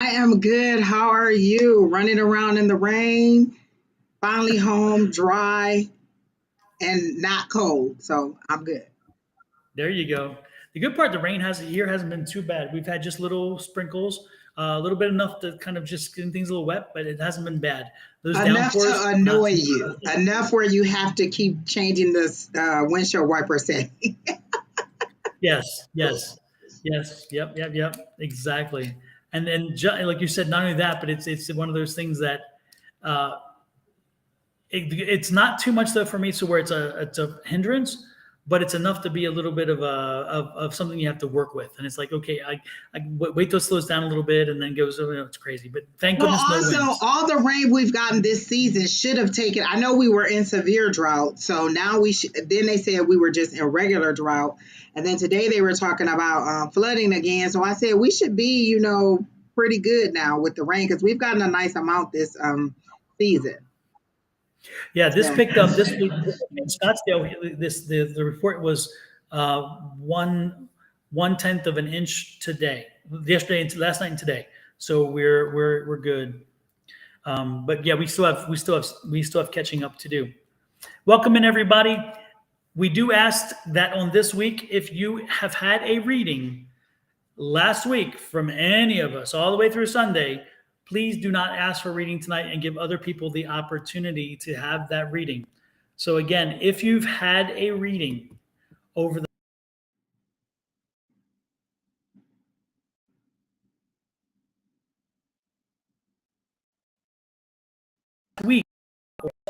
I am good. How are you? Running around in the rain, finally home, dry and not cold. So I'm good. There you go. The good part, the rain has here hasn't been too bad. We've had just little sprinkles, a little bit enough to kind of just get things a little wet, but it hasn't been bad. Those Enough to downpours, not annoy too much. you. Enough where you have to keep changing this windshield wiper setting. Yes, yes, yes, yep, exactly. And then, like you said, not only that, but it's one of those things that uh, it's not too much though for me, so where it's a hindrance, but it's enough to be a little bit of of something you have to work with. And it's like, okay, wait till it slows down a little bit and then goes, oh, it's crazy. But thank Well, goodness no also, winds. all the rain we've gotten this season should have taken. I know we were in severe drought, so now we should. Then they said we were just in regular drought, and then today they were talking about flooding again. So I said we should be, pretty good now with the rain because we've gotten a nice amount this season. Yeah, this So picked up this week in Scottsdale. The report was one tenth of an inch today, yesterday, and last night, and today. So we're good. But yeah, we still have catching up to do. Welcome in everybody. We do ask that on this week, if you have had a reading last week from any of us all the way through Sunday, please do not ask for reading tonight and give other people the opportunity to have that reading. So again, if you've had a reading over the week,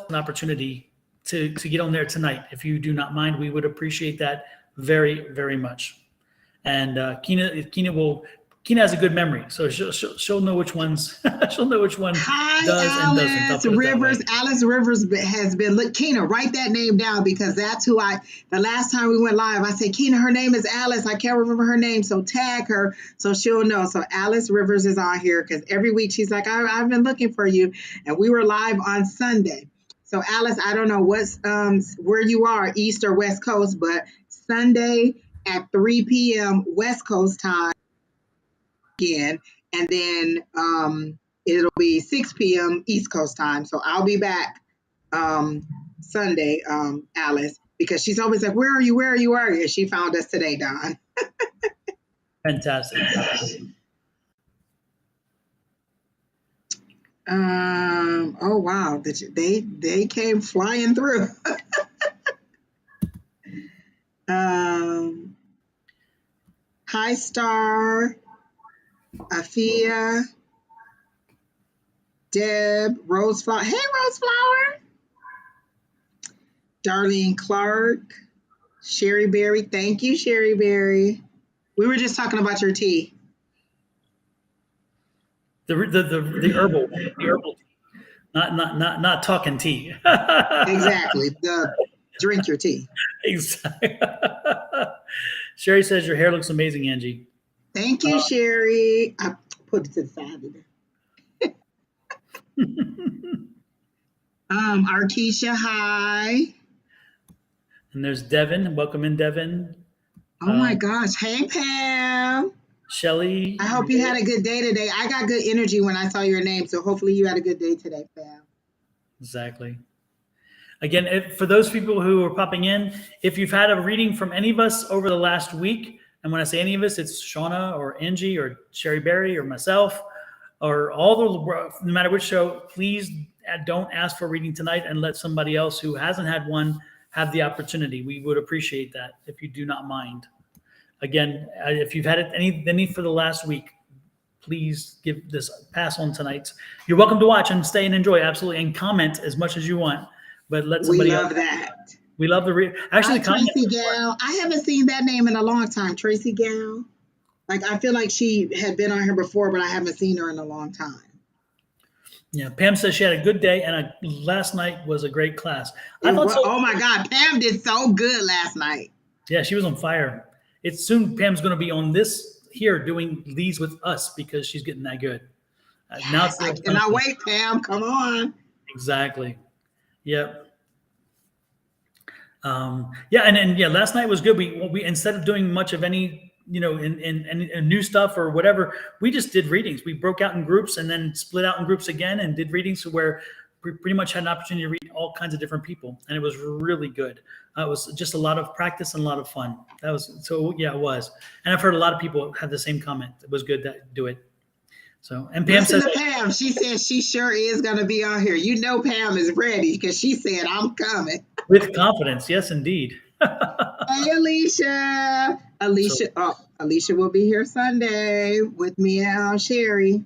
an opportunity to get on there tonight. If you do not mind, we would appreciate that very, very much. And Kina has a good memory, so she'll know which ones she'll know which one hi, does and doesn't. I'll Alice put it that Rivers. way. Alice Rivers has been. Look, Keena, write that name down because that's who I. The last time we went live, I said, Keena, her name is Alice. I can't remember her name, so tag her so she'll know. So Alice Rivers is on here because every week she's like, I've been looking for you, and we were live on Sunday. So Alice, I don't know what's where you are, East or West Coast, but Sunday at 3 p.m. West Coast time again, and then it'll be 6 p.m. East Coast time. So I'll be back um, Sunday, Alice, because she's always like, "Where are you? Where are you? Where are you?" She found us today, Don. Fantastic. Oh wow, they came flying through. um, Hi Star, Afia, Deb, Roseflower. Hey Roseflower, Darlene Clark, Sherry Berry. Thank you, Sherry Berry. We were just talking about your tea. The herbal tea, not talking tea. Exactly. The drink your tea. Exactly. Sherry says your hair looks amazing, Angie. Thank Uh, you, Sherry. I put it to the side. Arkesha, hi. and there's Devin. Welcome in, Devin. Oh my Um, gosh. Hey, Pam. Shelly. I hope you had a good day today. I got good energy when I saw your name, so hopefully you had a good day today, Pam. Exactly. Again, for those people who are popping in, if you've had a reading from any of us over the last week, and when I say any of us, it's Shauna or Angie or Sherry Berry or myself or all the, no matter which show, please don't ask for a reading tonight and let somebody else who hasn't had one have the opportunity. We would appreciate that if you do not mind. Again, if you've had it any for the last week, please give this pass on tonight. You're welcome to watch and stay and enjoy, absolutely, and comment as much as you want. But let We somebody else. love that. We love the actually Hi, the comment. Tracy Gal. I haven't seen that name in a long time. Tracy Gal. Like, I feel like she had been on here before, but I haven't seen her in a long time. Yeah, Pam says she had a good day and last night was a great class. I It thought was, so. oh my God, Pam did so good last night. Yeah, she was on fire. It's soon Pam's going to be on this here doing these with us because she's getting that good. Now Yes, it's I the fun cannot thing. wait, Pam. Come on. Exactly. Yep. Yeah, and yeah, last night was good. We instead of doing much of any in new stuff or whatever, we just did readings. We broke out in groups and then split out in groups again and did readings where we pretty much had an opportunity to read all kinds of different people, and it was really good. It was just a lot of practice and a lot of fun. It was. And I've heard a lot of people have the same comment. It was good to do it. So, and Pam Listen says, to Pam. She says she sure is going to be on here. You know Pam is ready because she said, I'm coming. with confidence. Yes, indeed. Hey, Alicia. Alicia will be here Sunday with me and Sherry.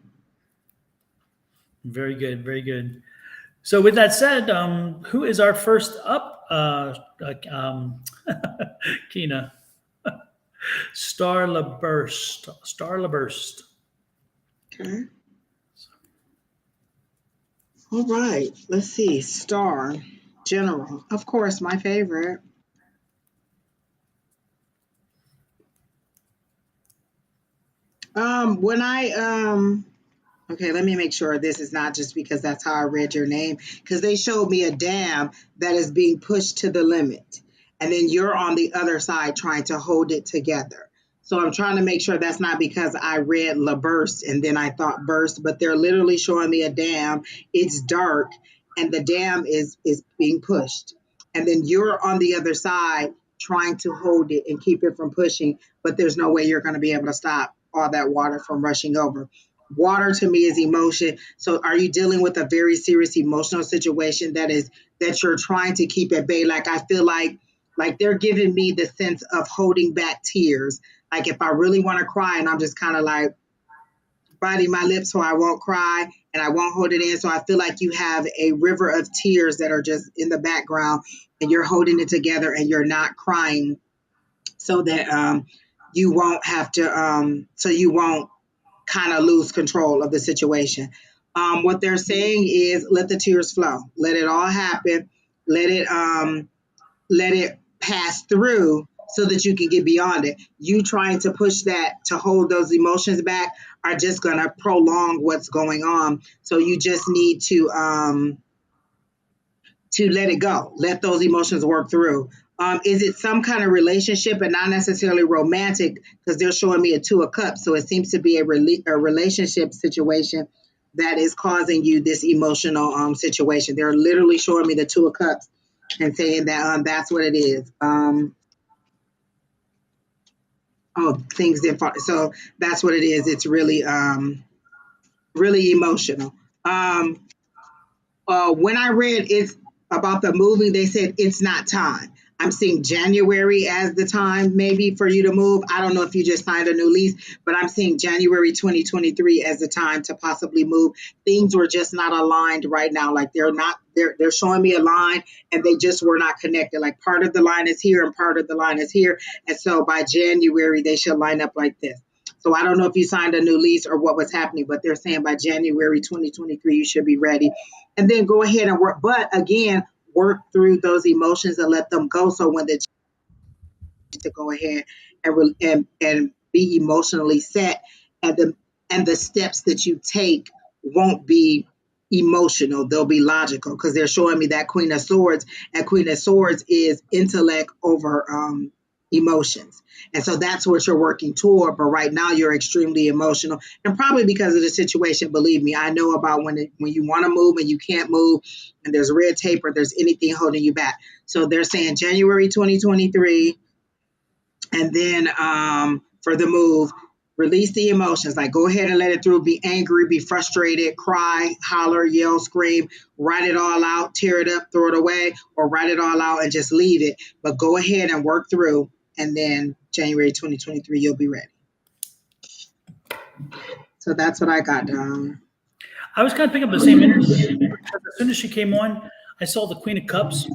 Very good. Very good. So with that said, who is our first up? Kina. Starla Burst. Okay. All right. Let's see. Star. General. Of course, my favorite. Okay, let me make sure this is not just because that's how I read your name, because they showed me a dam that is being pushed to the limit, and then you're on the other side trying to hold it together. So I'm trying to make sure that's not because I read La Burst and then I thought burst, but they're literally showing me a dam. It's dark and the dam is being pushed. And then you're on the other side trying to hold it and keep it from pushing, but there's no way you're going to be able to stop all that water from rushing over. Water to me is emotion. So are you dealing with a very serious emotional situation that you're trying to keep at bay? Like I feel like they're giving me the sense of holding back tears. Like if I really want to cry and I'm just kind of like biting my lips so I won't cry and I won't hold it in. So I feel like you have a river of tears that are just in the background and you're holding it together and you're not crying so that you won't have to, so you won't kind of lose control of the situation. What they're saying is let the tears flow, let it all happen, let it pass through so that you can get beyond it. You trying to push that to hold those emotions back are just going to prolong what's going on. So you just need to let it go, let those emotions work through. Is it some kind of relationship and not necessarily romantic? Because they're showing me a 2 of cups. So it seems to be a relationship situation that is causing you this emotional situation. They're literally showing me the 2 of cups and saying that that's what it is. Things didn't fall. So that's what it is. It's really, really emotional. When I read it's about the moving, they said it's not time. I'm seeing January as the time maybe for you to move. I don't know if you just signed a new lease, but I'm seeing January 2023 as the time to possibly move. Things were just not aligned right now. Like they're showing me a line and they just were not connected. Like part of the line is here and part of the line is here. And so by January, they should line up like this. So I don't know if you signed a new lease or what was happening, but they're saying by January 2023, you should be ready. And then go ahead and work. But again, work through those emotions and let them go. So when to go ahead and be emotionally set, and the steps that you take won't be emotional, they'll be logical, because they're showing me that Queen of Swords, and Queen of Swords is intellect over emotions. And so that's what you're working toward. But right now you're extremely emotional, and probably because of the situation. Believe me, I know about when you want to move and you can't move, and there's red tape or there's anything holding you back. So they're saying January 2023. And then for the move, release the emotions. Like go ahead and let it through. Be angry, be frustrated, cry, holler, yell, scream, write it all out, tear it up, throw it away, or write it all out and just leave it. But go ahead and work through. And then January 2023, you'll be ready. So that's what I got down. I was kind of picking up the same energy. As soon as she came on, I saw the Queen of Cups.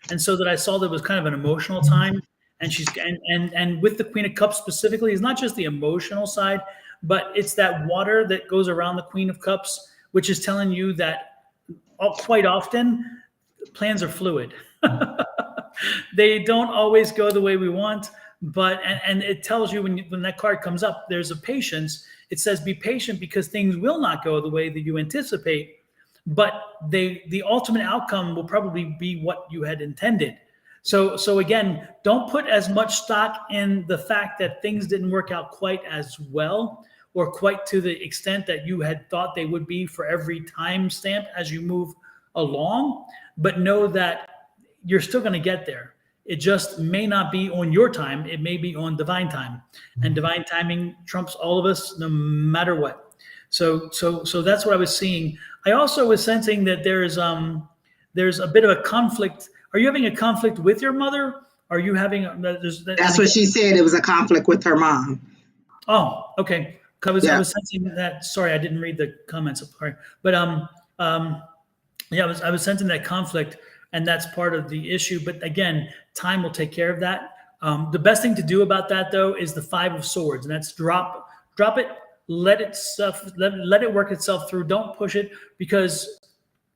And so that I saw that it was kind of an emotional time. And she's and with the Queen of Cups specifically, it's not just the emotional side, but it's that water that goes around the Queen of Cups, which is telling you that quite often plans are fluid. They don't always go the way we want, but and it tells you when that card comes up, there's a patience. It says be patient because things will not go the way that you anticipate, but the ultimate outcome will probably be what you had intended. So again, don't put as much stock in the fact that things didn't work out quite as well or quite to the extent that you had thought they would be for every time stamp as you move along, but know that you're still going to get there. It just may not be on your time. It may be on divine time, and divine timing trumps all of us no matter what. So that's what I was seeing. I also was sensing that there's a bit of a conflict. Are you having a conflict with your mother? Are you having? That's what she said. It was a conflict with her mom. Oh, okay. I Yeah. was sensing that. Sorry, I didn't read the comments. Sorry, but yeah, I was sensing that conflict, and that's part of the issue. But again, time will take care of that. The best thing to do about that, though, is the 5 of Swords, and that's drop it, let it work itself through. Don't push it, because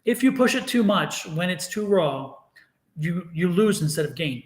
if you push it too much when it's too raw, you lose instead of gain.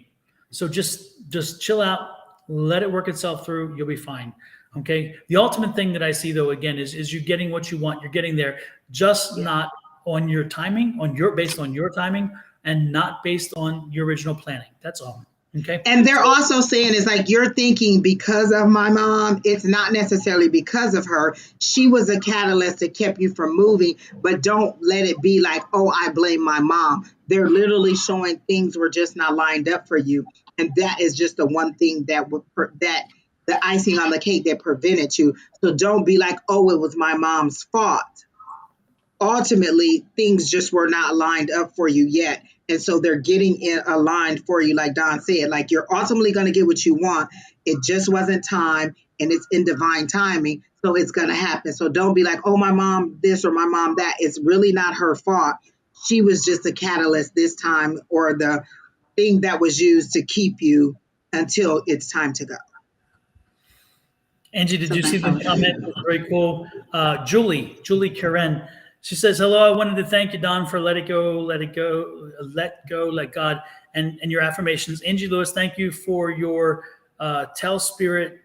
So just chill out, let it work itself through. You'll be fine. Okay. The ultimate thing that I see, though, again, is you getting what you want. You're getting there, just not on your timing, based on your timing, and not based on your original planning. That's all. Okay. And they're also saying it's like you're thinking because of my mom. It's not necessarily because of her. She was a catalyst that kept you from moving, but don't let it be like, oh, I blame my mom. They're literally showing things were just not lined up for you. And that is just the one thing that that the icing on the cake that prevented you. So don't be like, oh, it was my mom's fault. Ultimately, things just were not lined up for you yet. And so they're getting in aligned for you, like Don said, like you're ultimately going to get what you want. It just wasn't time, and it's in divine timing. So it's going to happen. So don't be like, oh, my mom this or my mom that. It's really not her fault. She was just a catalyst this time, or the thing that was used to keep you until it's time to go. Angie, did you see the comment? It was very cool. Julie Karen. She says, hello, I wanted to thank you, Don, for let go, let God, and your affirmations. Angie Lewis, thank you for your tell spirit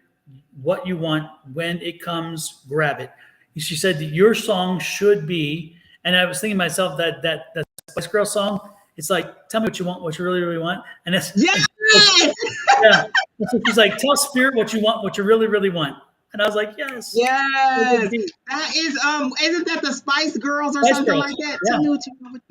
what you want. When it comes, grab it. She said that your song should be, and I was thinking to myself that Spice Girl song, it's like, tell me what you want, what you really, really want. And it's, Yes! yeah. She's like, tell spirit what you want, what you really, really want. And I was like, yes. Yes. That is isn't that the Spice Girls or Spice something Girls. like that? Yeah. Tell me what you want.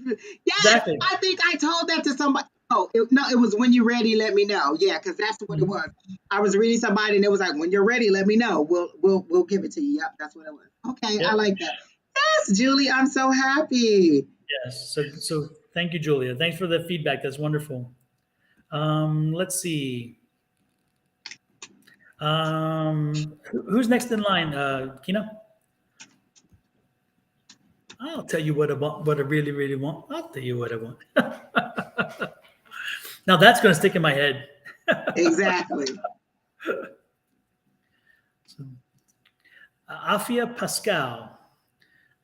Yes, Exactly. I think I told that to somebody. Oh, no, it was when you're ready, let me know. Yeah, because that's what it was. I was reading somebody and it was like, when you're ready, let me know. We'll give it to you. Yep, that's what it was. Okay, Yep. I like that. Yes, Julie, I'm so happy. Yes. So thank you, Julia. Thanks for the feedback. That's wonderful. Let's see. Who's next in line? Kino? I'll tell you what I want, what I really, really want. I'll tell you what I want. Now that's going to stick in my head. Exactly. So, Afia Pascal.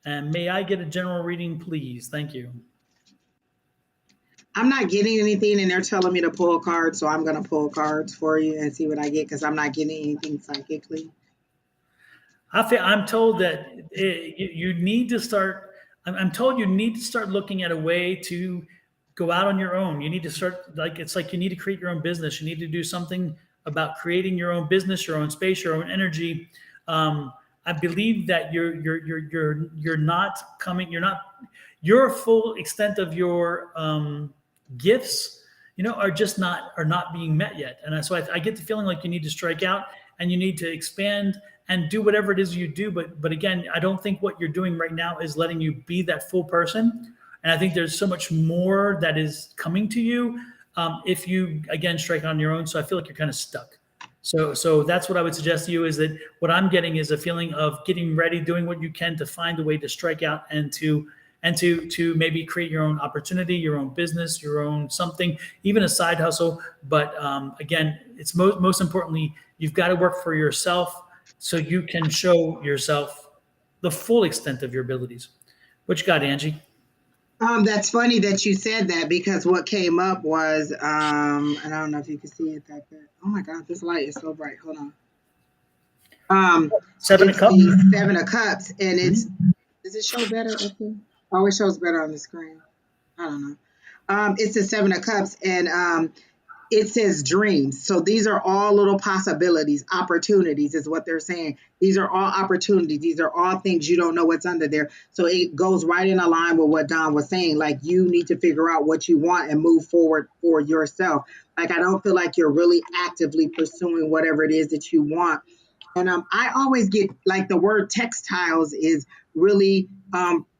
And may I get a general reading, please? Thank you. I'm not getting anything and they're telling me to pull cards, so I'm going to pull cards for you and see what I get because I'm not getting anything psychically. I'm told that you need to start. I'm told you need to start looking at a way to go out on your own. You need to start it's like you need to create your own business. You need to do something about creating your own business, your own space, your own energy. I believe that you're not coming. Your full extent of your gifts, are not being met yet. And so I get the feeling like you need to strike out and you need to expand and do whatever it is you do. But again, I don't think what you're doing right now is letting you be that full person. And I think there's so much more that is coming to you if you, again, strike on your own. So I feel like you're kind of stuck. So that's what I would suggest to you, is that what I'm getting is a feeling of getting ready, doing what you can to find a way to strike out and to maybe create your own opportunity, your own business, your own something, even a side hustle. But again, it's most importantly, you've got to work for yourself so you can show yourself the full extent of your abilities. What you got, Angie? That's funny that you said that because what came up was, and I don't know if you can see it that good. Oh my God, this light is so bright. Hold on. Seven of Cups. The 7 of Cups, and does it show better? Okay. Oh, it shows better on the screen. I don't know. It's the 7 of Cups, and it says dreams. So these are all little possibilities, opportunities is what they're saying. These are all opportunities. These are all things you don't know what's under there. So it goes right in line with what Don was saying. Like you need to figure out what you want and move forward for yourself. Like I don't feel like you're really actively pursuing whatever it is that you want. And I always get like the word textiles is really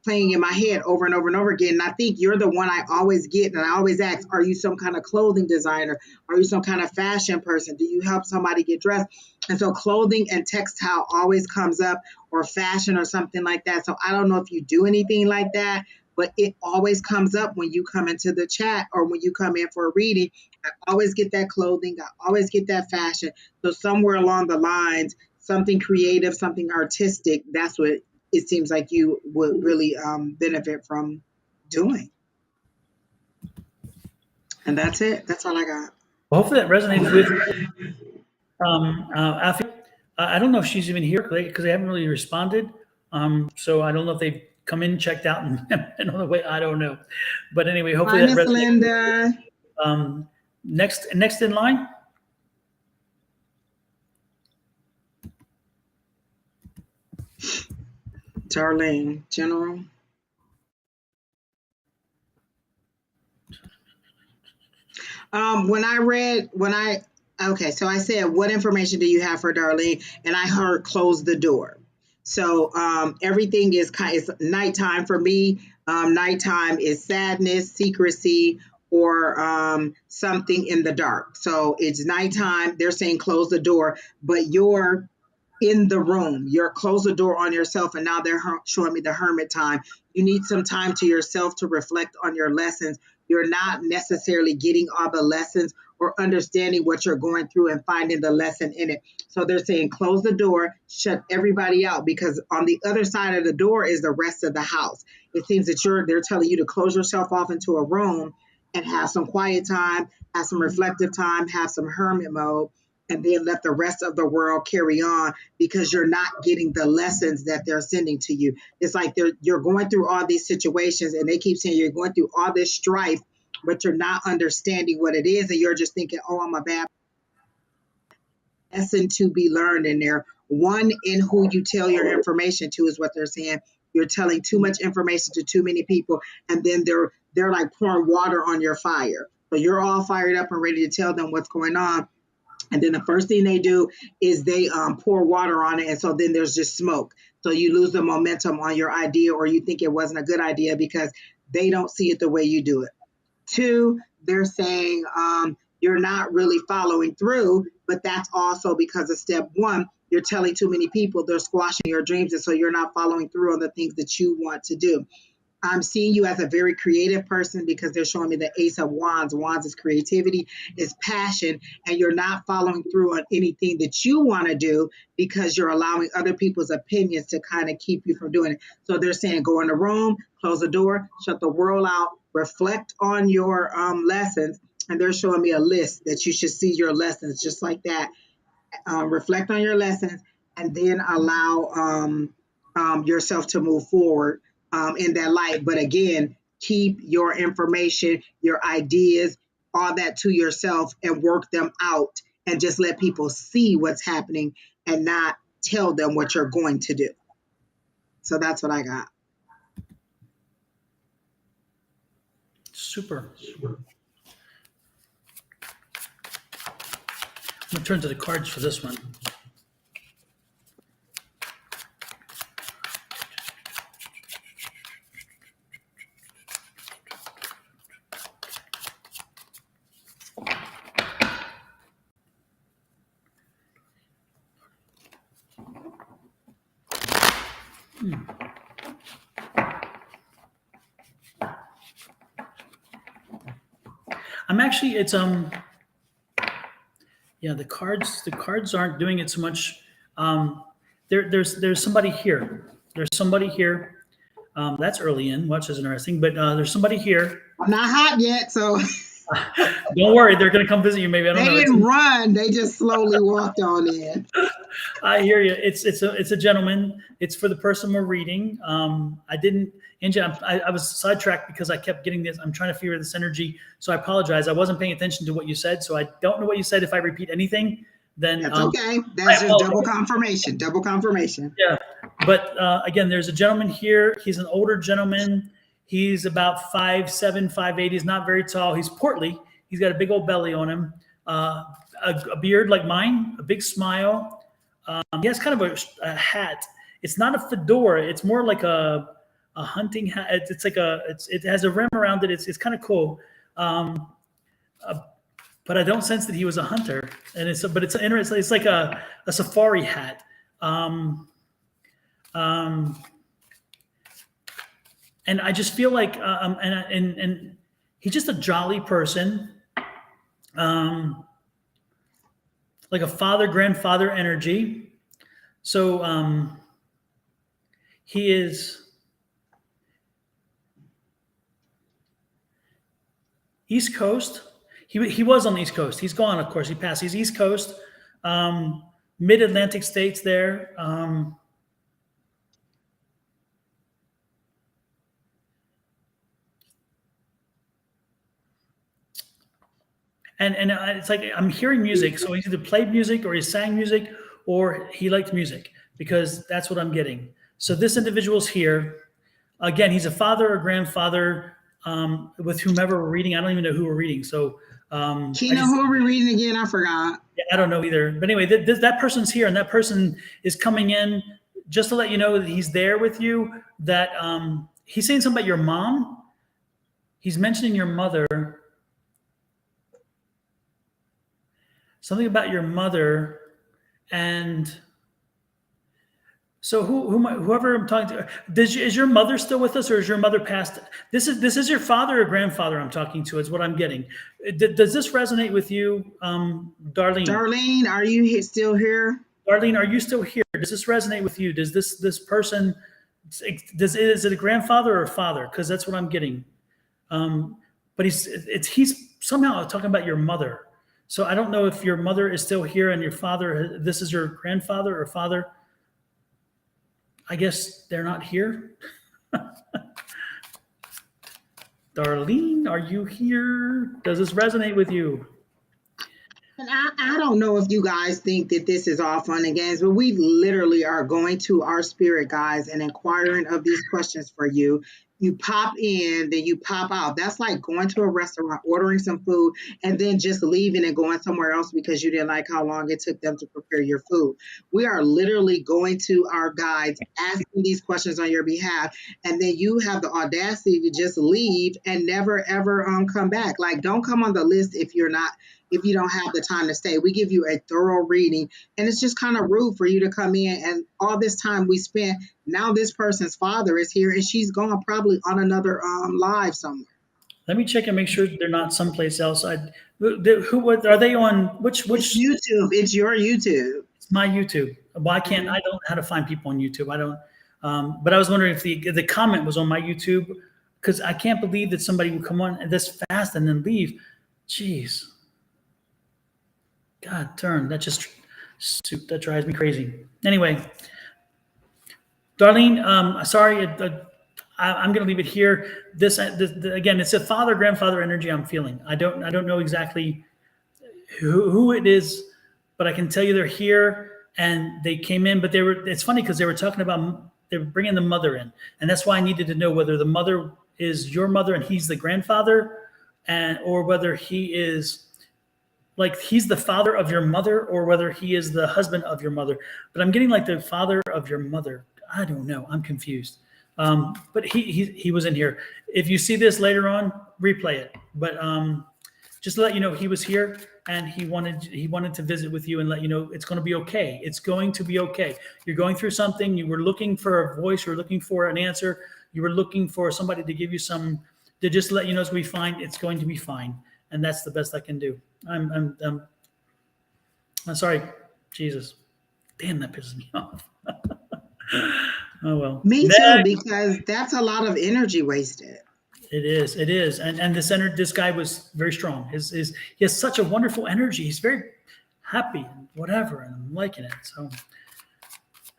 playing in my head over and over and over again. And I think you're the one I always get. And I always ask, are you some kind of clothing designer? Are you some kind of fashion person? Do you help somebody get dressed? And so clothing and textile always comes up, or fashion or something like that. So I don't know if you do anything like that, but it always comes up when you come into the chat or when you come in for a reading. I always get that clothing. I always get that fashion. So somewhere along the lines, something creative, something artistic, that's what it seems like you would really benefit from doing. And that's it. That's all I got. Well, hopefully that resonates with Alfie. I don't know if she's even here because they haven't really responded. So I don't know if they've come in, checked out, and on the way. I don't know. But anyway, hopefully Hi, that Miss resonates. Linda. Next in line. Darlene, General. Okay, so I said, what information do you have for Darlene? And I heard close the door. So everything is it's nighttime for me. Nighttime is sadness, secrecy, or something in the dark. So it's nighttime. They're saying close the door, but you're in the room. You're close the door on yourself, and now they're showing me the hermit time. You need some time to yourself to reflect on your lessons. You're not necessarily getting all the lessons or understanding what you're going through and finding the lesson in it. So they're saying close the door, shut everybody out, because on the other side of the door is the rest of the house. It seems that they're telling you to close yourself off into a room and have some quiet time, have some reflective time, have some hermit mode, and then let the rest of the world carry on, because you're not getting the lessons that they're sending to you. It's like you're going through all these situations, and they keep saying you're going through all this strife, but you're not understanding what it is, and you're just thinking, oh, I'm a bad lesson to be learned in there. One, in who you tell your information to is what they're saying. You're telling too much information to too many people, and then they're like pouring water on your fire. So you're all fired up and ready to tell them what's going on. And then the first thing they do is they pour water on it. And so then there's just smoke. So you lose the momentum on your idea, or you think it wasn't a good idea because they don't see it the way you do it. Two, they're saying you're not really following through, but that's also because of step one. You're telling too many people, they're squashing your dreams. And so you're not following through on the things that you want to do. I'm seeing you as a very creative person, because they're showing me the Ace of Wands. Wands is creativity, is passion, and you're not following through on anything that you want to do because you're allowing other people's opinions to kind of keep you from doing it. So they're saying go in the room, close the door, shut the world out, reflect on your lessons. And they're showing me a list that you should see your lessons just like that. Reflect on your lessons, and then allow yourself to move forward in that light. But again, keep your information, your ideas, all that to yourself, and work them out, and just let people see what's happening and not tell them what you're going to do. So that's what I got. Super. I'm going to turn to the cards for this one. I'm actually, it's yeah, the cards aren't doing it so much. There's somebody here. There's somebody here. That's early in, which is interesting, but there's somebody here. I'm not hot yet, so Don't worry, they're going to come visit you. Maybe I don't They know. didn't run; they just slowly walked on in. I hear you. It's a gentleman. It's for the person we're reading. I didn't, Angie. I was sidetracked because I kept getting this. I'm trying to figure this energy, so I apologize. I wasn't paying attention to what you said, so I don't know what you said. If I repeat anything, then That's okay. I That's just double apologize. confirmation. Double confirmation. Yeah, but again, there's a gentleman here. He's an older gentleman. He's about 5'7", 5'8". He's not very tall. He's portly. He's got a big old belly on him. A beard like mine. A big smile. He has kind of a hat. It's not a fedora. It's more like a hunting hat. It's like it has a rim around it. It's kind of cool. But I don't sense that he was a hunter. And it's like a safari hat. And I just feel like, and he's just a jolly person, like a father, grandfather energy. So he is East Coast. He was on the East Coast. He's gone, of course. He passed. He's East Coast, mid-Atlantic states there. And it's like I'm hearing music. So he either played music or he sang music or he liked music, because that's what I'm getting. So this individual's here. Again, he's a father or grandfather with whomever we're reading. I don't even know who we're reading. So Kina, who are we reading again? I forgot. I don't know either. But anyway, that person's here, and that person is coming in just to let you know that he's there with you, that he's saying something about your mom. He's mentioning your mother. Something about your mother. And so whoever I'm talking to, is your mother still with us, or is your mother passed? This is your father or grandfather I'm talking to, is what I'm getting. Does this resonate with you, Darlene? Darlene, are you still here? Darlene, are you still here? Does this resonate with you? Does this person, is it a grandfather or a father? Because that's what I'm getting. But he's somehow talking about your mother. So I don't know if your mother is still here and your father, this is your grandfather or father. I guess they're not here. Darlene, are you here? Does this resonate with you? And I don't know if you guys think that this is all fun and games, but we literally are going to our spirit guides and inquiring of these questions for you. You pop in, then you pop out. That's like going to a restaurant, ordering some food, and then just leaving and going somewhere else because you didn't like how long it took them to prepare your food. We are literally going to our guides, asking these questions on your behalf, and then you have the audacity to just leave and never ever come back. Like, don't come on the list if you don't have the time to stay. We give you a thorough reading, and it's just kind of rude for you to come in and all this time we spent. Now this person's father is here, and she's gone probably on another live somewhere. Let me check and make sure they're not someplace else. What are they on? Which It's YouTube? It's your YouTube. It's my YouTube. Why can't I don't know how to find people on YouTube? I don't. But I was wondering if the comment was on my YouTube, because I can't believe that somebody would come on this fast and then leave. Jeez. God, that drives me crazy. Anyway, Darlene, sorry, I'm going to leave it here. This again, it's a father grandfather energy I'm feeling. I don't know exactly who it is, but I can tell you they're here and they came in. But it's funny because they were talking about they were bringing the mother in, and that's why I needed to know whether the mother is your mother and he's the grandfather, or whether he is. Like he's the father of your mother, or whether he is the husband of your mother. But I'm getting like the father of your mother. I don't know. I'm confused. But he was in here. If you see this later on, replay it. But just to let you know, he was here and he wanted to visit with you and let you know it's going to be okay. It's going to be okay. You're going through something. You were looking for a voice. You were looking for an answer. You were looking for somebody to give you to just let you know it's going to be fine. It's going to be fine. And that's the best I can do. I'm sorry, Jesus. Damn, that pisses me off. Oh well. Me too, because that's a lot of energy wasted. It is. It is. And this guy was very strong. He has such a wonderful energy. He's very happy and whatever, and I'm liking it. So,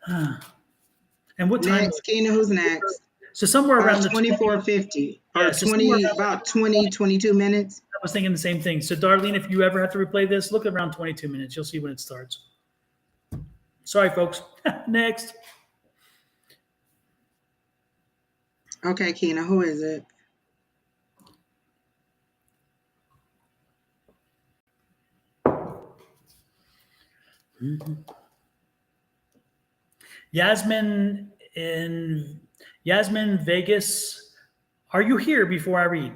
and what time? Next, Kina, who's next? So somewhere around the 24:50 or Yeah, so somewhere 20, around about 20, 22 minutes. I was thinking the same thing. So Darlene, if you ever have to replay this, look around 22 minutes. You'll see when it starts. Sorry, folks. Next. Okay, Kina, who is it? Yasmin Vegas. Are you here before I read?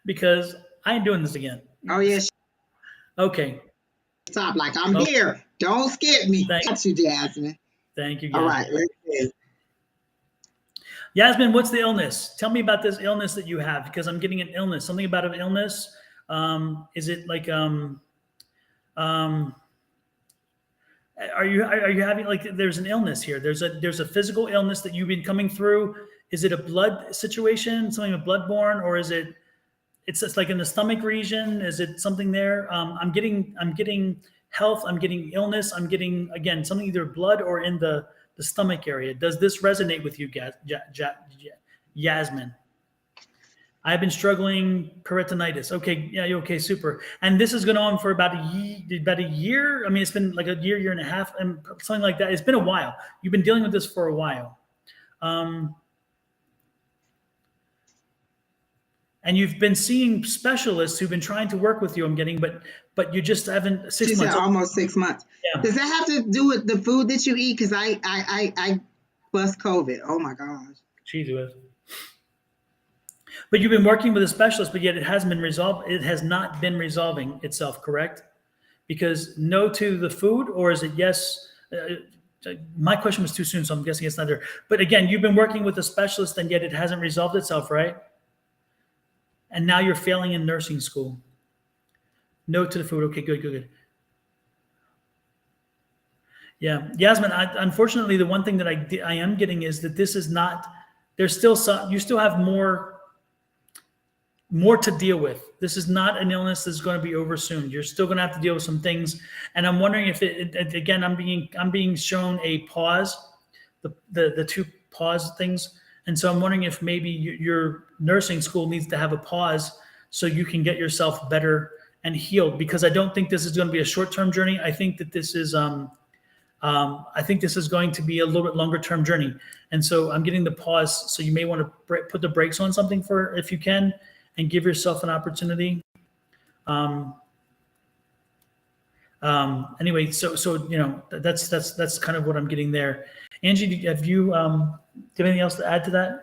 Because I ain't doing this again. Oh, yes. Okay. Stop, like I'm here. Don't skip me. Got you, Jasmine. Thank you, All Yasmin. right, let's see. Yasmin, what's the illness? Tell me about this illness that you have, because I'm getting an illness. Something about an illness. Is it like are you having, like, there's an illness here? There's a physical illness that you've been coming through. Is it a blood situation, something with bloodborne, or is it? It's just like in the stomach region. Is it something there? I'm getting health. I'm getting illness. I'm getting, again, something either blood or in the stomach area. Does this resonate with you, Yasmin? I've been struggling peritonitis. Okay, yeah, okay, super. And this has gone on for about a year. I mean, it's been like a year and a half, and something like that. It's been a while. You've been dealing with this for a while. And you've been seeing specialists who've been trying to work with you, I'm getting, but you just haven't. 6 She months. said almost 6 months. Yeah. Does that have to do with the food that you eat? Because I plus COVID. Oh my gosh. Jesus. But you've been working with a specialist, but yet it hasn't been resolved. It has not been resolving itself, correct? Because no to the food, or is it yes? My question was too soon, so I'm guessing it's not there. But again, you've been working with a specialist, and yet it hasn't resolved itself, right? And now you're failing in nursing school. No to the food. Okay, good. Yeah, Yasmin. Unfortunately, the one thing that I am getting is that this is not. There's still some. You still have more to deal with. This is not an illness that's going to be over soon. You're still going to have to deal with some things. And I'm wondering if again, I'm being shown a pause, the two pause things. And so I'm wondering if maybe your nursing school needs to have a pause so you can get yourself better and healed, because I don't think this is going to be a short-term journey. I think that this is, I think this is going to be a little bit longer-term journey. And so I'm getting the pause. So you may want to put the brakes on something if you can, and give yourself an opportunity. Anyway, so you know, that's kind of what I'm getting there. Angie, have you anything else to add to that?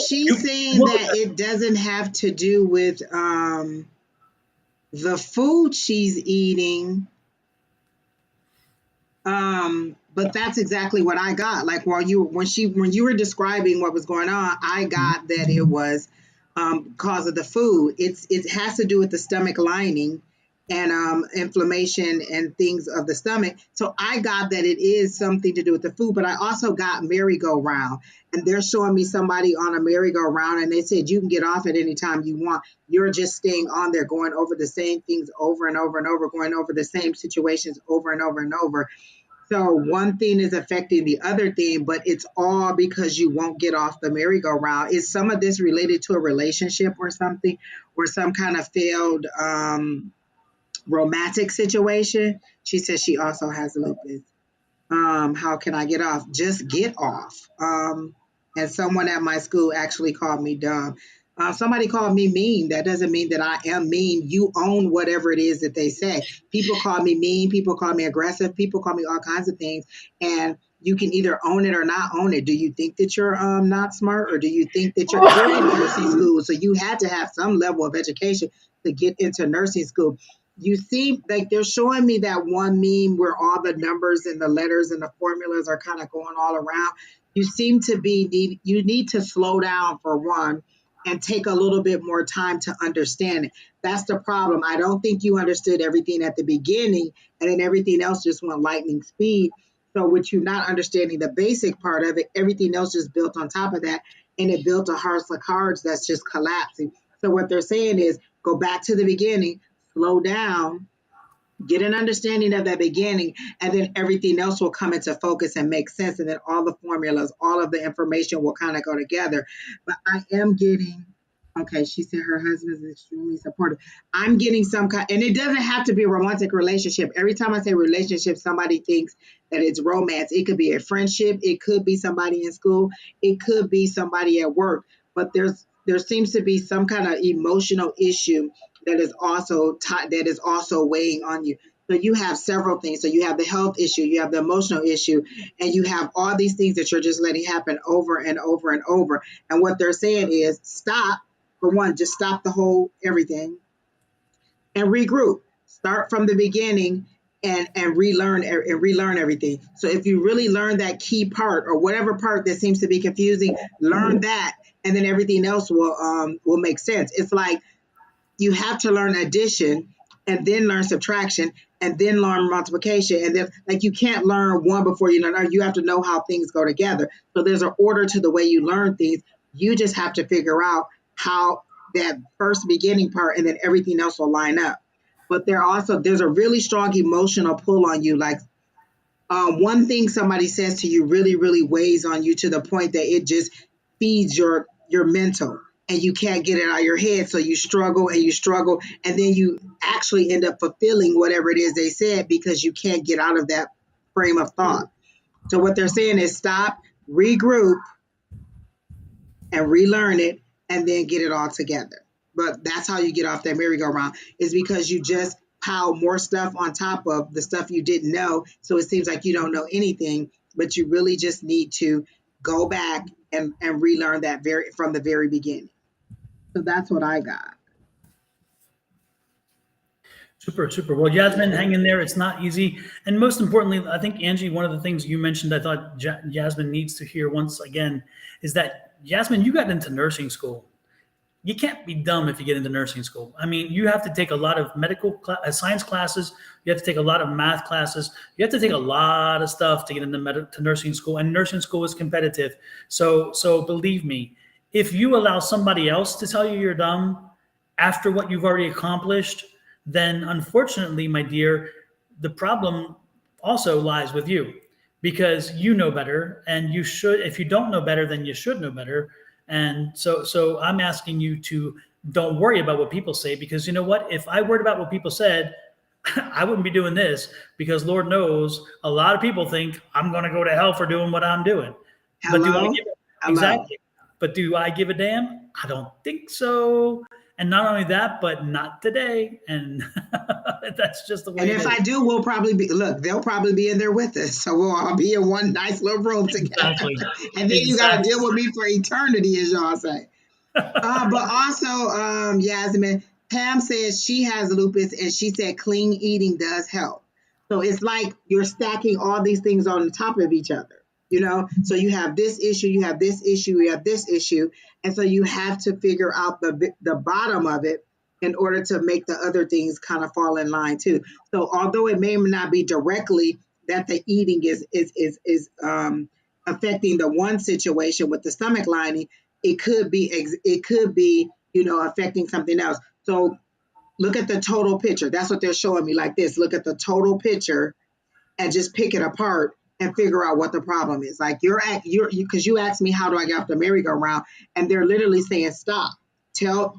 She's saying that it doesn't have to do with the food she's eating. But that's exactly what I got. Like when you were describing what was going on, I got that it was cause of the food. It has to do with the stomach lining and inflammation and things of the stomach. So I got that it is something to do with the food, but I also got merry-go-round, and they're showing me somebody on a merry-go-round, and they said you can get off at any time you want. You're just staying on there, going over the same things over and over and over, going over the same situations over and over and over. So one thing is affecting the other thing, but it's all because you won't get off the merry-go-round. Is some of this related to a relationship or something, or some kind of failed romantic situation? She says she also has lupus. How can I get off? Just get off. And someone at my school actually called me dumb. Somebody called me mean. That doesn't mean that I am mean. You own whatever it is that they say. People call me mean. People call me aggressive. People call me all kinds of things. And you can either own it or not own it. Do you think that you're not smart, or do you think that you're in nursing school? So you had to have some level of education to get into nursing school. You seem like they're showing me that one meme where all the numbers and the letters and the formulas are kind of going all around. You seem to you need to slow down for one and take a little bit more time to understand it. That's the problem. I don't think you understood everything at the beginning, and then everything else just went lightning speed. So with you not understanding the basic part of it, everything else just built on top of that, and it built a house of cards that's just collapsing. So what they're saying is go back to the beginning, slow down, get an understanding of that beginning, and then everything else will come into focus and make sense. And then all the formulas, all of the information will kind of go together. But I am getting, okay, she said her husband is extremely supportive. I'm getting some kind, and it doesn't have to be a romantic relationship. Every time I say relationship, somebody thinks that it's romance. It could be a friendship, it could be somebody in school, it could be somebody at work. But there seems to be some kind of emotional issue that is also weighing on you. So you have several things. So you have the health issue, you have the emotional issue, and you have all these things that you're just letting happen over and over and over. And what they're saying is stop. For one, just stop the whole everything and regroup. Start from the beginning and relearn everything. So if you really learn that key part or whatever part that seems to be confusing, learn that, and then everything else will make sense. It's like you have to learn addition and then learn subtraction and then learn multiplication. And then like you can't learn one before you learn, you have to know how things go together. So there's an order to the way you learn things. You just have to figure out how that first beginning part and then everything else will line up. But there's a really strong emotional pull on you. Like one thing somebody says to you really, really weighs on you to the point that it just feeds your mental, and you can't get it out of your head. So you struggle and you struggle, and then you actually end up fulfilling whatever it is they said because you can't get out of that frame of thought. So what they're saying is stop, regroup, and relearn it, and then get it all together. But that's how you get off that merry-go-round, is because you just pile more stuff on top of the stuff you didn't know. So it seems like you don't know anything, but you really just need to go back and relearn that from the very beginning. So that's what I got. Super, super. Well, Yasmin, hang in there. It's not easy. And most importantly, I think, Angie, one of the things you mentioned I thought Yasmin needs to hear once again is that, Yasmin, you got into nursing school. You can't be dumb if you get into nursing school. I mean, you have to take a lot of science classes. You have to take a lot of math classes. You have to take a lot of stuff to get into to nursing school. And nursing school is competitive. So believe me, if you allow somebody else to tell you you're dumb after what you've already accomplished, then unfortunately, my dear, the problem also lies with you, because you know better, and you should. If you don't know better, then you should know better. And so I'm asking you to don't worry about what people say, because you know what? If I worried about what people said, I wouldn't be doing this, because Lord knows a lot of people think I'm going to go to hell for doing what I'm doing. Hello? But do I give exactly? But do I give a damn? I don't think so. And not only that, but not today. And that's just the way. And if I do, they'll probably be in there with us. So we'll all be in one nice little room together. Exactly. And then you got to deal with me for eternity, as y'all say. But also, Yasmin, Pam says she has lupus, and she said clean eating does help. So it's like you're stacking all these things on the top of each other. So you have this issue, you have this issue, you have this issue. And so you have to figure out the bottom of it in order to make the other things kind of fall in line too. So although it may not be directly that the eating is affecting the one situation with the stomach lining, it could be affecting something else. So look at the total picture. That's what they're showing me like this. Look at the total picture and just pick it apart and figure out what the problem is. Like because you asked me, how do I get off the merry-go-round? And they're literally saying, stop, tell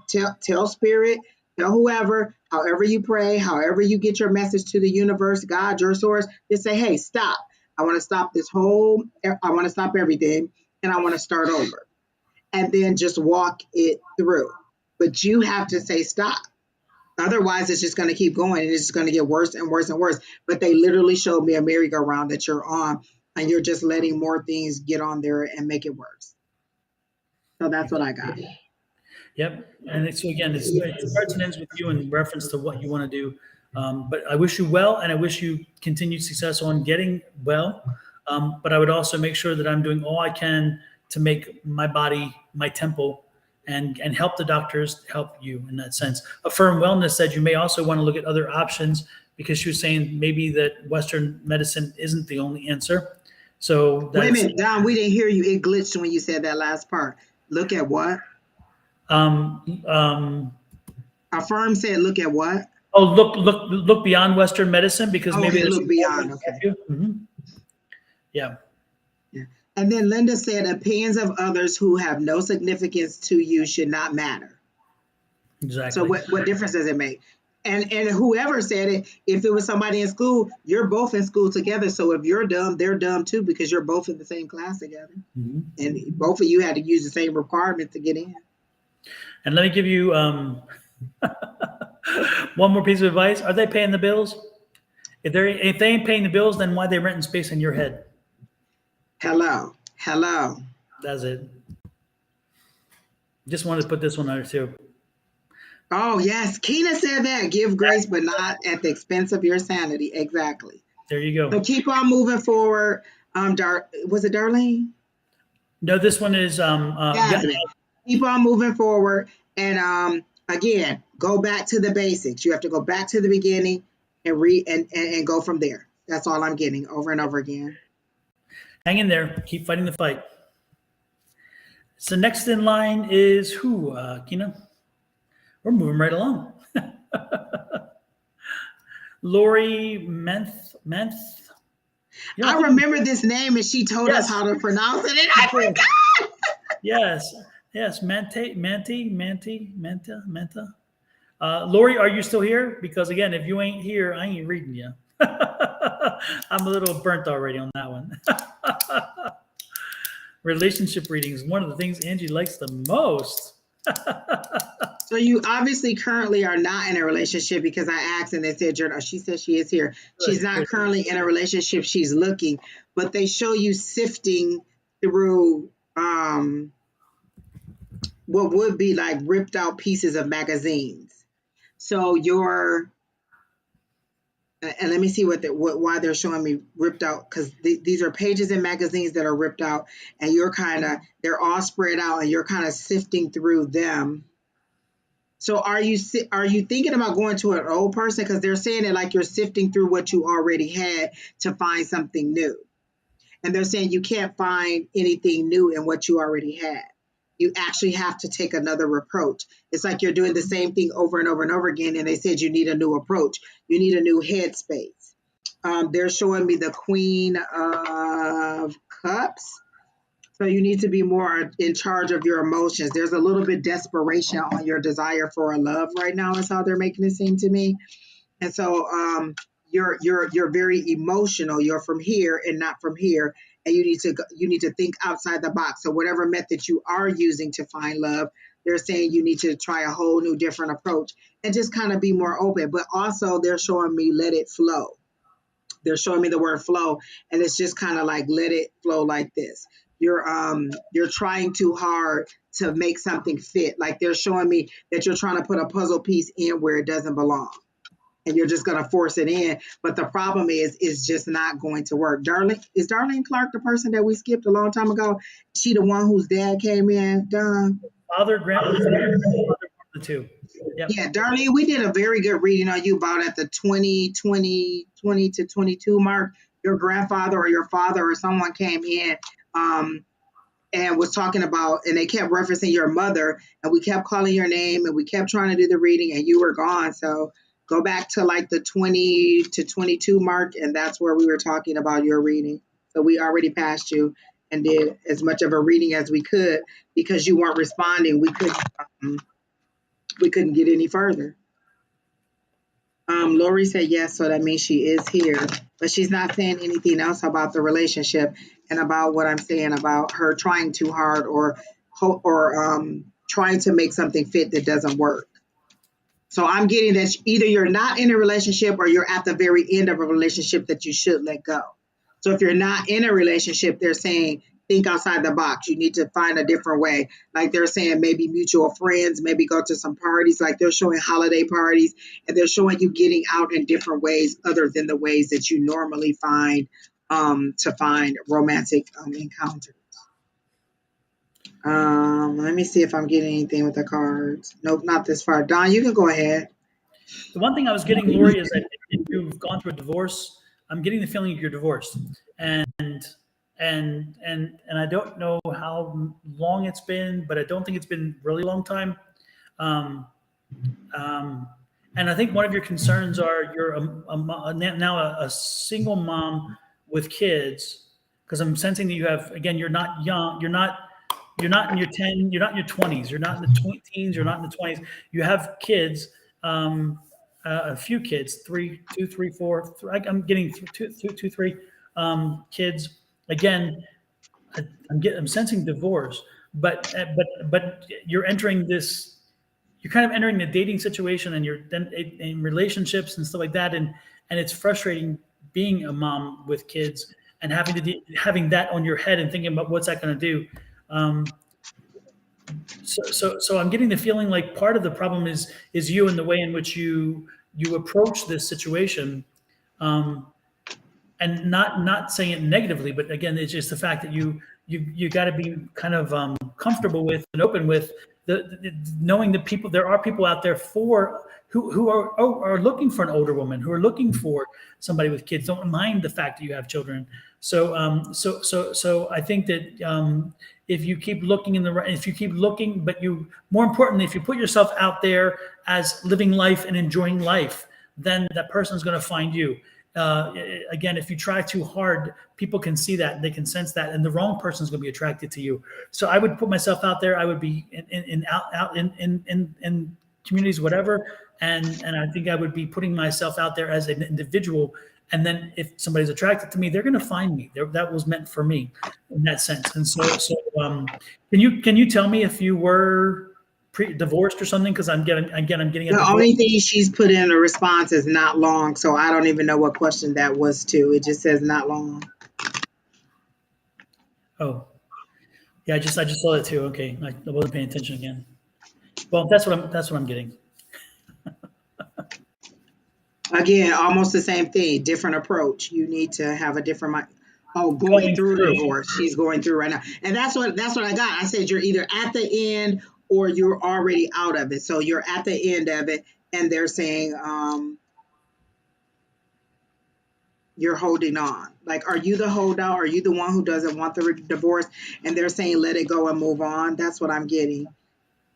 spirit, tell whoever, however you pray, however you get your message to the universe, God, your source, just say, hey, stop. I want to stop I want to stop everything, and I want to start over. And then just walk it through. But you have to say, stop. Otherwise, it's just going to keep going, and it's just going to get worse and worse and worse. But they literally showed me a merry-go-round that you're on, and you're just letting more things get on there and make it worse. So that's what I got. Yep. And so again, it starts and ends with you in reference to what you want to do. But I wish you well, and I wish you continued success on getting well. But I would also make sure that I'm doing all I can to make my body my temple, and help the doctors help you in that sense. Affirm Wellness said you may also want to look at other options, because she was saying maybe that Western medicine isn't the only answer. So Wait a that's minute, Don, we didn't hear you. It glitched when you said that last part. Look at what? um, um, Affirm said, look at what? oh, look beyond Western medicine because maybe Okay, there's look beyond. Okay. Yeah. Yeah. And then Linda said, opinions of others who have no significance to you should not matter. So Exactly. what difference does it make? And whoever said it, if it was somebody in school, you're both in school together. So if you're dumb, they're dumb too because you're both in the same class together. Mhm. And both of you had to use the same requirements to get in. And let me give you one more piece of advice. Are they paying the bills? If they ain't paying the bills, then why are they renting space in your head? Hello. That's it. Just wanted to put this one out too. Oh, yes. Keena said that. Give grace, but not at the expense of your sanity. Exactly. There you So go. keep on moving forward. Was it Darlene? No, this one is Jasmine. Keep on moving forward. And again, go back to the basics. You have to go back to the beginning and read and go from there. That's all I'm getting over and over again. hang in there. Keep fighting the fight. So next in line is who, Kina? We're moving right along. Lori Menth. You know, I remember this name and she told us Yes. how to pronounce it and I forgot. Yes. Manta. Lori, are you still here? Because again, if you ain't here, I ain't reading you. I'm a little burnt already on that one. Relationship readings, one of the things Angie likes the most. So you obviously currently are not in a relationship because I asked and they said, she said she is here. She's not currently in a relationship. She's looking, but they show you sifting through what would be like ripped out pieces of magazines. So and let me see why they're showing me ripped out because these are pages in magazines that are ripped out and they're all spread out and you're kind of sifting through them. So are you thinking about going to an old person because they're saying it like you're sifting through what you already had to find something new, and they're saying you can't find anything new in what you already had. You actually have to take another approach. It's like you're doing the same thing over and over and over again, and they said you need a new approach. You need a new headspace. They're showing me the Queen of Cups. So you need to be more in charge of your emotions. There's a little bit desperation on your desire for a love right now is how they're making it seem to me. And so you're very emotional. You're from here and not from here. And you need to think outside the box. So whatever method you are using to find love, they're saying you need to try a whole new different approach and just kind of be more open. But also they're showing me let it flow. They're showing me the word flow, and it's just kind of like let it flow like this. You're trying too hard to make something fit. Like they're showing me that you're trying to put a puzzle piece in where it doesn't belong. And you're just going to force it in. But the problem is, it's just not going to work. Is Darlene Clark the person that we skipped a long time ago? Is she the one whose dad came in? Father, grandfather, the two. Yep. Yeah, Darlene, we did a very good reading on you about at the 20 to 22 mark. Your grandfather or your father or someone came in and was talking about, and they kept referencing your mother, and we kept calling your name, and we kept trying to do the reading, and you were gone. So go back to like the 20 to 22 mark, and that's where we were talking about your reading. So we already passed you and did as much of a reading as we could because you weren't responding. We couldn't get any further. Lori said yes, so that means she is here, but she's not saying anything else about the relationship and about what I'm saying about her trying too hard or trying to make something fit that doesn't work. So I'm getting that either you're not in a relationship or you're at the very end of a relationship that you should let go. So if you're not in a relationship, they're saying think outside the box. You need to find a different way. Like they're saying maybe mutual friends, maybe go to some parties, like they're showing holiday parties, and they're showing you getting out in different ways other than the ways that you normally find to find romantic encounters. Let me see if I'm getting anything with the cards. Nope, not this far. Don, you can go ahead. The one thing I was getting, Lori, is that if you've gone through a divorce, I'm getting the feeling you're divorced, and and I don't know how long it's been, but I don't think it's been a really long time. Um, um, and I think one of your concerns are you're now a single mom with kids, because I'm sensing that you have, again, you're not young, you're not in your 10, you're not in your 20s, you're not in the teens, you're not in the 20s. You have kids, um, a few kids, three, two, three, four. I'm getting two, three kids. Again, I'm sensing divorce, but you're entering this. You're kind of entering the dating situation, and you're then in relationships and stuff like that, and it's frustrating being a mom with kids and having that on your head and thinking about what's that going to do. Um, so I'm getting the feeling like part of the problem is you and the way in which you approach this situation, um, and not saying it negatively, but again, it's just the fact that you got to be kind of comfortable with and open with the knowing that there are people out there who are looking for an older woman, who are looking for somebody with kids, don't mind the fact that you have children. So I think that if you keep looking if you keep looking, but more importantly, if you put yourself out there as living life and enjoying life, then that person's going to find you. Again, if you try too hard, people can see that and they can sense that, and the wrong person's going to be attracted to you. So I would put myself out there. I would be out in communities, whatever, and I think I would be putting myself out there as an individual. And then if somebody's attracted to me, they're going to find me. That was meant for me in that sense. And so can you tell me if you were divorced or something? Because I'm getting The only thing she's put in a response is not long, so I don't even know what question that was to. It just says not long. Oh, yeah, I just saw it too. Okay, I wasn't paying attention again. Well, that's what I'm getting. Again, almost the same thing, different approach. You need to have a different. Going through divorce. She's going through right now, and that's what I got. I said you're either at the end or you're already out of it. So you're at the end of it, and they're saying you're holding on. Like, are you the holdout? Are you the one who doesn't want the divorce? And they're saying let it go and move on. That's what I'm getting.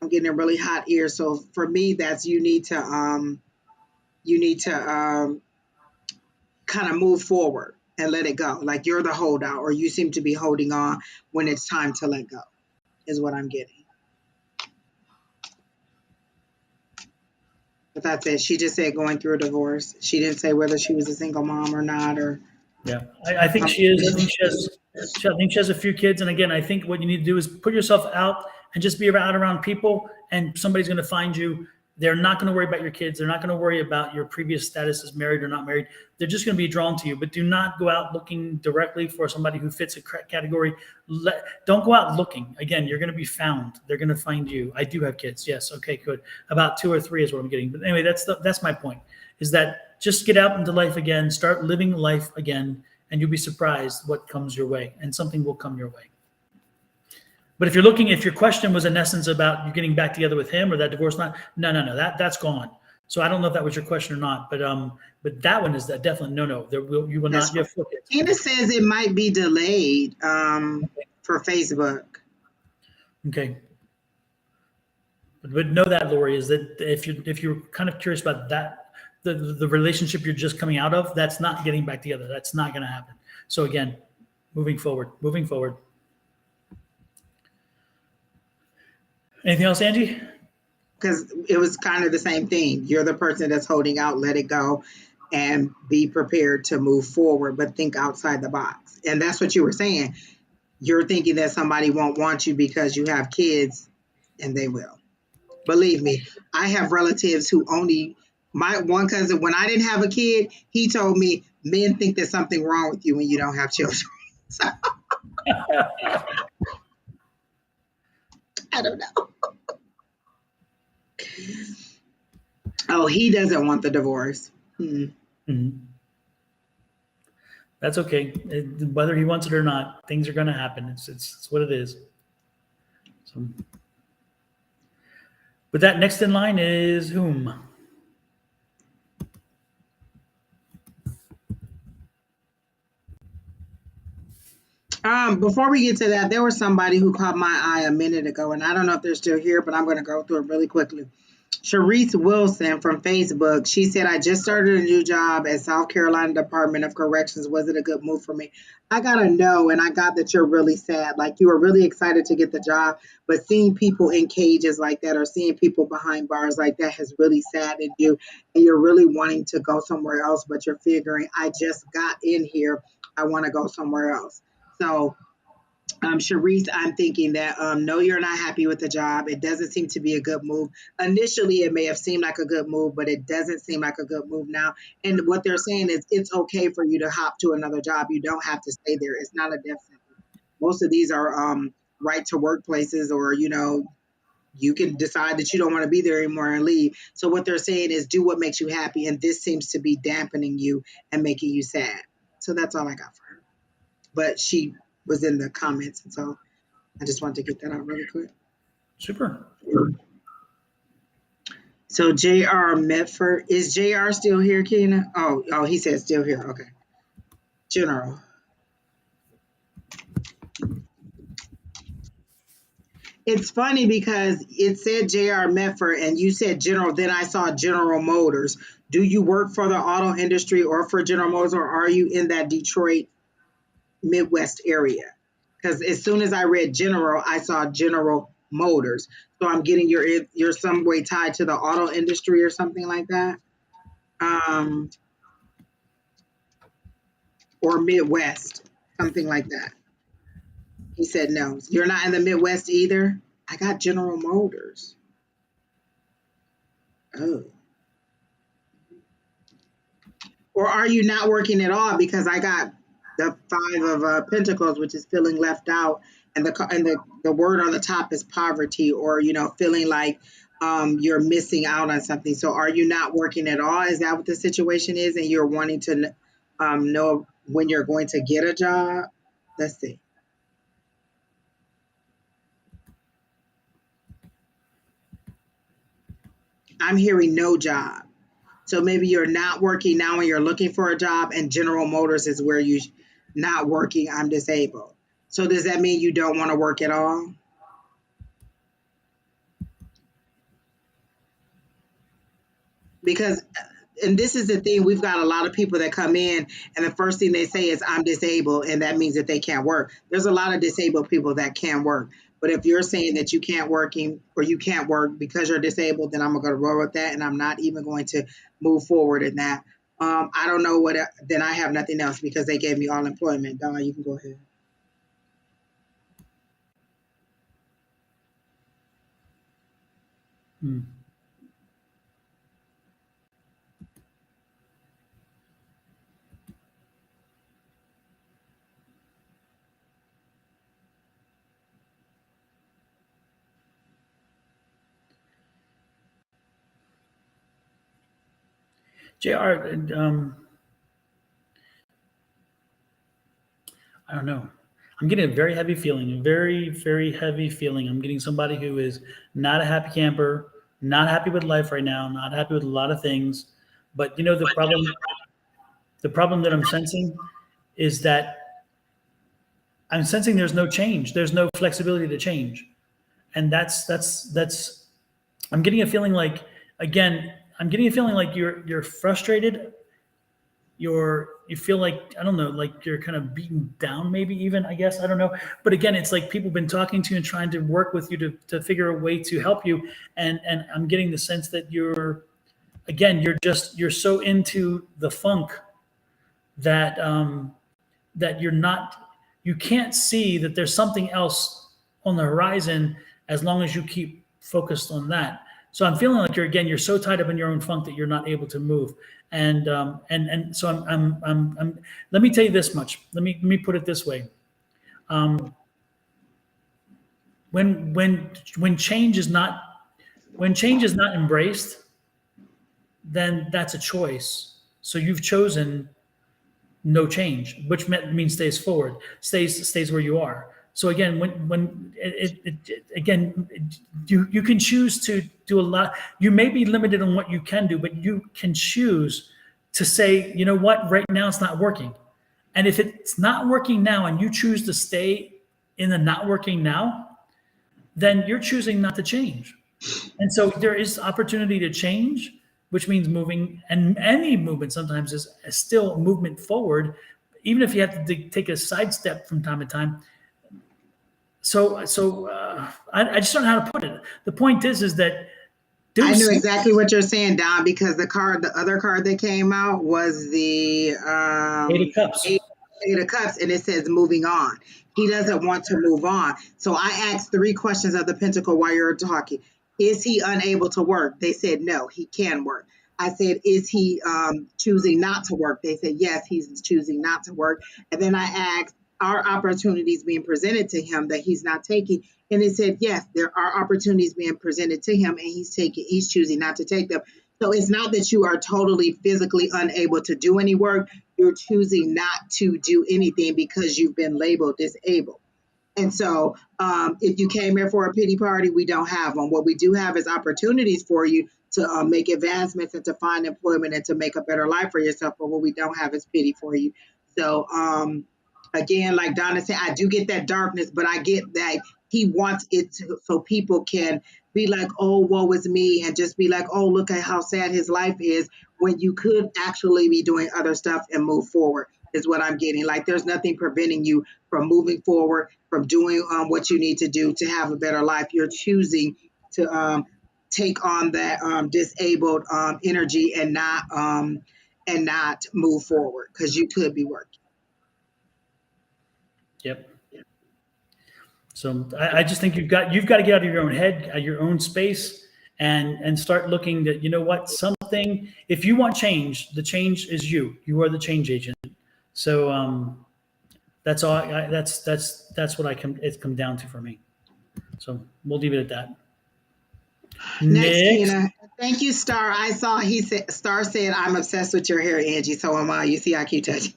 I'm getting a really hot ear. So for me, that's you need to kind of move forward and let it go. Like you're the holdout, or you seem to be holding on when it's time to let go, is what I'm getting. But that's it. She just said going through a divorce. She didn't say whether she was a single mom or not. Or yeah, I think she is. I think she has a few kids. And again, I think what you need to do is put yourself out and just be around people, and somebody's going to find you. They're not going to worry about your kids. They're not going to worry about your previous status as married or not married. They're just going to be drawn to you. But do not go out looking directly for somebody who fits a category. Don't go out looking. Again, you're going to be found. They're going to find you. I do have kids. Yes. Okay, good. About 2 or 3 is what I'm getting. But anyway, that's my point, is that just get out into life again, start living life again, and you'll be surprised what comes your way, and something will come your way. But if your question was in essence about you getting back together with him or that divorce, no, that's gone. So I don't know if that was your question or not, but that one is definitely no. You will not get kids. Tina says it might be delayed for Facebook. Okay. But know that, Lori, is that if you're kind of curious about that, the relationship you're just coming out of, that's not getting back together. That's not going to happen. So again, moving forward. Anything else, Angie? Because it was kind of the same thing. You're the person that's holding out, let it go, and be prepared to move forward, but think outside the box. And that's what you were saying. You're thinking that somebody won't want you because you have kids, and they will. Believe me, I have relatives who my one cousin, when I didn't have a kid, he told me men think there's something wrong with you when you don't have children. So, I don't know. Oh, he doesn't want the divorce. Mm-hmm. That's okay. Whether he wants it or not, things are going to happen. It's what it is. So, but that next in line is whom? Before we get to that, there was somebody who caught my eye a minute ago, and I don't know if they're still here, but I'm going to go through it really quickly. Sharice Wilson from Facebook. She said, I just started a new job at South Carolina Department of Corrections. Was it a good move for me? I got to know, and I got that you're really sad. Like you were really excited to get the job, but seeing people in cages like that or seeing people behind bars like that has really saddened you. And you're really wanting to go somewhere else, but you're figuring, I just got in here. I want to go somewhere else. So Sharice, I'm thinking that no, you're not happy with the job. It doesn't seem to be a good move. Initially, it may have seemed like a good move, but it doesn't seem like a good move now. And what they're saying is it's okay for you to hop to another job. You don't have to stay there. It's not a death sentence. Most of these are right to work places, or you can decide that you don't want to be there anymore and leave. So what they're saying is do what makes you happy, and this seems to be dampening you and making you sad. So that's all I got for her. But she was in the comments, and so I just wanted to get that out really quick. Super. So J.R. Medford, is J.R. still here, Keena? Oh, he said still here. Okay. General. It's funny because it said J.R. Medford and you said General, then I saw General Motors. Do you work for the auto industry or for General Motors, or are you in that Detroit Midwest area? Because as soon as I read General, I saw General Motors. So I'm getting you're some way tied to the auto industry or something like that. Or Midwest, something like that. He said no. You're not in the Midwest either? I got General Motors. Oh. Or are you not working at all? Because I got the five of Pentacles, which is feeling left out, and the word on the top is poverty, or feeling like you're missing out on something. So are you not working at all? Is that what the situation is, and you're wanting to know when you're going to get a job? Let's see. I'm hearing no job. So maybe you're not working now and you're looking for a job, and General Motors is where you not working. I'm disabled. So does that mean you don't want to work at all? Because, and this is the thing, we've got a lot of people that come in and the first thing they say is I'm disabled, and that means that they can't work. There's a lot of disabled people that can work. But if you're saying that you can't working or you can't work because you're disabled, then I'm going to roll with that, and I'm not even going to move forward in that. I don't know what, then I have nothing else because they gave me all employment. Donna, you can go ahead. JR, I don't know. I'm getting a very heavy feeling, a very, very heavy feeling. I'm getting somebody who is not a happy camper, not happy with life right now, not happy with a lot of things. But the problem that I'm sensing is that I'm sensing there's no change. There's no flexibility to change. And that's I'm getting a feeling like, again, I'm getting a feeling like you're frustrated. You feel like, I don't know, like you're kind of beaten down, maybe even, I guess, I don't know. But again, it's like people have been talking to you and trying to work with you to figure a way to help you. And I'm getting the sense that you're so into the funk that that you can't see that there's something else on the horizon as long as you keep focused on that. So I'm feeling like you're so tied up in your own funk that you're not able to move. And so I'm let me tell you this much. Let me put it this way. When change is not embraced, then that's a choice. So you've chosen no change, which means stays forward, stays where you are. So again, you can choose to do a lot. You may be limited on what you can do, but you can choose to say, you know what, right now it's not working, And if it's not working now and you choose to stay in the not working now, then you're choosing not to change. And so there is opportunity to change, which means moving, and any movement sometimes is still movement forward, even if you have to take a sidestep from time to time. I just don't know how to put it. The point is that do I knew something. exactly what you're saying, Don, because the other card that came out was the Eight of Cups. Eight of Cups, and it says moving on. He doesn't want to move on. So I asked three questions of the Pentacle while you're talking. Is he unable to work? They said no, he can work. I said, is he choosing not to work? They said yes, he's choosing not to work. And then I asked, are opportunities being presented to him that he's not taking? And it said, yes, there are opportunities being presented to him, and he's choosing not to take them. So it's not that you are totally physically unable to do any work. You're choosing not to do anything because you've been labeled disabled. And so, if you came here for a pity party, we don't have one. What we do have is opportunities for you to make advancements and to find employment and to make a better life for yourself. But what we don't have is pity for you. So, again, like Donna said, I do get that darkness, but I get that he wants it to, so people can be like, oh, woe is me, and just be like, oh, look at how sad his life is, when you could actually be doing other stuff and move forward, is what I'm getting. Like, there's nothing preventing you from moving forward, from doing what you need to do to have a better life. You're choosing to take on that disabled energy and not move forward because you could be working. Yep. So I just think you've got to get out of your own head, out of your own space, and start looking that, you know what, something. If you want change, the change is you. You are the change agent. So that's all. That's what it's come down to for me. So we'll leave it at that. Next, Next. Kina. Thank you, Star. I saw he said Star said I'm obsessed with your hair, Angie. So am I. You see, I keep touching.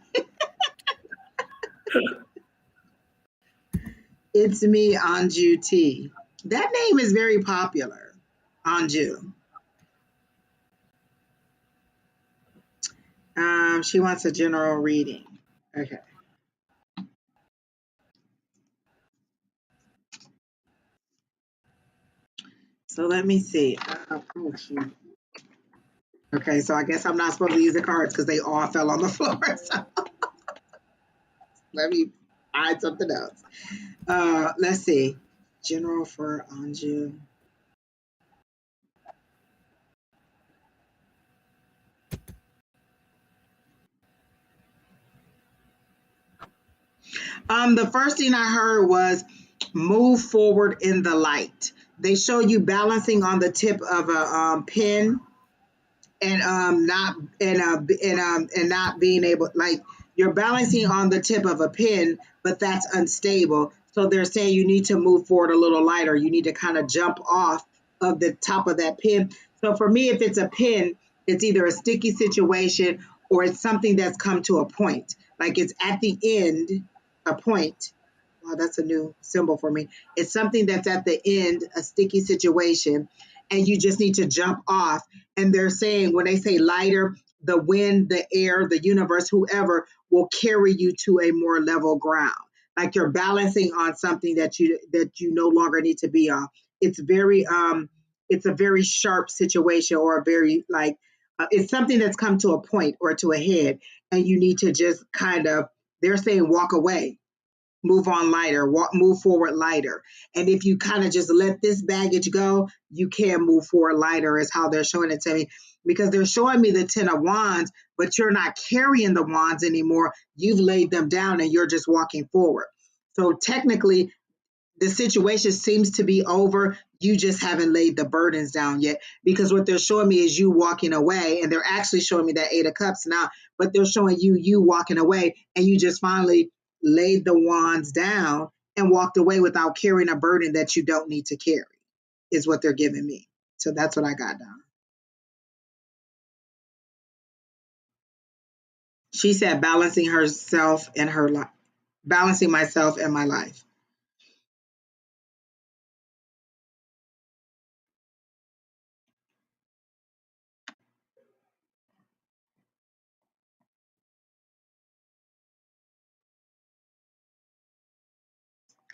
It's me, Anju T. That name is very popular. Anju. She wants a general reading. Okay. So let me see. Oh, shoot. Okay, so I guess I'm not supposed to use the cards because they all fell on the floor. So let me find something else. Let's see. General for Anju. The first thing I heard was move forward in the light. They show you balancing on the tip of a pin and not being able, like, you're balancing on the tip of a pin, but that's unstable. So they're saying you need to move forward a little lighter. You need to kind of jump off of the top of that pin. So for me, if it's a pin, it's either a sticky situation or it's something that's come to a point. Like it's at the end, a point. Wow, that's a new symbol for me. It's something that's at the end, a sticky situation, and you just need to jump off. And they're saying, when they say lighter, the wind, the air, the universe, whoever will carry you to a more level ground. Like you're balancing on something that you no longer need to be on. It's very it's a very sharp situation, or a very like it's something that's come to a point or to a head, and you need to just kind of, they're saying, walk away, move on lighter, move forward lighter. And if you kind of just let this baggage go, you can move forward lighter, is how they're showing it to me. Because they're showing me the 10 of wands, but you're not carrying the wands anymore. You've laid them down and you're just walking forward. So technically, the situation seems to be over. You just haven't laid the burdens down yet, because what they're showing me is you walking away, and they're actually showing me that 8 of Cups now, but they're showing you walking away, and you just finally laid the wands down and walked away without carrying a burden that you don't need to carry, is what they're giving me. So that's what I got down. She said balancing herself and her life, balancing myself and my life.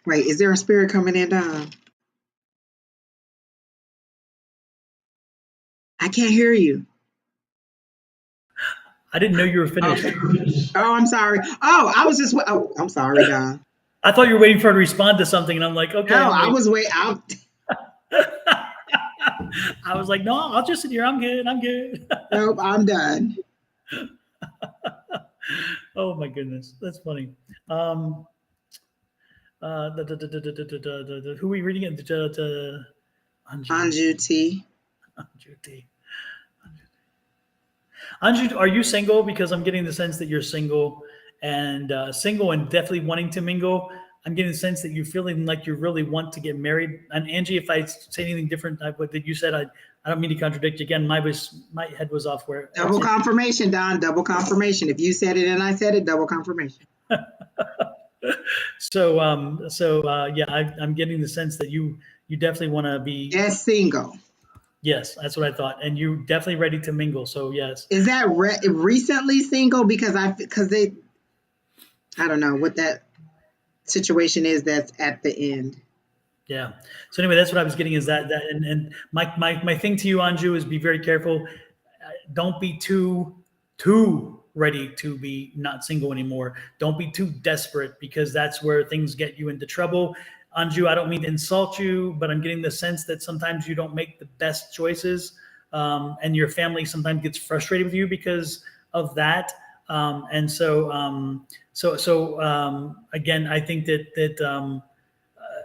Wait, is there a spirit coming in, Don? I can't hear you. I didn't know you were finished. Okay. Oh, I'm sorry. Oh, I was just. Oh, I'm sorry, Don. I thought you were waiting for her to respond to something, and I'm like, okay. No, I'm I waiting. was wait. I, I was like, no, I'll just sit here. I'm good. I'm good. nope, I'm done. Oh my goodness, that's funny. Who are we reading it? Anju T. Anju T. Anju, are you single? Because I'm getting the sense that you're single and definitely wanting to mingle. I'm getting the sense that you're feeling like you really want to get married. And Angie, if I say anything different, what that you said, I don't mean to contradict you again. My head was off where. Double confirmation, Don. Double confirmation. If you said it and I said it, double confirmation. Yeah, I'm getting the sense that you definitely want to be. Yes, single. Yes, that's what I thought, and you definitely ready to mingle. So yes. Is that recently single? Because I don't know what that situation is that's at the end. Yeah. So anyway, that's what I was getting is that and my thing to you, Anju, is be very careful. Don't be too ready to be not single anymore. Don't be too desperate because that's where things get you into trouble. Anju, I don't mean to insult you, but I'm getting the sense that sometimes you don't make the best choices, and your family sometimes gets frustrated with you because of that. Again, I think that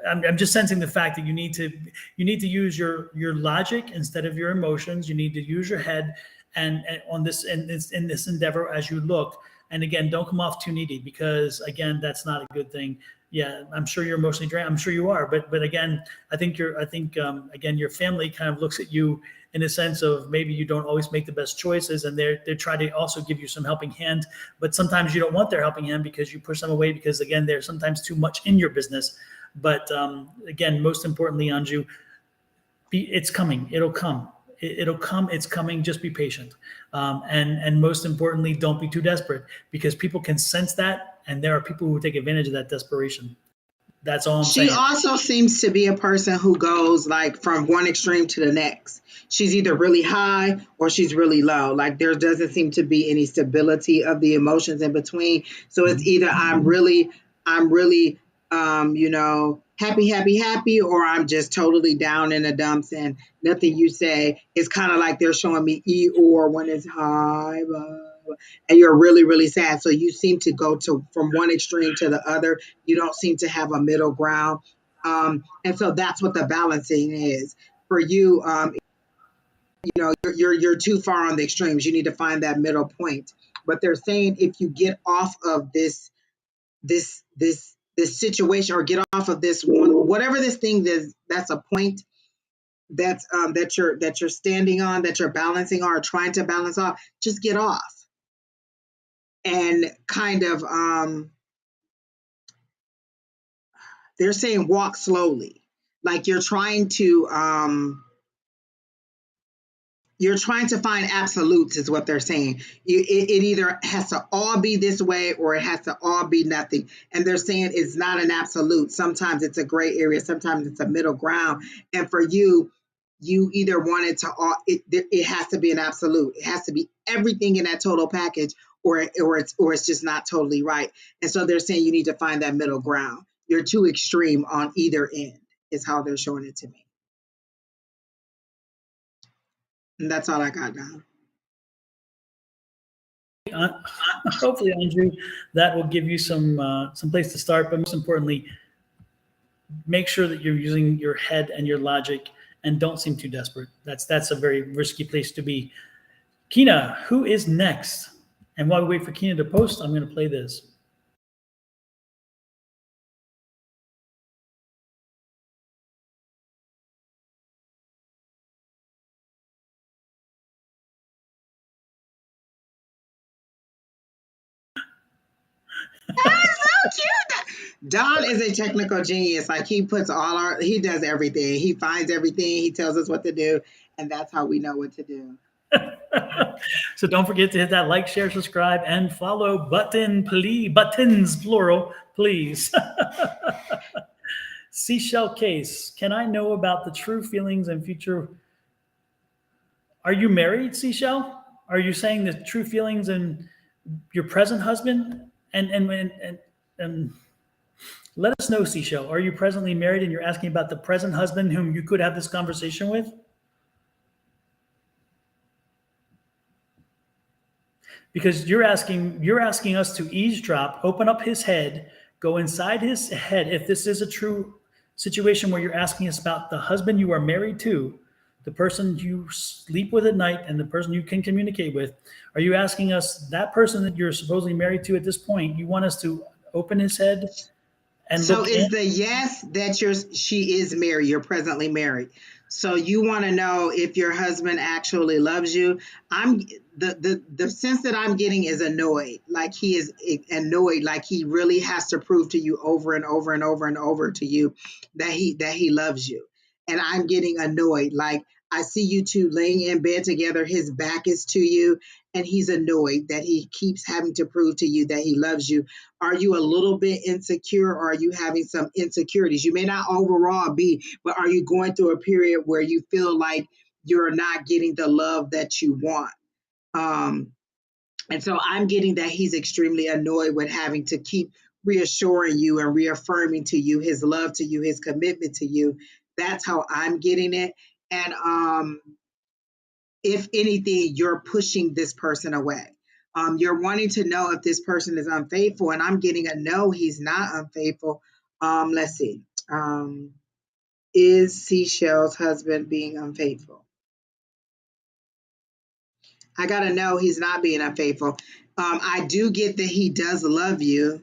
I'm just sensing the fact that you need to use your logic instead of your emotions. You need to use your head and on this in this endeavor as you look. And again, don't come off too needy because again, that's not a good thing. Yeah, I'm sure you're emotionally drained. I'm sure you are, but again, I think again your family kind of looks at you in a sense of maybe you don't always make the best choices, and they're trying to also give you some helping hand. But sometimes you don't want their helping hand because you push them away because again, they're sometimes too much in your business. But again, most importantly, Anju, it's coming. It'll come. It'll come. It's coming. Just be patient. And most importantly, don't be too desperate because people can sense that, and there are people who take advantage of that desperation. That's all I'm saying. She also seems to be a person who goes like from one extreme to the next. She's either really high or she's really low. Like there doesn't seem to be any stability of the emotions in between. So it's either I'm really happy, or I'm just totally down in the dumps and nothing you say. It's kind of like they're showing me Eeyore when it's high, and you're really, really sad. So you seem to go from one extreme to the other. You don't seem to have a middle ground. And so that's what the balancing is for you. You're too far on the extremes. You need to find that middle point. But they're saying if you get off of this situation or get off of this one, whatever this thing is, that's a point that you're standing on, that you're balancing on or trying to balance off, just get off and kind of they're saying walk slowly, like you're trying to find absolutes is what they're saying. It either has to all be this way or it has to all be nothing. And they're saying it's not an absolute. Sometimes it's a gray area. Sometimes it's a middle ground. And for you either want it to all, it has to be an absolute. It has to be everything in that total package or it's just not totally right. And so they're saying you need to find that middle ground. You're too extreme on either end is how they're showing it to me. And that's all I got now. Hopefully, Andrew, that will give you some place to start. But most importantly, make sure that you're using your head and your logic, and don't seem too desperate. That's a very risky place to be. Kina, who is next? And while we wait for Kina to post, I'm going to play this. That's so cute. Don is a technical genius. Like he does everything. He finds everything. He tells us what to do, and that's how we know what to do. So don't forget to hit that like, share, subscribe, and follow button, please. Buttons, plural, please. Seashell case. Can I know about the true feelings and future? Are you married, Seashell? Are you saying the true feelings and your present husband? And let us know, Seashell. Are you presently married and you're asking about the present husband whom you could have this conversation with? Because you're asking us to eavesdrop, open up his head, go inside his head. If this is a true situation where you're asking us about the husband you are married to, the person you sleep with at night, and the person you can communicate with, are you asking us that person that you're supposedly married to at this point? You want us to open his head and So look in? is the yes that she is married, you're presently married. So you want to know if your husband actually loves you. I'm the sense that I'm getting is annoyed. Like he is annoyed, like he really has to prove to you over and over and over and over to you that he loves you. And I'm getting annoyed. Like I see you two laying in bed together, his back is to you, and he's annoyed that he keeps having to prove to you that he loves you. Are you a little bit insecure, or are you having some insecurities? You may not overall be, but are you going through a period where you feel like you're not getting the love that you want? Um, and so I'm getting that he's extremely annoyed with having to keep reassuring you and reaffirming to you his love to you, his commitment to you. That's how I'm getting it. And if anything, you're pushing this person away. You're wanting to know if this person is unfaithful, and I'm getting a no, he's not unfaithful. Let's see. Is Seashell's husband being unfaithful? I got to know he's not being unfaithful. I do get that he does love you.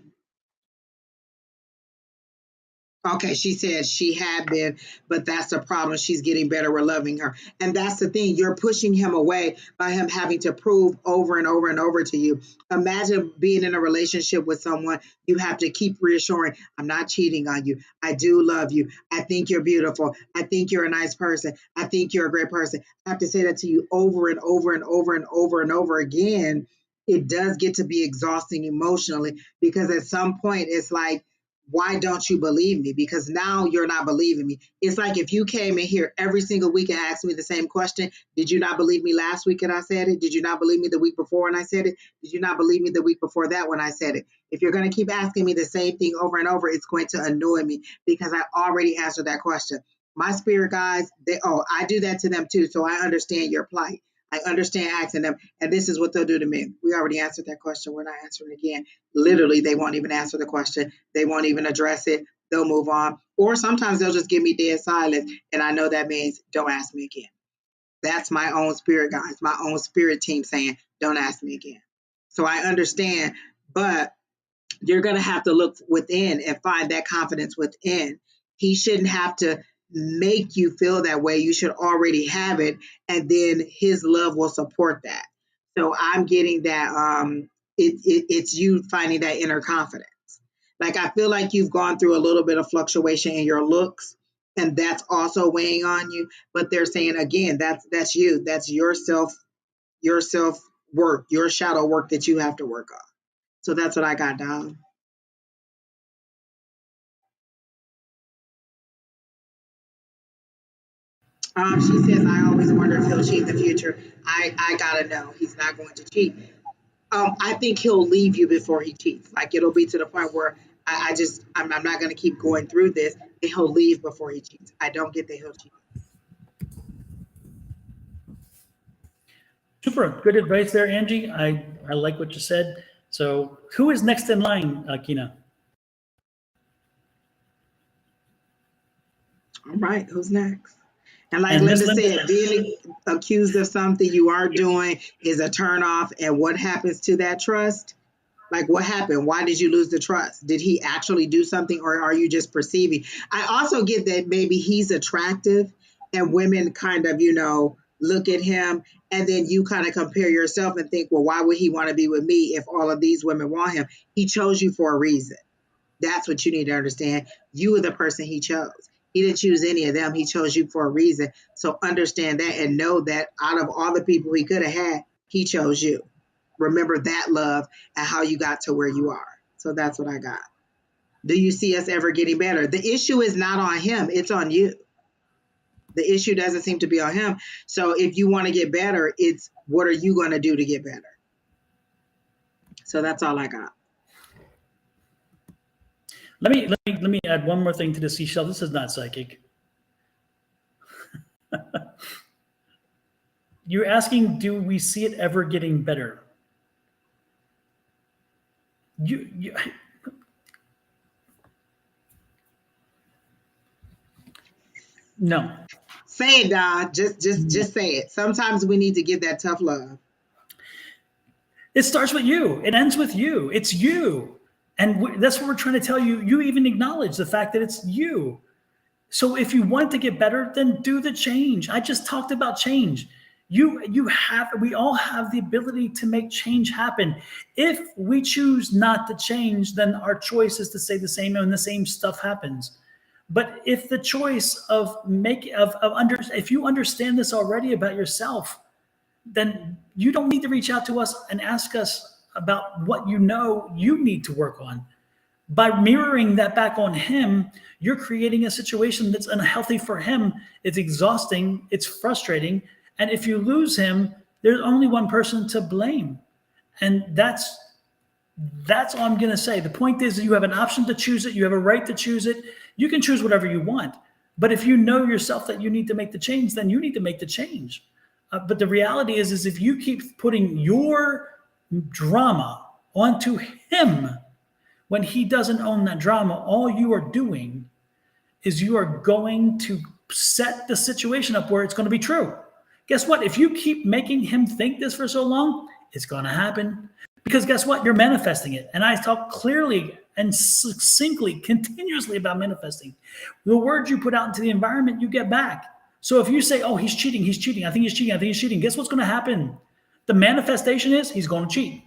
Okay, she said she had been, but that's the problem. She's getting better with loving her. And that's the thing. You're pushing him away by him having to prove over and over and over to you. Imagine being in a relationship with someone. You have to keep reassuring, I'm not cheating on you. I do love you. I think you're beautiful. I think you're a nice person. I think you're a great person. I have to say that to you over and over and over and over and over again. It does get to be exhausting emotionally, because at some point it's like, why don't you believe me? Because now you're not believing me. It's like if you came in here every single week and asked me the same question, did you not believe me last week and I said it? Did you not believe me the week before when I said it? Did you not believe me the week before that when I said it? If you're going to keep asking me the same thing over and over, it's going to annoy me because I already answered that question. My spirit guides, I do that to them too. So I understand your plight. I understand asking them, and this is what they'll do to me. We already answered that question. We're not answering it again. Literally, they won't even answer the question. They won't even address it. They'll move on. Or sometimes they'll just give me dead silence. And I know that means don't ask me again. That's my own spirit guides, my own spirit team saying, don't ask me again. So I understand, but you're going to have to look within and find that confidence within. He shouldn't have to make you feel that way. You should already have it, and then his love will support that. So I'm getting that it's you finding that inner confidence. Like I feel like you've gone through a little bit of fluctuation in your looks, and that's also weighing on you. But they're saying again, that's you. That's your self work, your shadow work that you have to work on. So that's what I got down. She says, I always wonder if he'll cheat in the future. I gotta know he's not going to cheat. I think he'll leave you before he cheats. Like it'll be to the point where I'm not going to keep going through this. And he'll leave before he cheats. I don't get that he'll cheat. Super. Good advice there, Angie. I like what you said. So who is next in line, Kina? All right, who's next? And like And Miss Linda Linda, said, being accused of something you aren't doing is a turn off. And what happens to that trust? Like what happened? Why did you lose the trust? Did he actually do something, or are you just perceiving? I also get that maybe he's attractive and women kind of, look at him, and then you kind of compare yourself and think, well, why would he want to be with me if all of these women want him? He chose you for a reason. That's what you need to understand. You were the person he chose. He didn't choose any of them. He chose you for a reason. So understand that and know that out of all the people he could have had, he chose you. Remember that love and how you got to where you are. So that's what I got. Do you see us ever getting better? The issue is not on him, it's on you. The issue doesn't seem to be on him. So if you want to get better, it's what are you going to do to get better? So that's all I got. Let me add one more thing to the seashell. This is not psychic. You're asking, do we see it ever getting better? No. Say it, Don. Just say it. Sometimes we need to get that tough love. It starts with you. It ends with you. It's you. And that's what we're trying to tell you. You even acknowledge the fact that it's you. So if you want to get better, then do the change. I just talked about change. We all have the ability to make change happen. If we choose not to change, then our choice is to stay the same and the same stuff happens. But if the choice if you understand this already about yourself, then you don't need to reach out to us and ask us about what you need to work on. By mirroring that back on him, you're creating a situation that's unhealthy for him. It's exhausting. It's frustrating. And if you lose him, there's only one person to blame. And that's all I'm going to say. The point is that you have an option to choose it. You have a right to choose it. You can choose whatever you want. But if you know yourself that you need to make the change, then you need to make the change. But the reality is if you keep putting your drama onto him when he doesn't own that drama, all you are doing is you are going to set the situation up where it's going to be true. Guess what? If you keep making him think this for so long, it's going to happen. Because guess what? You're manifesting it. And I talk clearly and succinctly, continuously about manifesting. The words you put out into the environment, you get back. So if you say, oh, he's cheating, I think he's cheating, guess what's going to happen? The manifestation is he's going to cheat.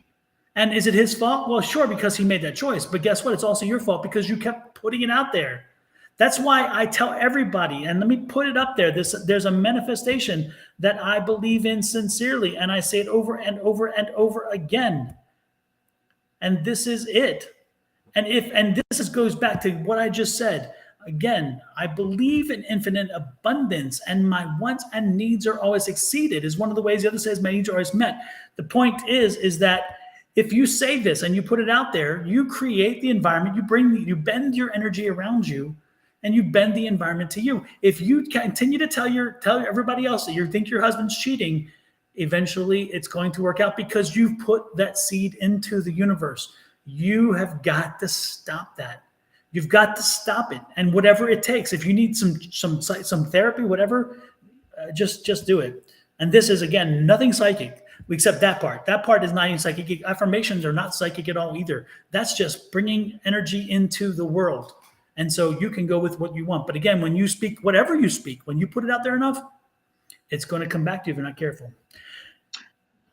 And is it his fault? Well, sure, because he made that choice. But guess what? It's also your fault because you kept putting it out there. That's why I tell everybody, and let me put it up there, there's a manifestation that I believe in sincerely, and I say it over and over and over again. And this is it. And this goes back to what I just said. Again, I believe in infinite abundance, and my wants and needs are always exceeded is one of the ways. The other says my needs are always met. The point is that if you say this and you put it out there, you create the environment, you bend your energy around you, and you bend the environment to you. If you continue to tell everybody else that you think your husband's cheating, eventually it's going to work out because you've put that seed into the universe. You have got to stop that. You've got to stop it. And whatever it takes, if you need some therapy, whatever, just do it. And this is, again, nothing psychic except that part. That part is not even psychic. Affirmations are not psychic at all either. That's just bringing energy into the world. And so you can go with what you want. But again, when you speak, whatever you speak, when you put it out there enough, it's going to come back to you if you're not careful.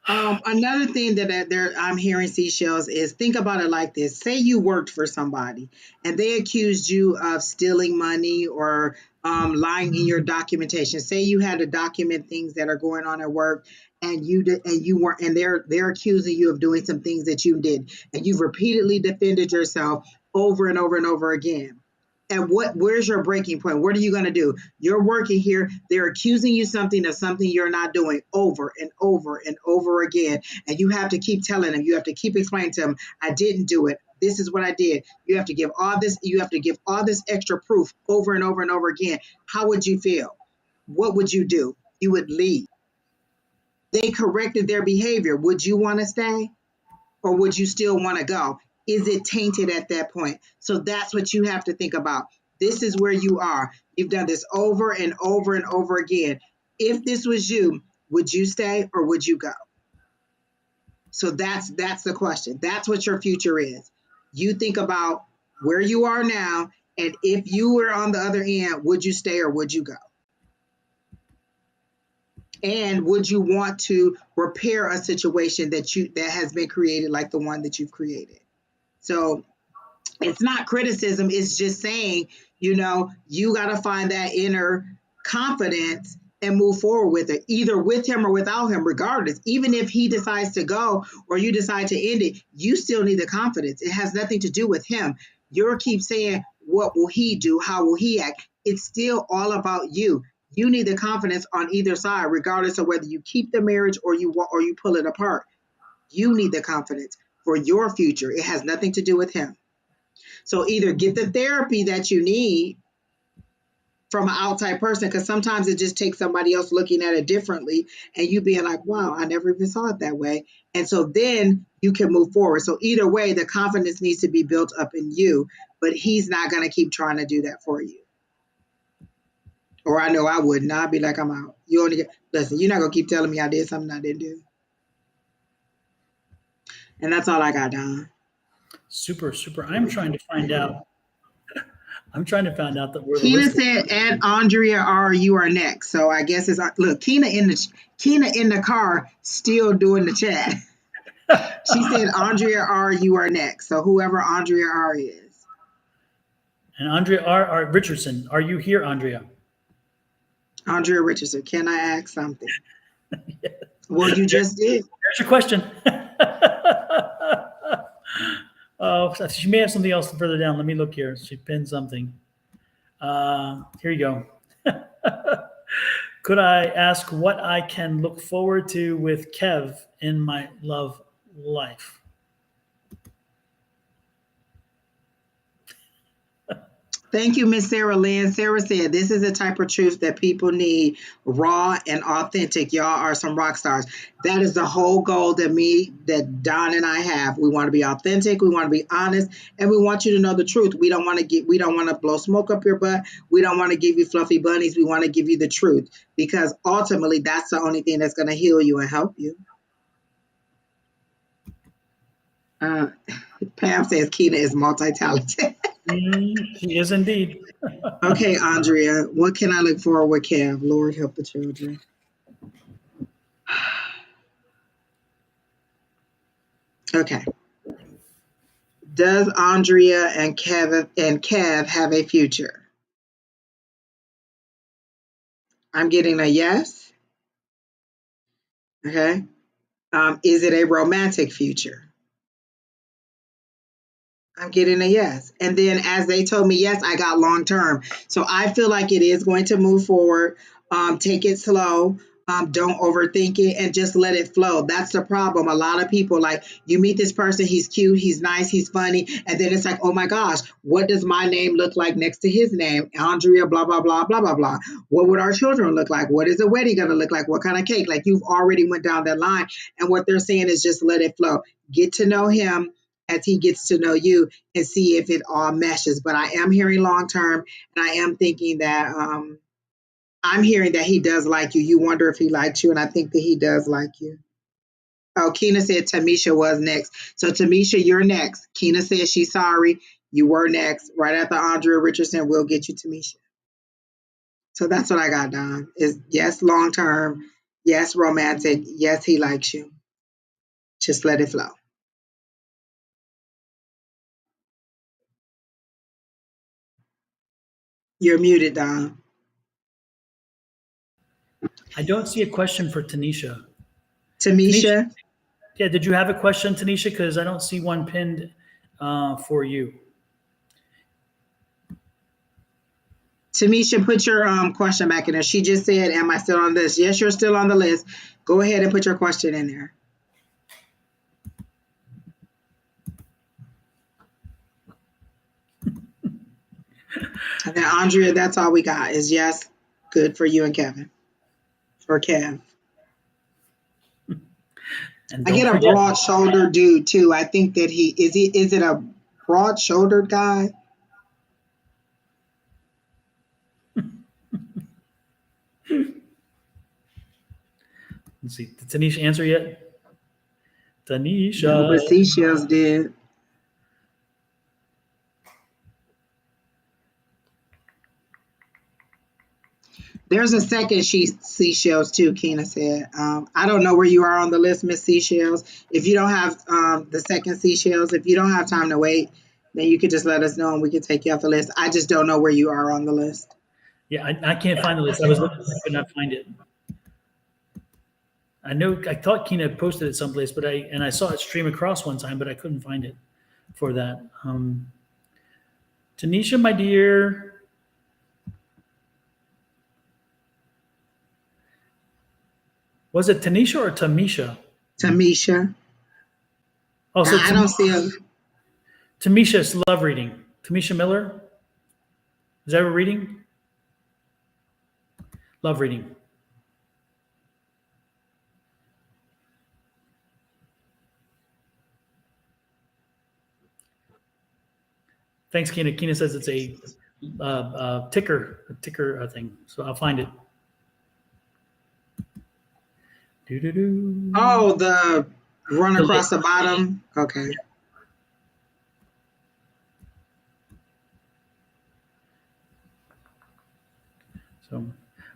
Another thing that I'm hearing, seashells, is think about it like this. Say you worked for somebody and they accused you of stealing money or lying in your documentation. Say you had to document things that are going on at work and you weren't, and they're accusing you of doing some things that you did, and you've repeatedly defended yourself over and over and over again. And where's your breaking point? What are you going to do? You're working here. They're accusing you of something you're not doing over and over and over again. And you have to keep telling them, you have to keep explaining to them, I didn't do it. This is what I did. You have to give all this extra proof over and over and over again. How would you feel? What would you do? You would leave. They corrected their behavior. Would you want to stay? Or would you still want to go? Is it tainted at that point? So that's what you have to think about. This is where you are. You've done this over and over and over again. If this was you, would you stay or would you go? So that's the question. That's what your future is. You think about where you are now, and if you were on the other end, would you stay or would you go? And would you want to repair a situation that has been created like the one that you've created? So it's not criticism. It's just saying, you got to find that inner confidence and move forward with it, either with him or without him, regardless. Even if he decides to go or you decide to end it, you still need the confidence. It has nothing to do with him. You keep saying, what will he do? How will he act? It's still all about you. You need the confidence on either side, regardless of whether you keep the marriage or you pull it apart. You need the confidence for your future. It has nothing to do with him. So either get the therapy that you need from an outside person, because sometimes it just takes somebody else looking at it differently and you being like, wow, I never even saw it that way. And so then you can move forward. So either way, the confidence needs to be built up in you, but he's not going to keep trying to do that for you. Or I know I wouldn't. I'd be like, I'm out. You only get, listen, you're not going to keep telling me I did something I didn't do. And that's all I got, Don. Super, super. I'm trying to find out. I'm trying to find out that we're the Keena list. said, "And Andrea R, you are next." So I guess it's look, Keena in the car still doing the chat. She said, "Andrea R, you are next." So whoever Andrea R is. And Andrea R. Richardson, are you here, Andrea? Andrea Richardson, can I ask something? Yes. Well, you just did. There's your question. Oh, she may have something else further down. Let me look here. She pinned something. Here you go. Could I ask what I can look forward to with Kev in my love life? Thank you, Miss Sarah Lynn. Sarah said, this is the type of truth that people need, raw and authentic. Y'all are some rock stars. That is the whole goal that Don and I have. We want to be authentic. We want to be honest, and we want you to know the truth. We don't want to blow smoke up your butt. We don't want to give you fluffy bunnies. We want to give you the truth, because ultimately that's the only thing that's going to heal you and help you. Pam says Keena is multi-talented. She is indeed. Okay, Andrea, what can I look forward with Kev? Lord help the children. Okay. Does Andrea and Kev have a future? I'm getting a yes. Okay. Is it a romantic future? I'm getting a yes. And then as they told me yes, I got long term. So I feel like it is going to move forward. Take it slow. Don't overthink it and just let it flow. That's the problem. A lot of people, like, you meet this person, he's cute, he's nice, he's funny, and then it's like, oh my gosh, what does my name look like next to his name? Andrea, blah, blah, blah, blah, blah, blah. What would our children look like? What is the wedding going to look like? What kind of cake? Like, you've already went down that line. And what they're saying is just let it flow. Get to know him as he gets to know you and see if it all meshes. But I am hearing long term, and I am thinking that I'm hearing that he does like you. You wonder if he likes you, and I think that he does like you. Oh, Keena said Tamisha was next. So Tamisha, you're next. Keena said she's sorry. You were next. Right after Andrea Richardson, we'll get you Tamisha. So that's what I got, Don. Is yes, long term. Yes, romantic. Yes, he likes you. Just let it flow. You're muted, Don. I don't see a question for Tanisha. Tanisha? Yeah, did you have a question, Tanisha? Because I don't see one pinned for you. Tamisha, put your question back in there. She just said, am I still on this? Yes, you're still on the list. Go ahead and put your question in there. And then Andrea, that's all we got is yes, good for you and Kevin. For Kev. I get a broad-shouldered dude too. I think that is it a broad-shouldered guy? Let's see. Did Tanisha answer yet? Tanisha. No, but Seashells did. There's a second Seashells too, Keena said. I don't know where you are on the list, Miss Seashells. If you don't have the second Seashells, if you don't have time to wait, then you could just let us know and we can take you off the list. I just don't know where you are on the list. Yeah, I can't find the list. I was looking, I could not find it. I thought Keena posted it someplace, but I saw it stream across one time, but I couldn't find it for that. Tanisha, my dear. Was it Tanisha or Tamisha? Tamisha. Oh, so I don't see a. Tamisha's love reading. Tamisha Miller. Is that a reading? Love reading. Thanks, Kina. Kina says it's a ticker thing. So I'll find it. Doo-doo-doo. Oh, the run across the bottom. Okay. So,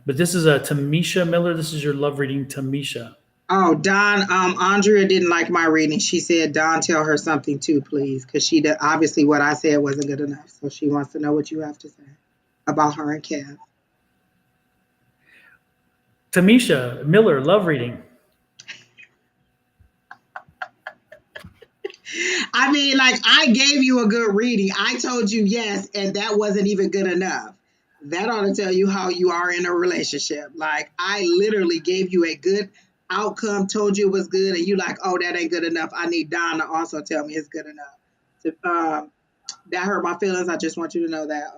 but this is a Tamisha Miller. This is your love reading, Tamisha. Oh, Don, Andrea didn't like my reading. She said, Don, tell her something too, please. Because obviously what I said wasn't good enough. So she wants to know what you have to say about her and Kev. Tamisha Miller, love reading. I mean, like, I gave you a good reading. I told you yes, and that wasn't even good enough. That ought to tell you how you are in a relationship. Like, I literally gave you a good outcome, told you it was good, and you like, oh, that ain't good enough. I need Don to also tell me it's good enough. That hurt my feelings. I just want you to know that,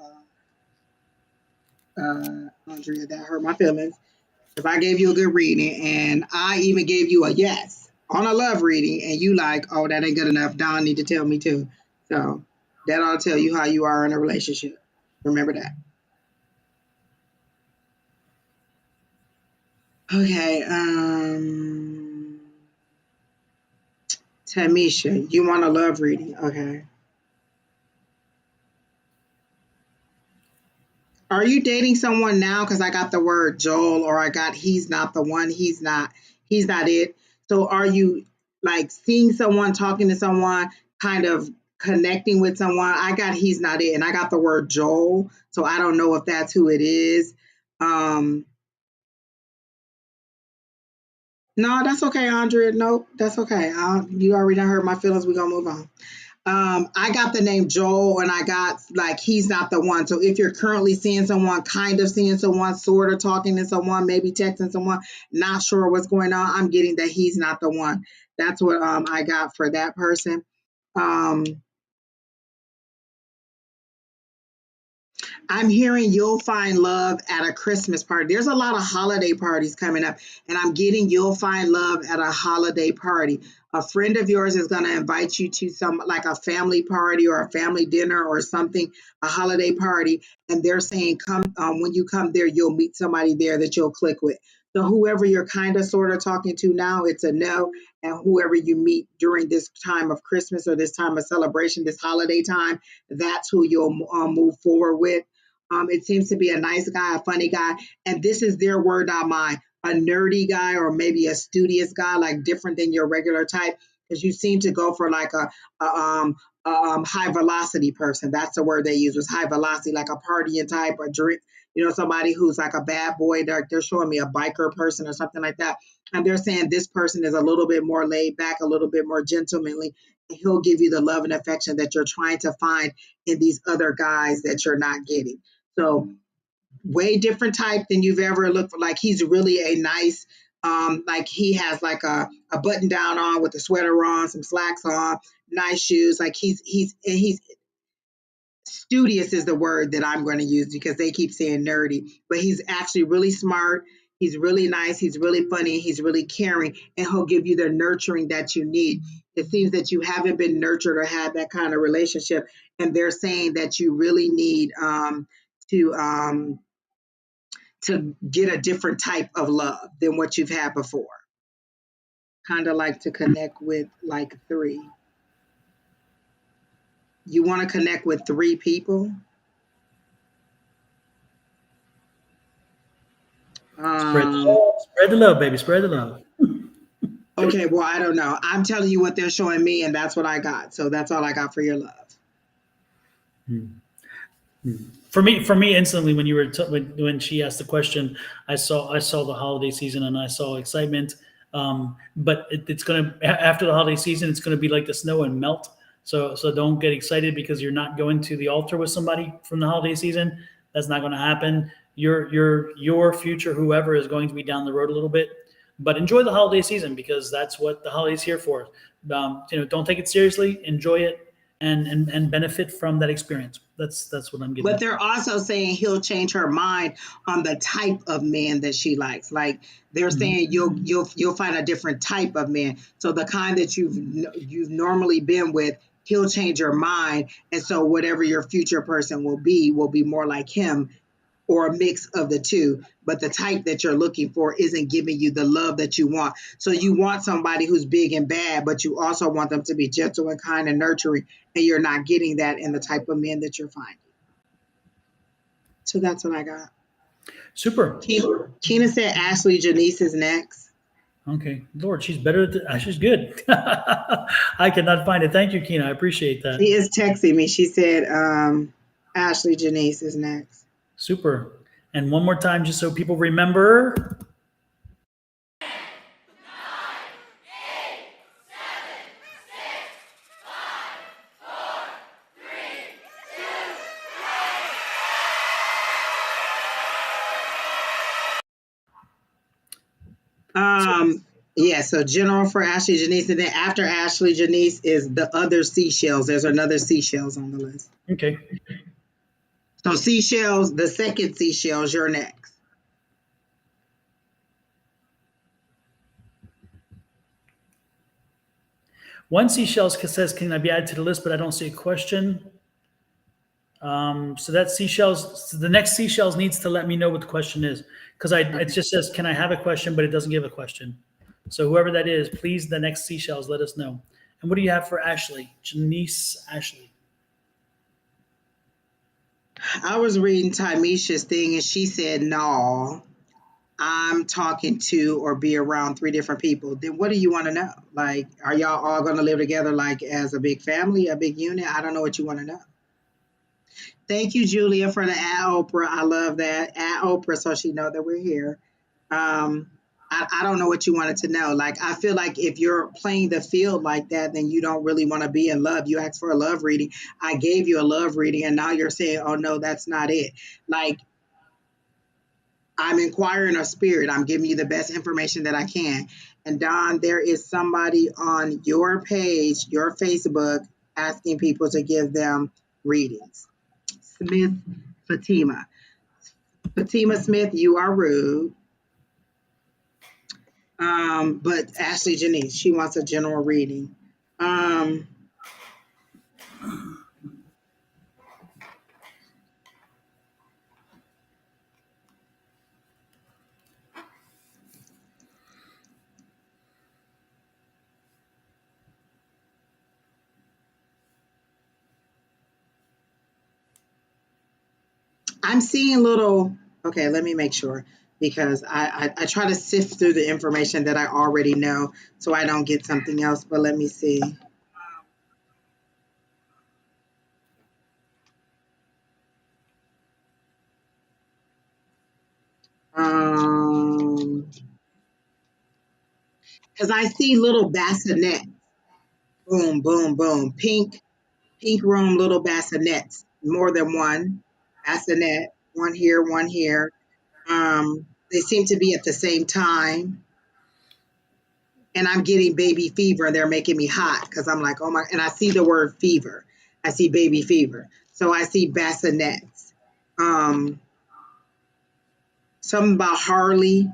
Andrea, that hurt my feelings. If I gave you a good reading and I even gave you a yes on a love reading and you like, oh, that ain't good enough, Don need to tell me too. So that ought to tell you how you are in a relationship. Remember that. Okay. Tamisha, you want a love reading? Okay. Are you dating someone now? Because I got the word Joel, or I got he's not the one, he's not it. So are you like seeing someone, talking to someone, kind of connecting with someone? I got he's not it, and I got the word Joel, so I don't know if that's who it is. No, that's okay, Andrea. Nope, that's okay. You already done hurt my feelings. We're gonna move on. I got the name Joel, and I got like he's not the one. So if you're currently seeing someone, kind of seeing someone, sort of talking to someone, maybe texting someone, not sure what's going on, I'm getting that he's not the one. That's what I got for that person. Um, I'm hearing you'll find love at a Christmas party. There's a lot of holiday parties coming up, and I'm getting you'll find love at a holiday party. A friend of yours is going to invite you to some like a family party or a family dinner or something, a holiday party, and they're saying come when you come there, you'll meet somebody there that you'll click with. So whoever you're kind of sort of talking to now, it's a no, and whoever you meet during this time of Christmas or this time of celebration, this holiday time, that's who you'll move forward with. It seems to be a nice guy, a funny guy, and this is their word, not mine. A nerdy guy or maybe a studious guy, like different than your regular type, because you seem to go for like a high velocity person. That's the word they use, was high velocity, like a partying type or drink. Somebody who's like a bad boy. They're showing me a biker person or something like that, and they're saying this person is a little bit more laid back, a little bit more gentlemanly. And he'll give you the love and affection that you're trying to find in these other guys that you're not getting. So way different type than you've ever looked for. Like he's really a nice, like he has like a button down on with a sweater on, some slacks on, nice shoes. Like he's studious is the word that I'm going to use because they keep saying nerdy, but he's actually really smart. He's really nice. He's really funny. He's really caring, and he'll give you the nurturing that you need. It seems that you haven't been nurtured or had that kind of relationship, and they're saying that you really need to to get a different type of love than what you've had before. Kind of like to connect with like three. You want to connect with three people? Spread the love, baby. Spread the love. Okay, well, I don't know. I'm telling you what they're showing me, and that's what I got. So that's all I got for your love. For me, instantly when you were when she asked the question, I saw the holiday season and I saw excitement. But it's gonna after the holiday season, it's gonna be like the snow and melt. So don't get excited because you're not going to the altar with somebody from the holiday season. That's not going to happen. Your future, whoever, is going to be down the road a little bit. But enjoy the holiday season because that's what the holiday's here for. Don't take it seriously. Enjoy it and benefit from that experience. That's what I'm getting But at. they're also saying he'll change her mind on the type of man that she likes. Like they're saying you'll find a different type of man. So the kind that you've normally been with, he'll change your mind, and so whatever your future person will be more like him or a mix of the two. But the type that you're looking for isn't giving you the love that you want. So you want somebody who's big and bad, but you also want them to be gentle and kind and nurturing, and you're not getting that in the type of men that you're finding. So that's what I got. Super. Keena said Ashley Janice is next. Okay. Lord, she's better. She's good. I cannot find it. Thank you, Keena. I appreciate that. She is texting me. She said Ashley Janice is next. Super. And one more time, just so people remember. Yeah, so general for Ashley Janice, and then after Ashley Janice is the other seashells. There's another seashells on the list. Okay. So seashells, the second seashells, you're next. One seashells says, "Can I be added to the list?" But I don't see a question. So that seashells. So the next seashells needs to let me know what the question is because it just says, "Can I have a question?" But it doesn't give a question. So whoever that is, please, the next seashells, let us know. And what do you have for Ashley? Janice Ashley. I was reading Tymisha's thing, and she said, "No, I'm talking to or be around 3 different people." Then what do you want to know? Like, are y'all all going to live together like as a big family, a big unit? I don't know what you want to know. Thank you, Julia, for the at Oprah. I love that. At Oprah, so she know that we're here. I don't know what you wanted to know. Like, I feel like if you're playing the field like that, then you don't really want to be in love. You asked for a love reading. I gave you a love reading, and now you're saying, oh, no, that's not it. Like, I'm inquiring of spirit. I'm giving you the best information that I can. And Don, there is somebody on your page, your Facebook, asking people to give them readings. Smith Fatima. Fatima Smith, you are rude. But Ashley Janice, she wants a general reading. I'm seeing little, okay, let me make sure because I try to sift through the information that I already know so I don't get something else, but let me see. Because I see little bassinets. Boom, boom, boom. Pink room, little bassinets. More than one bassinet. One here, one here. They seem to be at the same time. And I'm getting baby fever and they're making me hot because I'm like, oh my, and I see the word fever. I see baby fever. So I see bassinets. Something about Harley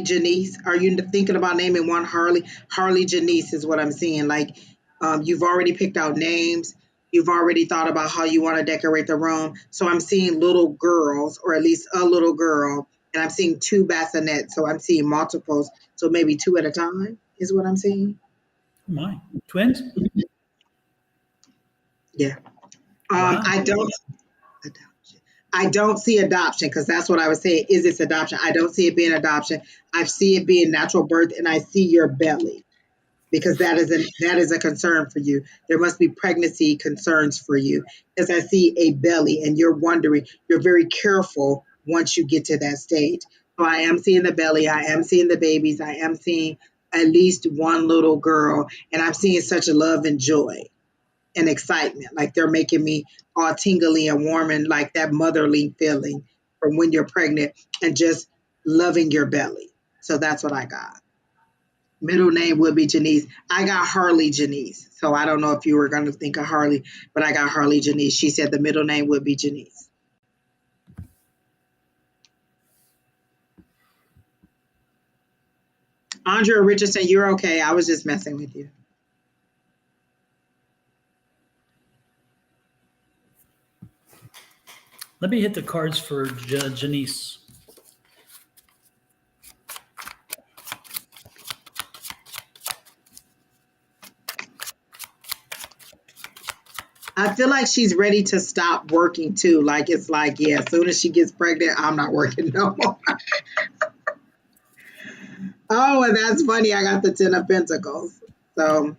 Janice. Are you thinking about naming one Harley? Harley Janice is what I'm seeing. Like, you've already picked out names. You've already thought about how you want to decorate the room. So I'm seeing little girls, or at least a little girl, and I'm seeing 2 bassinets. So I'm seeing multiples. So maybe 2 at a time is what I'm seeing. Oh my, twins? Yeah. Wow. I don't see adoption because that's what I was saying. Is this adoption? I don't see it being adoption. I see it being natural birth, and I see your belly because that is a concern for you. There must be pregnancy concerns for you because I see a belly, and you're wondering. You're very careful once you get to that stage. So I am seeing the belly. I am seeing the babies. I am seeing at least one little girl, and I'm seeing such love and joy. and excitement. Like they're making me all tingly and warm and like that motherly feeling from when you're pregnant and just loving your belly. So that's what I got. Middle name would be Janice. I got Harley Janice. So I don't know if you were going to think of Harley, but I got Harley Janice. She said the middle name would be Janice. Andrea Richardson, you're okay. I was just messing with you. Let me hit the cards for Janice. I feel like she's ready to stop working too. Like it's like, yeah, as soon as she gets pregnant, I'm not working no more. Oh, and that's funny. I got the Ten of Pentacles. So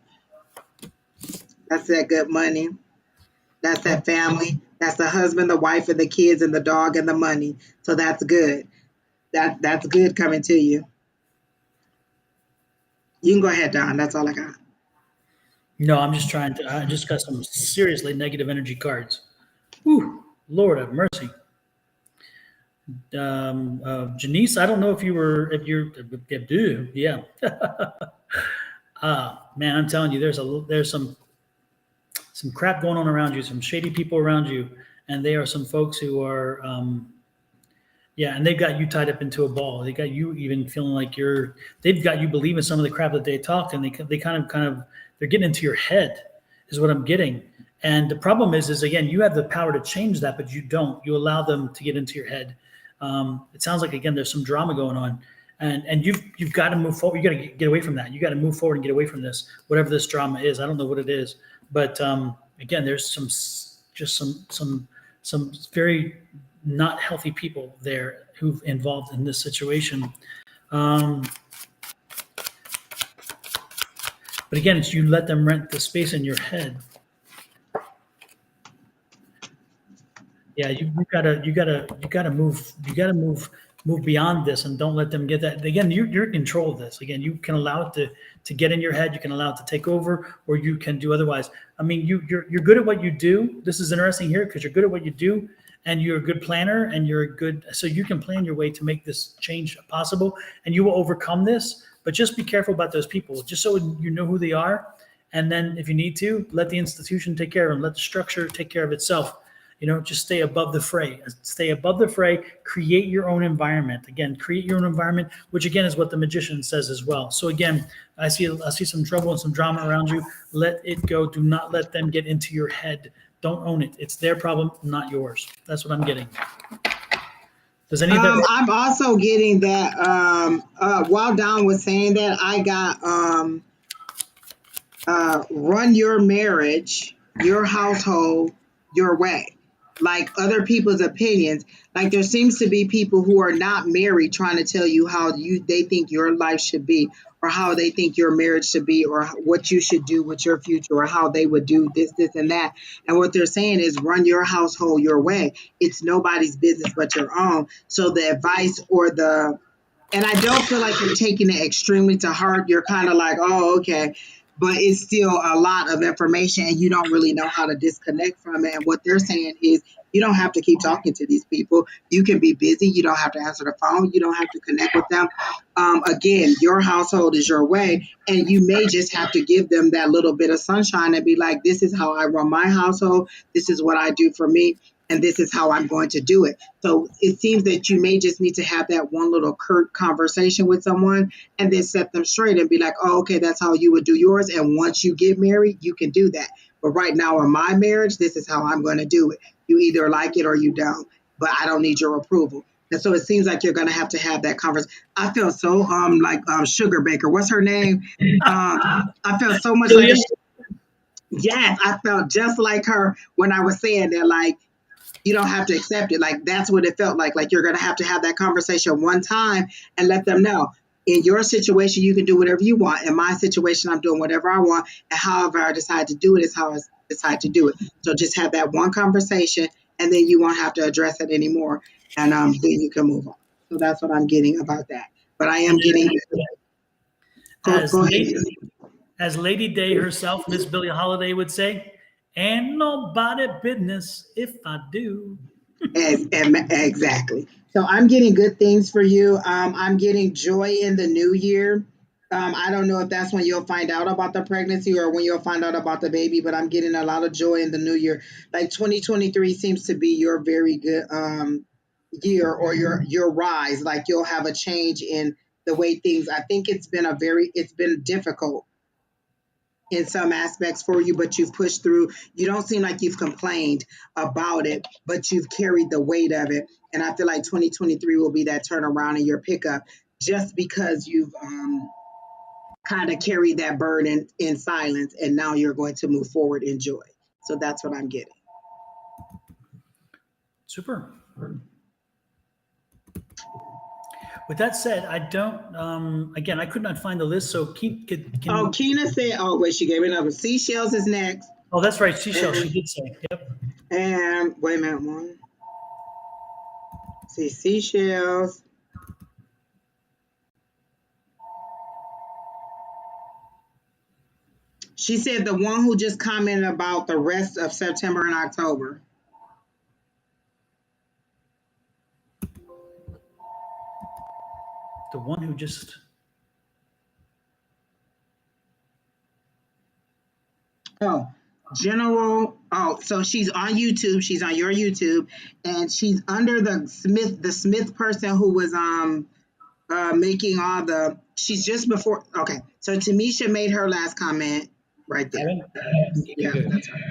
that's that good money. That's that family. That's the husband, the wife, and the kids, and the dog, and the money. So that's good. That's good coming to you. You can go ahead, Don. That's all I got. No, I'm just trying to. I just got some seriously negative energy cards. Whew, Lord have mercy. Janice, I don't know if you're, yeah. Man, I'm telling you, there's some crap going on around you, some shady people around you, and they are some folks who are, yeah, and they've got you tied up into a ball. They got you even feeling like they've got you believing some of the crap that they talk, and they kind of, they're getting into your head, is what I'm getting. And the problem is again, you have the power to change that, but you don't. You allow them to get into your head. It sounds like again, there's some drama going on, and you've got to move forward. You got to get away from that. You got to move forward and get away from this, whatever this drama is. I don't know what it is, but again, there's some very not healthy people there who've involved in this situation. But again, it's you let them rent the space in your head. Yeah, you gotta move beyond this, and don't let them get that. Again, you're in control of this. Again, you can allow it to get in your head. You can allow it to take over, or you can do otherwise. I mean, you're good at what you do. This is interesting here because you're good at what you do, and you're a good planner, and so you can plan your way to make this change possible, and you will overcome this. But just be careful about those people, just so you know who they are, and then if you need to, let the institution take care of them. Let the structure take care of itself. Just stay above the fray. Stay above the fray. Create your own environment. Again, create your own environment, which again is what the magician says as well. So again, I see some trouble and some drama around you. Let it go. Do not let them get into your head. Don't own it. It's their problem, not yours. That's what I'm getting. Does any of that? I'm also getting that. While Don was saying that, I got run your marriage, your household, your way. Like other people's opinions. Like there seems to be people who are not married trying to tell you how they think your life should be, or how they think your marriage should be, or what you should do with your future, or how they would do this, and that. And what they're saying is run your household your way. It's nobody's business but your own. So the advice and I don't feel like you're taking it extremely to heart. You're kind of like, oh, okay. But it's still a lot of information and you don't really know how to disconnect from it. And what they're saying is you don't have to keep talking to these people. You can be busy. You don't have to answer the phone. You don't have to connect with them. Again, your household is your way. And you may just have to give them that little bit of sunshine and be like, this is how I run my household. This is what I do for me. And this is how I'm going to do it. So it seems that you may just need to have that one little curt conversation with someone and then set them straight and be like, oh, okay, that's how you would do yours. And once you get married, you can do that. But right now in my marriage, this is how I'm going to do it. You either like it or you don't, but I don't need your approval. And so it seems like you're going to have that conversation. I feel so like Sugar Baker. What's her name? I felt so much like, yes, I felt just like her when I was saying that, like, you don't have to accept it. Like, that's what it felt like. Like, you're going to have that conversation one time and let them know. In your situation, you can do whatever you want. In my situation, I'm doing whatever I want. And however I decide to do it is how I decide to do it. So just have that one conversation, and then you won't have to address it anymore. And then you can move on. So that's what I'm getting about that. But I am getting... Go ahead. As Lady Day herself, Miss Billie Holiday would say, Ain't nobody business if I do. Exactly. So I'm getting good things for you. I'm getting joy in the new year. I don't know if that's when you'll find out about the pregnancy or when you'll find out about the baby, but I'm getting a lot of joy in the new year. Like 2023 seems to be your very good year, or your rise. Like you'll have a change in the way things. I think it's been difficult in some aspects for you, but you've pushed through. You don't seem like you've complained about it, but you've carried the weight of it. And I feel like 2023 will be that turnaround in your pickup, just because you've kind of carried that burden in silence, and now you're going to move forward in joy. So that's what I'm getting. Super. With that said, I don't. Again, I could not find the list. So Oh, Keena said, oh, wait, she gave me another. Seashells is next. Oh, that's right. Seashell. She did say. Yep. And wait a minute, one. See, seashells. She said the one who just commented about the rest of September and October. The one who just. Oh, General. Oh, so she's on YouTube. She's on your YouTube, and she's under the Smith person who was making all the. She's just before. Okay, so Tamisha made her last comment right there. Yeah, Good. that's right.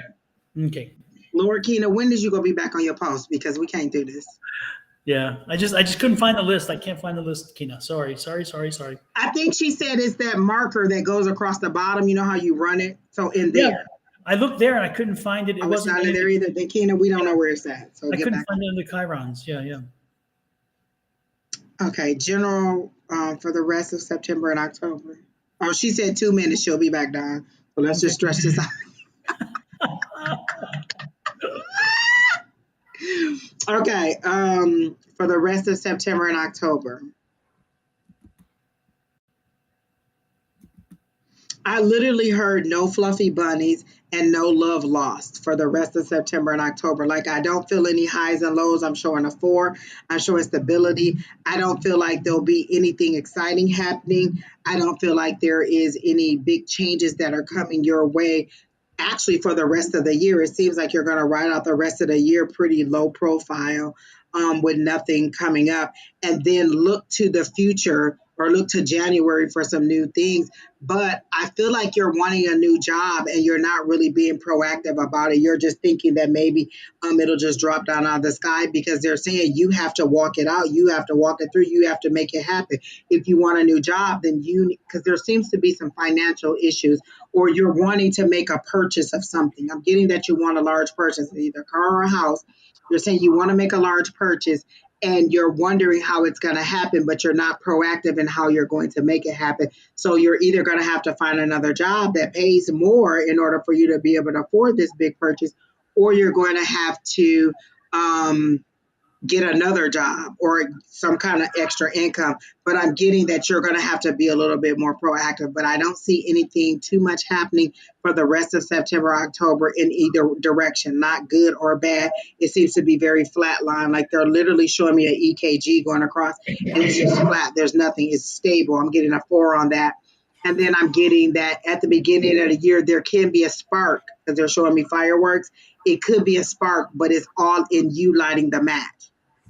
Okay. Laura Keena, when did you go be back on your post? Because we can't do this. Yeah, I just couldn't find the list. I can't find the list, Kina. Sorry. I think she said it's that marker that goes across the bottom. You know how you run it? So in there. Yeah, I looked there and I couldn't find it. It It's wasn't not in there either. Then Keena, we don't know where it's at. So I get couldn't back. find it in the Chirons. Yeah. Okay, general for the rest of September and October. Oh, she said 2 minutes. She'll be back down. So let's just stretch this out. Okay, for the rest of September and October. I literally heard no fluffy bunnies and no love lost for the rest of September and October. Like, I don't feel any highs and lows. I'm showing a 4. I'm showing stability. I don't feel like there'll be anything exciting happening. I don't feel like there is any big changes that are coming your way. Actually, for the rest of the year, it seems like you're going to ride out the rest of the year pretty low profile, with nothing coming up, and then look to the future or look to January for some new things. But I feel like you're wanting a new job and you're not really being proactive about it. You're just thinking that maybe it'll just drop down out of the sky, because they're saying you have to walk it out. You have to walk it through. You have to make it happen. If you want a new job, then because there seems to be some financial issues, or you're wanting to make a purchase of something. I'm getting that you want a large purchase, either a car or a house. You're saying you want to make a large purchase, and you're wondering how it's going to happen, but you're not proactive in how you're going to make it happen. So you're either going to have to find another job that pays more in order for you to be able to afford this big purchase, or you're going to have to get another job or some kind of extra income. But I'm getting that you're going to have to be a little bit more proactive. But I don't see anything too much happening for the rest of September, October in either direction, not good or bad. It seems to be very flatline. Like they're literally showing me an EKG going across, and it's just flat. There's nothing. It's stable. I'm getting a 4 on that. And then I'm getting that at the beginning of the year, there can be a spark, because they're showing me fireworks. It could be a spark, but it's all in you lighting the match.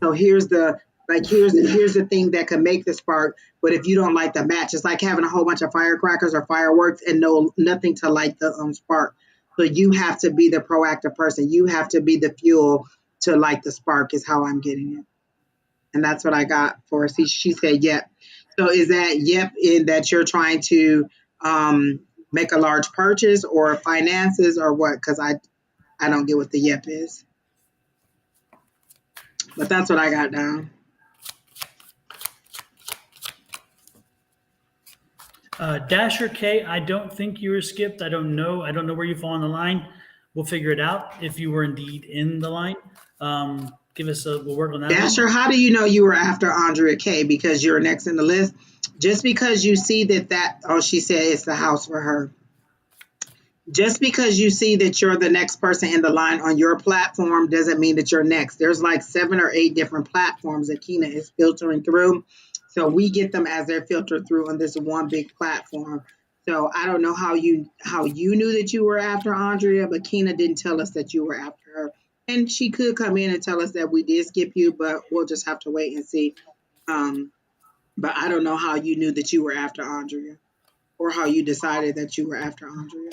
So here's the thing that can make the spark. But if you don't light the match, it's like having a whole bunch of firecrackers or fireworks and nothing to light the spark. So you have to be the proactive person. You have to be the fuel to light the spark, is how I'm getting it. And that's what I got for her. See, she said, yep. So is that yep in that you're trying to make a large purchase or finances or what? Because I don't get what the yep is. But that's what I got down. Dasher K, I don't think you were skipped. I don't know where you fall on the line. We'll figure it out if you were indeed in the line. We'll work on that. Dasher, how do you know you were after Andrea K? Because you're next in the list. Just because you see that, she said it's the house for her. Just because you see that you're the next person in the line on your platform doesn't mean that you're next. There's like 7 or 8 different platforms that Kina is filtering through. So we get them as they're filtered through on this one big platform. So I don't know how you knew that you were after Andrea, but Kina didn't tell us that you were after her. And she could come in and tell us that we did skip you, but we'll just have to wait and see. Um, but I don't know how you knew that you were after Andrea or how you decided that you were after Andrea.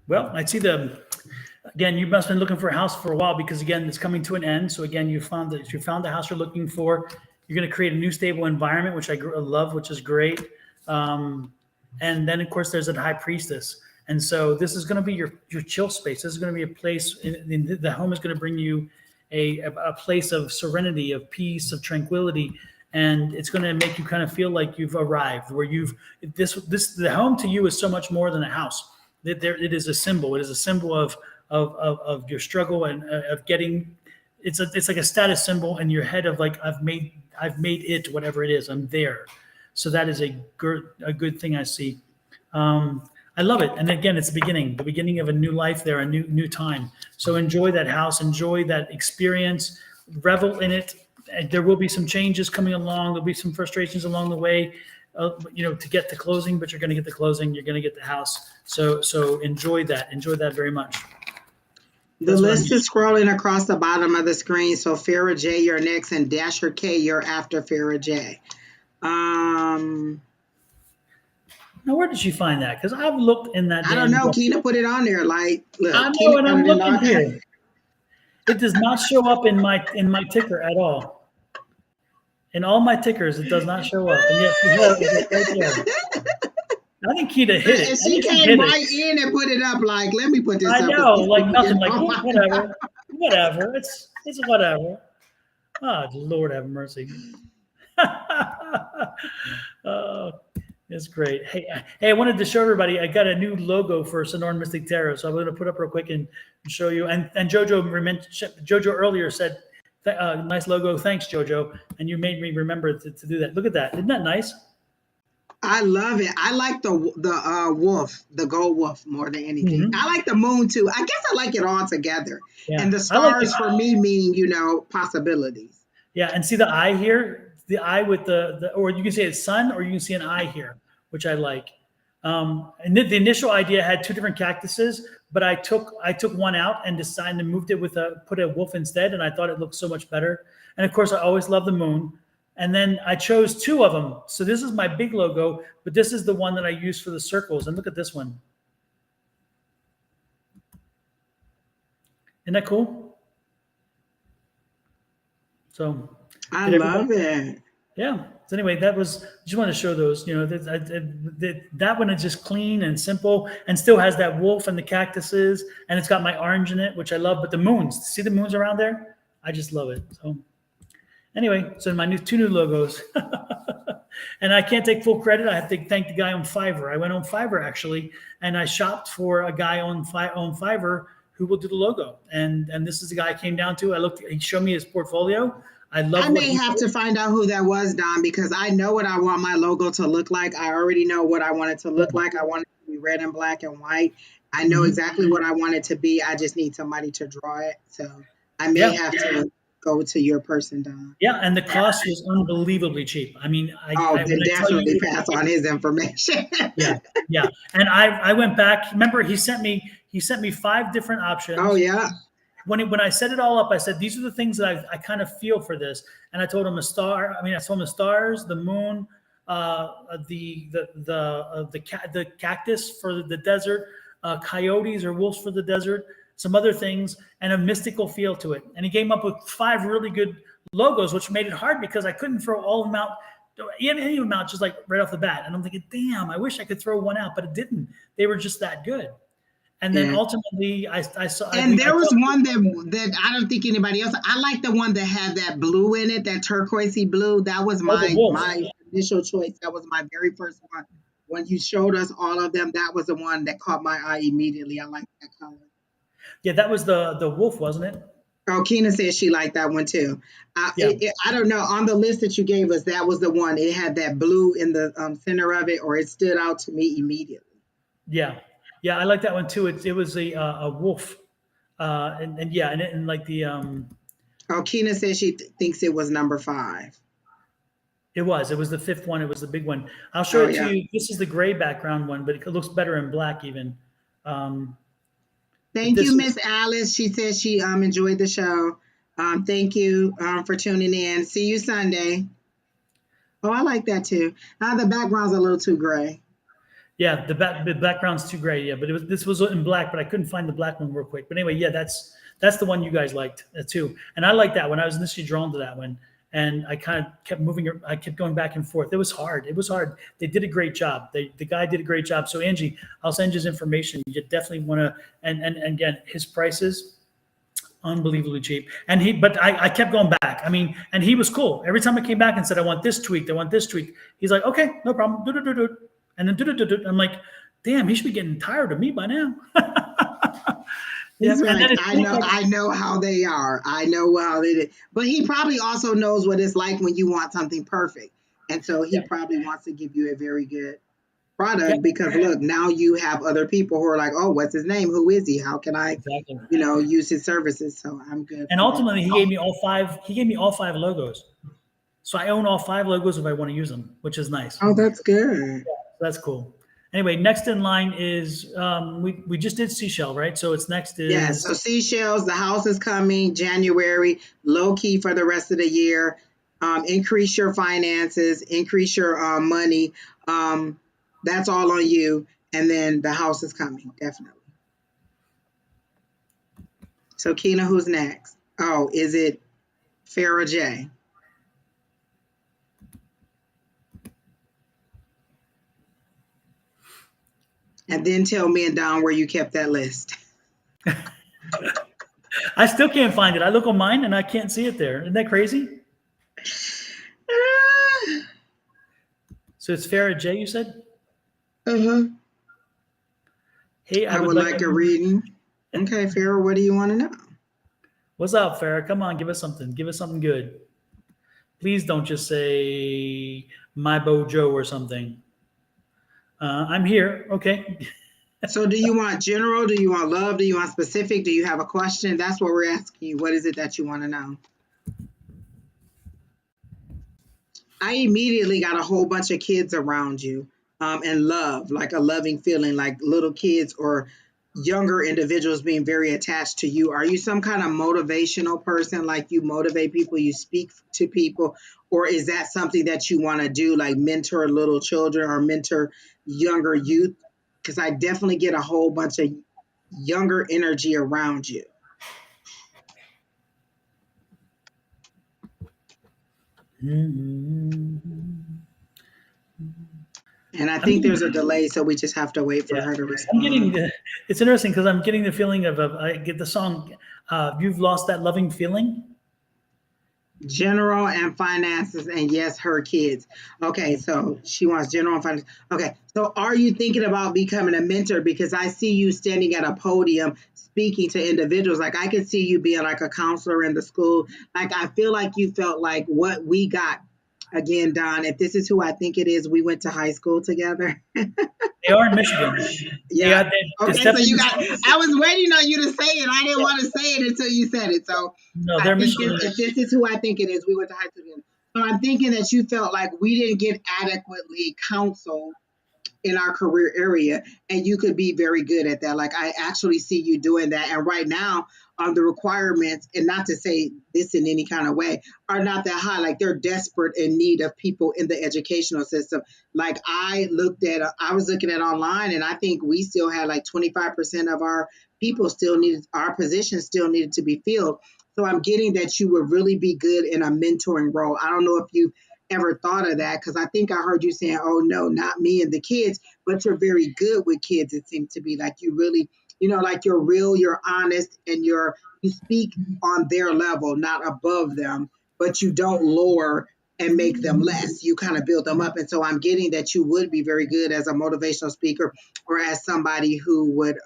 Well, I see again, you must have been looking for a house for a while because again, it's coming to an end. So again, you found the house you're looking for. You're going to create a new stable environment, which I love, which is great. And then of course there's a high priestess. And so this is going to be your chill space. This is going to be a place the home is going to bring you a place of serenity, of peace, of tranquility. And it's going to make you kind of feel like you've arrived where the home to you is so much more than a house. It is a symbol. It is a symbol of your struggle and of getting. It's like a status symbol in your head of like I've made it whatever it is. I'm there. So that is a good thing I see. I love it. And again, it's the beginning of a new life there, a new time. So enjoy that house, enjoy that experience, revel in it. And there will be some changes coming along. There'll be some frustrations along the way, to get to closing, but you're going to get the closing. You're going to get the house. So enjoy that. Enjoy that very much. The list is scrolling across the bottom of the screen. So Farrah J, you're next, and Dasher K, you're after Farrah J. Now, where did she find that? Because I've looked in that. I don't know. Kina put it on there. Like, look, I know, Kina and I'm looking here. It does not show up in my ticker at all. In all my tickers, it does not show up. And yet, right there. I think Kina hit it. And she came right in and put it up. Like, let me put this up. I know, like nothing. Like whatever. It's whatever. Oh, Lord have mercy. It's great. Hey, I wanted to show everybody. I got a new logo for Sonoran Mystic Tarot, so I'm going to put up real quick and show you. And Jojo earlier said, "Nice logo, thanks, Jojo." And you made me remember to do that. Look at that. Isn't that nice? I love it. I like the wolf, the gold wolf more than anything. Mm-hmm. I like the moon too. I guess I like it all together. Yeah. And the stars for me mean, possibilities. Yeah, and see the eye here. The eye with the or you can say it's sun, or you can see an eye here, which I like. And the initial idea had 2 different cactuses, but I took one out and decided to moved it put a wolf instead, and I thought it looked so much better. And of course, I always love the moon. And then I chose 2 of them. So this is my big logo, but this is the one that I use for the circles. And look at this one. Isn't that cool? So I love it. Yeah. So anyway, just want to show those. That one is just clean and simple, and still has that wolf and the cactuses, and it's got my orange in it, which I love. But the moons, see the moons around there? I just love it. So anyway, so my 2 new logos, and I can't take full credit. I have to thank the guy on Fiverr. I went on Fiverr actually, and I shopped for a guy on Fiverr who will do the logo. And this is the guy I came down to. He showed me his portfolio. I may have to find out who that was, Don, because I know what I want my logo to look like. I already know what I want it to look like. I want it to be red and black and white. I know exactly what I want it to be. I just need somebody to draw it. So I may have to go to your person, Don. Yeah, and the cost was unbelievably cheap. I mean, then definitely pass on his information. Yeah. And I went back. Remember, he sent me 5 different options. Oh yeah. When I set it all up, I said, these are the things that I kind of feel for this. And I told him I told him the stars, the moon, the cactus for the desert, coyotes or wolves for the desert, some other things, and a mystical feel to it. And he came up with 5 really good logos, which made it hard because I couldn't throw all of them out, any of them out just like right off the bat. And I'm thinking, damn, I wish I could throw one out, but it didn't. They were just that good. And then ultimately, I saw. And there was one that I don't think anybody else. I like the one that had that blue in it, that turquoisey blue. That was my initial choice. That was my very first one. When you showed us all of them, that was the one that caught my eye immediately. I like that color. Yeah, that was the wolf, wasn't it? Oh, Keena said she liked that one too. Yeah, I don't know. On the list that you gave us, that was the one. It had that blue in the center of it, or it stood out to me immediately. yeah, yeah. I like that one too. It was a wolf, and yeah, and like the Oh, Keena said she thinks it was number 5. it was the fifth one. It was the big one. I'll show Oh, it to yeah. you. This is the gray background one, but it looks better in black even. Um, but Thank you, this Miss is Alice. She says she enjoyed the show. Thank you for tuning in. See you Sunday. Oh, I like that too. The background's a little too gray. yeah, the background's too gray. Yeah, but this was in black, but I couldn't find the black one real quick. But anyway, yeah, that's the one you guys liked too, and I like that one. I was initially drawn to that one, and I kind of kept moving. I kept going back and forth. It was hard. It was hard. They did a great job. The guy did a great job. So Angie, I'll send you his information. You definitely want to. And again, his prices unbelievably cheap. And but I kept going back. I mean, and he was cool. Every time I came back and said, I want this tweaked, I want this tweaked, he's like, okay, no problem. Do-do-do-do. And then do-do-do-do. I'm like, damn, he should be getting tired of me by now. Yeah, He's and like, then it's funny, like, I know how they are. I know how they did. But he probably also knows what it's like when you want something perfect. And so he yeah, probably wants to give you a very good yeah, product because look, now you have other people who are like, oh, what's his name? Who is he? How can I, exactly. use his services? So I'm good And for that. ultimately, he gave me all five. He gave me all five logos, so I own all five logos if I want to use them, which is nice. So Oh, that's good. that's cool. Anyway, next in line is we just did Seashell, right? So it's next Yeah, is so seashells, the house is coming January, low key for the rest of the year. Increase your finances, increase your money. That's all on you. And then the house is coming, definitely. So, Keena, who's next? Oh, is it Farrah J? And then tell me and Don where you kept that list. I still can't find it. I look on mine and I can't see it there. Isn't that crazy? So it's Farrah J. You said, Uh-huh. "Hey, I I would would like like a to." reading. Okay, Farrah, what do you want to know? What's up, Farrah? Come on, give us something. Give us something good. Please don't just say my Bojo or something. I'm here. Okay. So do you want general? Do you want love? Do you want specific? Do you have a question? That's what we're asking you. What is it that you want to know? I immediately got a whole bunch of kids around you and love, like a loving feeling, like little kids or younger individuals being very attached to you. Are you some kind of motivational person, like you motivate people, you speak to people, or is that something that you want to do, like mentor little children or mentor younger youth? Because I definitely get a whole bunch of younger energy around you. And I I'm think getting, there's a delay, so we just have to wait for yeah, her to I'm getting. respond. It's interesting because I'm getting the feeling of I get the song. You've lost that loving feeling. General and finances, and yes, her kids. Okay, so she wants general and finance. Okay, so are you thinking about becoming a mentor? Because I see you standing at a podium speaking to individuals. Like I could see you being like a counselor in the school. Like I feel like you felt like what we got. Again, Don, if this is who I think it is, we went to high school together. They are in Michigan. They Yeah. are. It's Okay, so definitely you got, I was waiting on you to say it. I didn't yeah, want to say it until you said it. So no, I they're think this, Michigan. if this is who I think it is, we went to high school together. So I'm thinking that you felt like we didn't get adequately counseled in our career area, and you could be very good at that. Like I actually see you doing that. And right now, the requirements, and not to say this in any kind of way, are not that high. Like they're desperate in need of people in the educational system. Like I was looking at online, and I think we still had like 25% of our people still needed, our positions still needed to be filled. So I'm getting that you would really be good in a mentoring role. I don't know if you ever thought of that because I think I heard you saying, oh, no, not me and the kids, but you're very good with kids. It seems to be like you really, like you're real, you're honest, and you speak on their level, not above them, but you don't lower and make them less. You kind of build them up. And so I'm getting that you would be very good as a motivational speaker or as somebody who would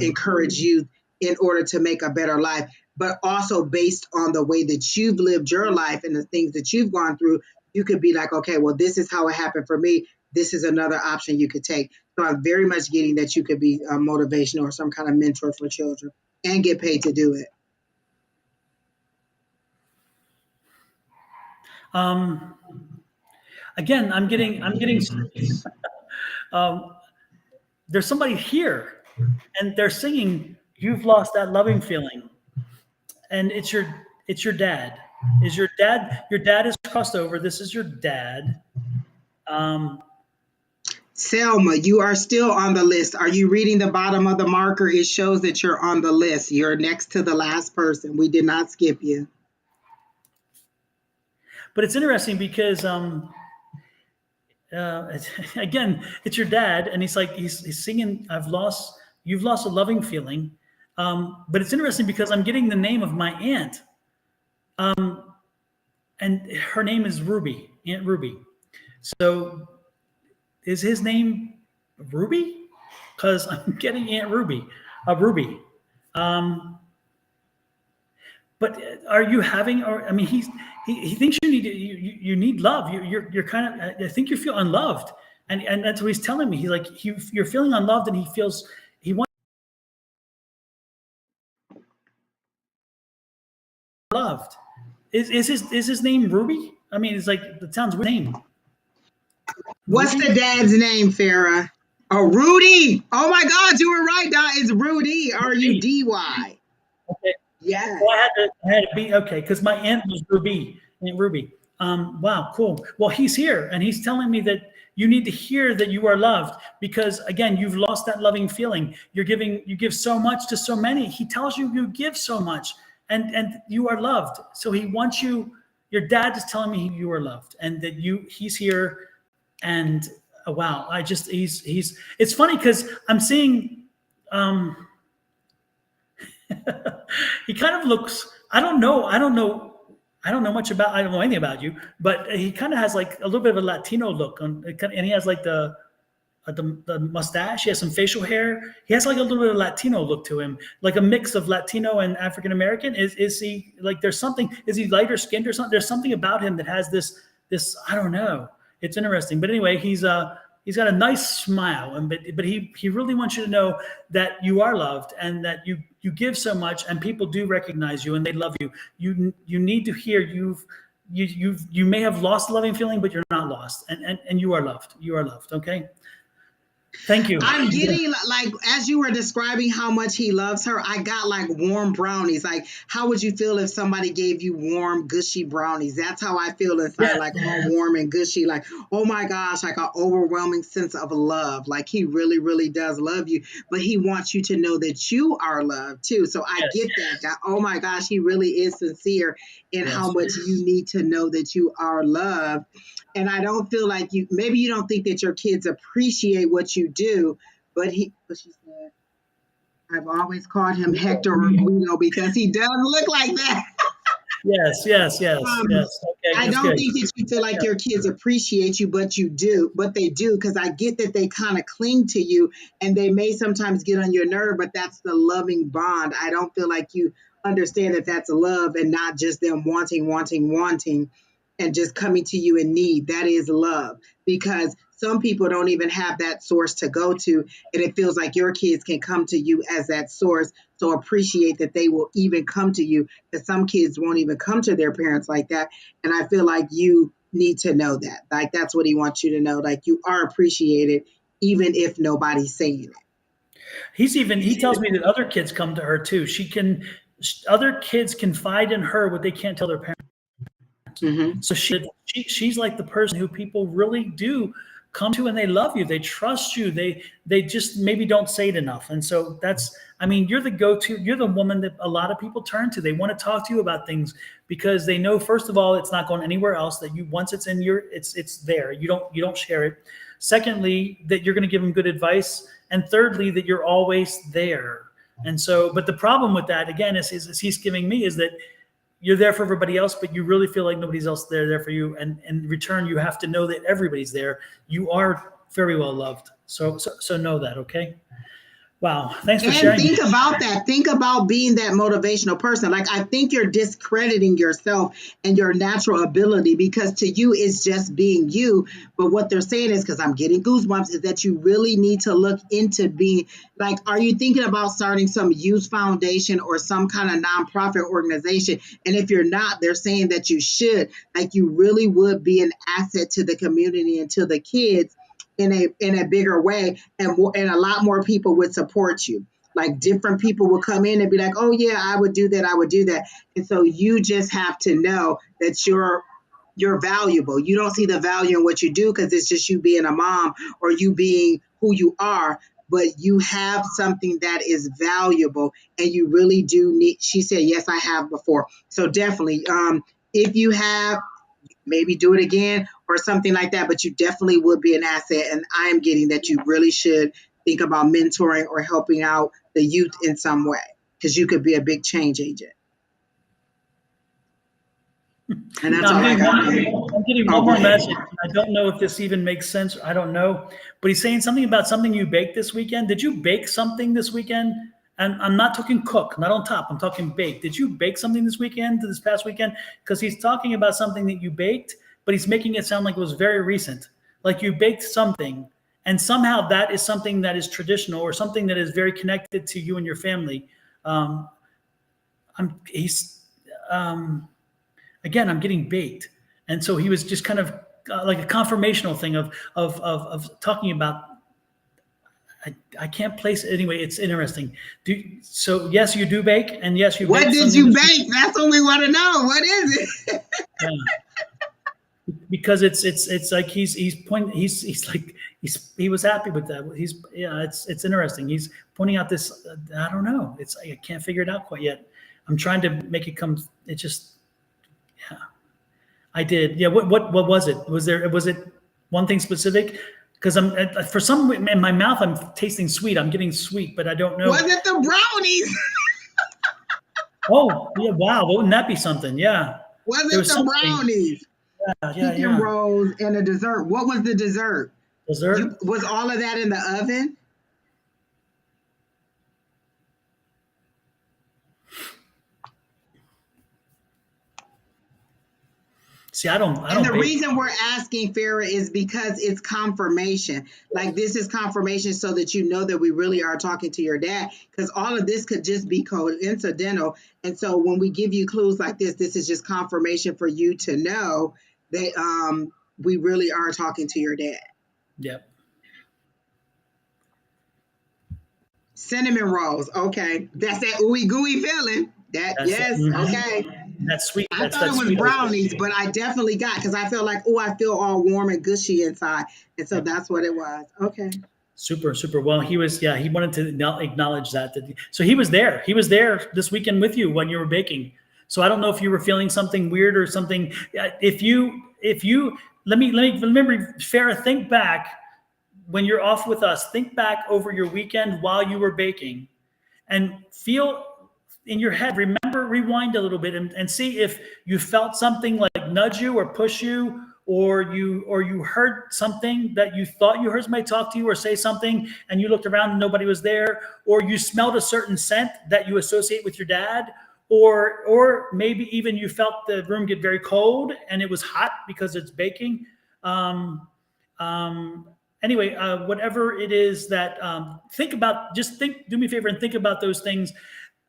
encourage you in order to make a better life. but also based on the way that you've lived your life and the things that you've gone through, you could be like, okay, well, this is how it happened for me. This is another option you could take. So I'm very much getting that you could be a motivational or some kind of mentor for children and get paid to do it. Again, I'm getting there's somebody here and they're singing, "You've lost that loving feeling." And it's your dad. Is your dad is crossed over. This is your dad. Selma, you are still on the list. Are you reading the bottom of the marker? It shows that you're on the list. You're next to the last person. We did not skip you. But it's interesting because again, it's your dad, and he's singing, "You've lost a loving feeling." But it's interesting because I'm getting the name of my aunt, and her name is Ruby, Aunt Ruby. So is his name Ruby? Because I'm getting Aunt Ruby, Ruby. But are you having? Or I mean, he thinks you need love. You're kind of. I think you feel unloved, and that's what he's telling me. He's like, you're feeling unloved, and he wants loved. Is his name Ruby? I mean, it's like, it sounds weird name. What's Ruby? the dad's name, Farrah? Oh, Rudy. Oh my God, you were right, Dot. It's Rudy. R-U-D-Y. Okay. Yeah. Well, I had to be okay because my aunt was Ruby, Aunt Ruby. Wow, cool. Well, he's here and he's telling me that you need to hear that you are loved because, again, you've lost that loving feeling. You give so much to so many. He tells you give so much and you are loved. So he wants you. Your dad is telling me you are loved and that he's here. And wow, it's funny because I'm seeing. He kind of looks, I don't know anything about you, but he kind of has like a little bit of a Latino look and he has like the mustache. He has some facial hair. He has like a little bit of Latino look to him, like a mix of Latino and African American. Is he like, there's something, is he lighter skinned or something? There's something about him that has this, I don't know. It's interesting. But anyway, he's got a nice smile, but he really wants you to know that you are loved and that you give so much and people do recognize you and they love you. You need to hear you may have lost the loving feeling, but you're not lost and you are loved. You are loved. Okay. Thank you. I'm getting like, as you were describing how much he loves her, I got like warm brownies. Like, how would you feel if somebody gave you warm, gushy brownies? That's how I feel inside, Yeah. like all warm and gushy. Like, oh my gosh, like an overwhelming sense of love. Like he really, really does love you, but he wants you to know that you are loved too. So I get that. Oh my gosh, he really is sincere in how much you need to know that you are loved. And I don't feel like maybe you don't think that your kids appreciate what you do, but she said, I've always called him Hector or Guido because he does look like that. Yes. Okay, I don't think that you feel like your kids appreciate you, but they do, because I get that they kind of cling to you and they may sometimes get on your nerve, but that's the loving bond. I don't feel like you understand that that's love and not just them wanting and just coming to you in need. That is love, because some people don't even have that source to go to, and it feels like your kids can come to you as that source. So appreciate that they will even come to you, because some kids won't even come to their parents like that. And I feel like you need to know that. Like, that's what he wants you to know. Like, you are appreciated, even if nobody's saying it. He tells me that other kids come to her too. Other kids confide in her what they can't tell their parents. Mm-hmm. So she's like the person who people really do come to, and they love you. They trust you. They just maybe don't say it enough. And so you're the go-to. You're the woman that a lot of people turn to. They want to talk to you about things because they know, first of all, it's not going anywhere else. That once it's in it's there. You don't share it. Secondly, that you're going to give them good advice, and thirdly, that you're always there. And so, but the problem with that again is he's giving me is that you're there for everybody else, but you really feel like nobody's else there for you. And in return, you have to know that everybody's there. You are very well loved. So know that, okay? Wow. Thanks for And sharing. think about that. Think about being that motivational person. Like, I think you're discrediting yourself and your natural ability, because to you, it's just being you. But what they're saying is, because I'm getting goosebumps, is that you really need to look into being like, are you thinking about starting some youth foundation or some kind of nonprofit organization? And if you're not, they're saying that you should. Like, you really would be an asset to the community and to the kids in a bigger way, and a lot more people would support you. Like, different people will come in and be like, oh yeah, I would do that, I would do that. And so you just have to know that you're valuable. You don't see the value in what you do because it's just you being a mom or you being who you are, but you have something that is valuable, and you really do need. She said, yes, I have before. So definitely, if you have, maybe do it again or something like that, but you definitely would be an asset. And I am getting that you really should think about mentoring or helping out the youth in some way, because you could be a big change agent. And that's Now, all I got. I'm getting Oh, one go more ahead. message. I don't know if this even makes sense. I don't know. But he's saying something about something you baked this weekend. Did you bake something this weekend? And I'm not talking cook, not on top. I'm talking bake. Did you bake something this past weekend? Because he's talking about something that you baked, but he's making it sound like it was very recent. Like you baked something, and somehow that is something that is traditional or something that is very connected to you and your family. Um, he's again, I'm getting baked. And so he was just kind of like a confirmational thing of talking about. I can't place it anyway. It's interesting. So yes, you do bake, and yes, you What baked did something you this week. bake? That's what we want to know. What is it? Yeah. Because it's like he's pointing. He's like he was happy with that. It's interesting. He's pointing out this. I don't know. I can't figure it out quite yet. I'm trying to make it come. It just yeah. I did. Yeah. What was it? Was it one thing specific? Because I'm for some in my mouth I'm tasting sweet. I'm getting sweet, but I don't know. Was it the brownies? Oh yeah! Wow, wouldn't that be something? Yeah, Was there it was the something. brownies? Chicken Yeah. rolls and a dessert. What was the dessert? Dessert. Was all of that in the oven? See, I don't And the bake. reason we're asking, Farah, is because it's confirmation. Like, this is confirmation so that you know that we really are talking to your dad, because all of this could just be coincidental. And so when we give you clues like this is just confirmation for you to know that we really are talking to your dad. Yep. Cinnamon rolls. Okay. That's that ooey gooey feeling. Yes. Okay. That's sweet. I That's thought that it was sweet. brownies, but I definitely got, because I feel like, oh, I feel all warm and gushy inside. And so Yep. that's what it was. Okay. Super. Well, he was, he wanted to acknowledge that. So he was there. He was there this weekend with you when you were baking. So I don't know if you were feeling something weird or something. If you, let me remember, Farah, think back when you're off with us, think back over your weekend while you were baking and feel in your head, rewind a little bit and see if you felt something like nudge you or push you, or you heard something that you thought you heard somebody talk to you or say something and you looked around and nobody was there, or you smelled a certain scent that you associate with your dad, or maybe even you felt the room get very cold and it was hot because it's baking. Anyway, whatever it is that do me a favor and think about those things.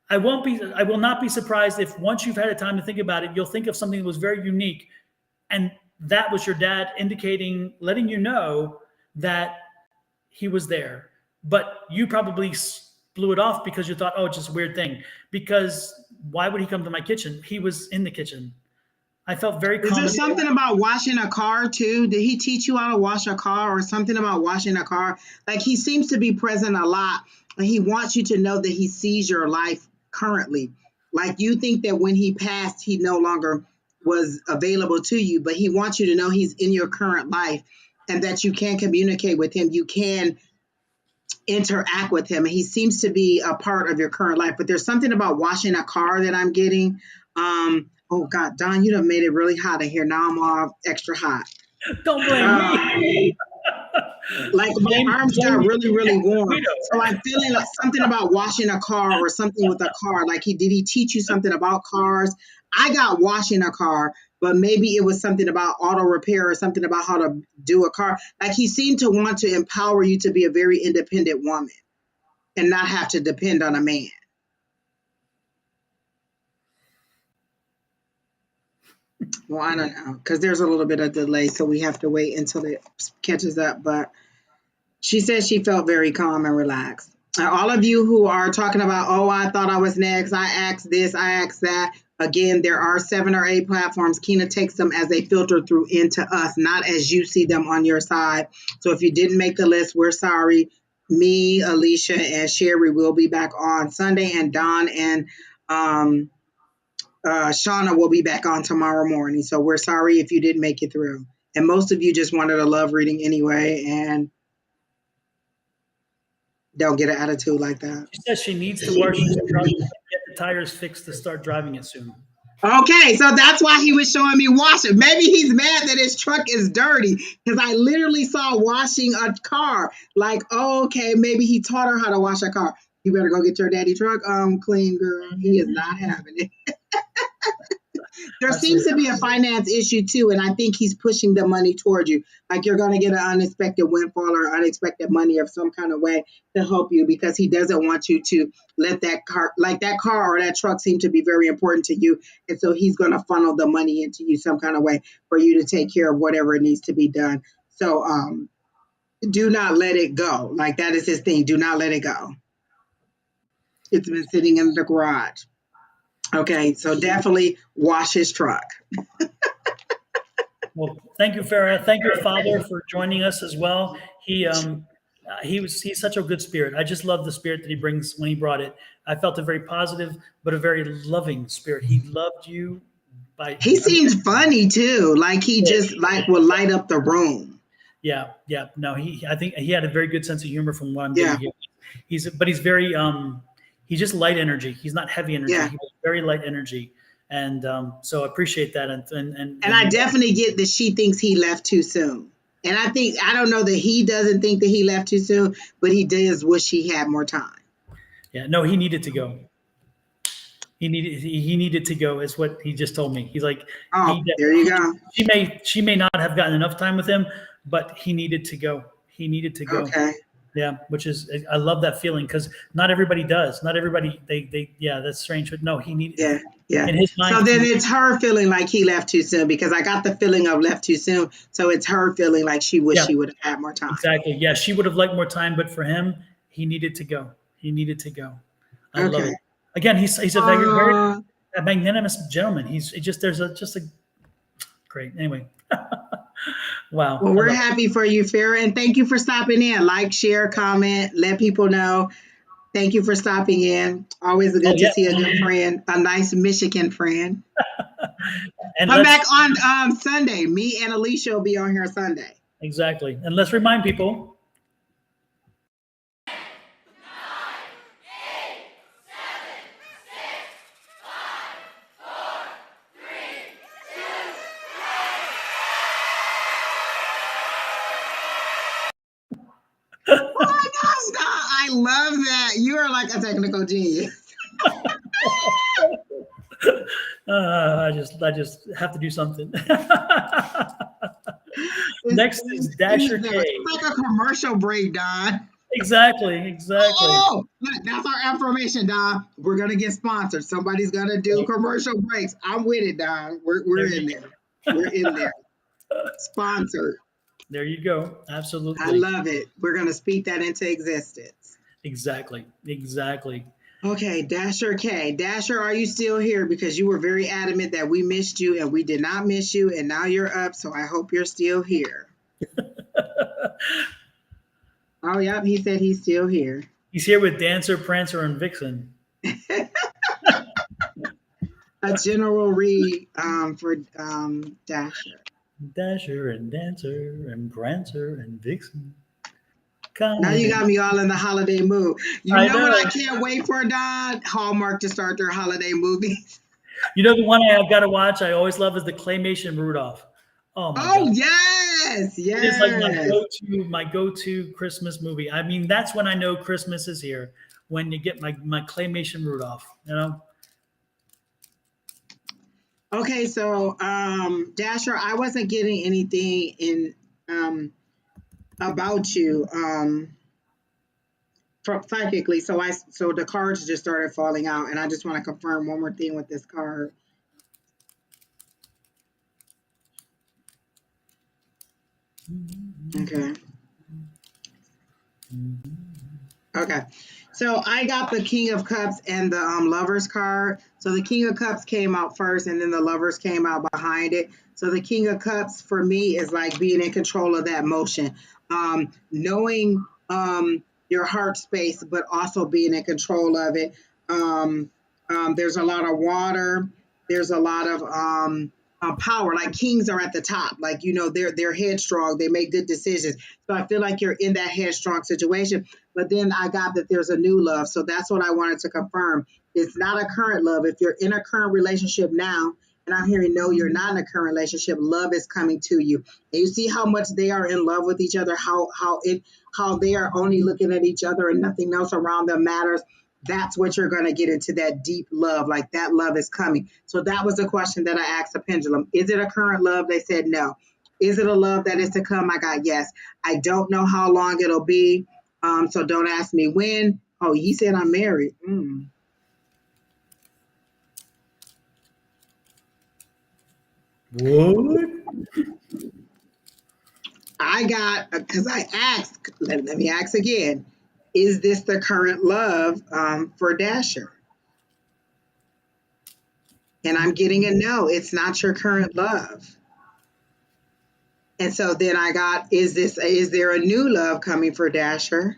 I will not be surprised if once you've had a time to think about it, you'll think of something that was very unique. And that was your dad letting you know that he was there. But you probably blew it off because you thought, oh, it's just a weird thing. Because why would he come to my kitchen? He was in the kitchen. I felt very Is there something about washing a car too? Did he teach you how to wash a car, or something about washing a car? Like, he seems to be present a lot, and he wants you to know that he sees your life currently. Like, you think that when he passed, he no longer was available to you, but he wants you to know he's in your current life and that you can communicate with him. You can interact with him. And he seems to be a part of your current life. But there's something about washing a car that I'm getting. Oh God, Don, you done made it really hot in here. Now I'm all extra hot. Don't blame me. Like my arms got really, really warm. Guido. So I'm feeling like something about washing a car or something with a car. Like did he teach you something about cars? I got washing a car, but maybe it was something about auto repair or something about how to do a car. Like he seemed to want to empower you to be a very independent woman and not have to depend on a man. Well, I don't know because there's a little bit of delay, so we have to wait until it catches up. But she says she felt very calm and relaxed. And all of you who are talking about, oh, I thought I was next, I asked this, I asked that. Again, there are 7 or 8 platforms. Kina takes them as a filter through into us, not as you see them on your side. So if you didn't make the list, we're sorry. Me, Alicia, and Sherry will be back on Sunday, and Don and Shauna will be back on tomorrow morning. So we're sorry if you didn't make it through. And most of you just wanted a love reading anyway, and don't get an attitude like that. She says she needs to wash his truck and get the tires fixed to start driving it soon. Okay, so that's why he was showing me washing. Maybe he's mad that his truck is dirty because I literally saw washing a car. Like, oh, okay, maybe he taught her how to wash a car. You better go get your daddy truck clean, girl. He is not having it. There seems to be a finance issue too, and I think he's pushing the money toward you. Like you're going to get an unexpected windfall or unexpected money of some kind of way to help you because he doesn't want you to let that car or that truck seem to be very important to you. And so he's going to funnel the money into you some kind of way for you to take care of whatever needs to be done. So do not let it go. Like that is his thing. Do not let it go. It's been sitting in the garage. Okay, so definitely wash his truck. Well, thank you, Farah. Thank your father for joining us as well. He's such a good spirit. I just love the spirit that he brings when he brought it. I felt a very positive, but a very loving spirit. He loved you. He seems funny too. Like he just will light up the room. Yeah. No, I think he had a very good sense of humor from what I'm getting here. He's very he's just light energy. He's not heavy energy. Yeah. He's very light energy. And so I appreciate that. And I definitely get that she thinks he left too soon. And I don't know that he doesn't think that he left too soon, but he does wish he had more time. Yeah, no, he needed to go. He needed to go is what he just told me. He's like, there you go. She may not have gotten enough time with him, but he needed to go. He needed to go. Okay. Yeah, which is, I love that feeling because not everybody does. Not everybody, that's strange. But no, he needed. Yeah. In his mind, so then it's her feeling like he left too soon because I got the feeling of left too soon. So it's her feeling like she wished she would have had more time. Exactly. Yeah, she would have liked more time, but for him, he needed to go. He needed to go. I love it. Again, he's a very magnanimous gentleman. He's just great. Anyway. Wow. Well, we're happy for you, Farah, and thank you for stopping in. Like, share, comment, let people know. Thank you for stopping in. Always good to see a good friend, a nice Michigan friend. And come back on Sunday. Me and Alicia will be on here Sunday. Exactly. And let's remind people. I love that. You are like a technical genius. I just have to do something. Next is Dasher K. It's like a commercial break, Don. Exactly. Oh, look, that's our affirmation, Don. We're gonna get sponsored. Somebody's gonna do commercial breaks. I'm with it, Don. We're in there. We're in there. Sponsored. There you go. Absolutely. I love it. We're going to speak that into existence. Exactly. Okay, Dasher K. Dasher, are you still here? Because you were very adamant that we missed you and we did not miss you. And now you're up. So I hope you're still here. Oh, yep. He said he's still here. He's here with Dancer, Prancer, and Vixen. A general read for Dasher. Dasher and Dancer and Prancer and Vixen. Now you got me all in the holiday mood. You know what I can't wait for, Don? Hallmark to start their holiday movies. You know the one I've got to watch I always love is the claymation Rudolph. Oh, my God. Yes. Yes, It is like yes. my go-to Christmas movie. I mean, that's when I know Christmas is here. When you get my claymation Rudolph, you know. Okay, so Dasher, I wasn't getting anything in about you psychically, so the cards just started falling out, and I just want to confirm one more thing with this card. Okay. Okay. So I got the King of Cups and the Lovers card. So the King of Cups came out first, and then the Lovers came out behind it. So the King of Cups for me is like being in control of that motion, knowing your heart space, but also being in control of it. Um, there's a lot of water. There's a lot of power. Like kings are at the top. Like they're headstrong. They make good decisions. So I feel like you're in that headstrong situation. But then I got that there's a new love. So that's what I wanted to confirm. It's not a current love. If you're in a current relationship now, and I'm hearing no, you're not in a current relationship, love is coming to you. And you see how much they are in love with each other, how they are only looking at each other and nothing else around them matters. That's what you're going to get into, that deep love. Like that love is coming. So that was the question that I asked the pendulum. Is it a current love? They said no. Is it a love that is to come? I got yes. I don't know how long it'll be. So don't ask me when. Oh, he said I'm married. What? I got, because I asked, let me ask again. Is this the current love for Dasher? And I'm getting a no, it's not your current love. And so then I got, is there a new love coming for Dasher?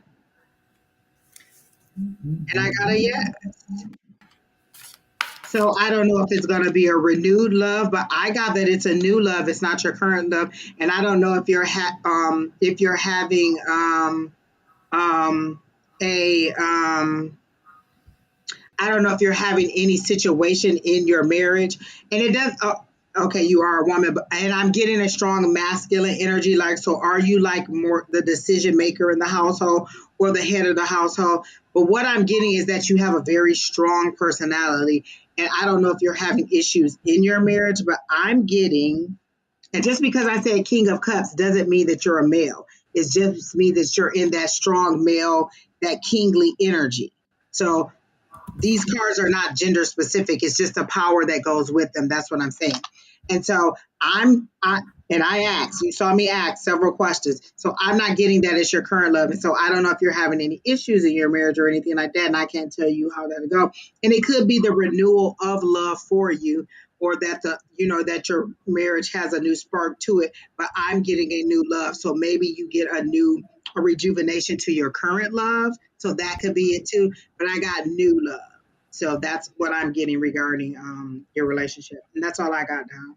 And I got a yes. So I don't know if it's going to be a renewed love, but I got that it's a new love. It's not your current love, and I don't know if you're having a I don't know if you're having any situation in your marriage, and it does. Okay, you are a woman, and I'm getting a strong masculine energy. Like, so are you like more the decision maker in the household or the head of the household? But what I'm getting is that you have a very strong personality, and I don't know if you're having issues in your marriage, but I'm getting, and just because I said King of Cups doesn't mean that you're a male. It just means that you're in that strong male, that kingly energy. So these cards are not gender specific. It's just the power that goes with them. That's what I'm saying. And so I asked, you saw me ask several questions. So I'm not getting that it's your current love. And so I don't know if you're having any issues in your marriage or anything like that. And I can't tell you how that'll go. And it could be the renewal of love for you, or that that your marriage has a new spark to it. But I'm getting a new love. So maybe you get a rejuvenation to your current love. So that could be it too. But I got new love. So that's what I'm getting regarding your relationship. And that's all I got now.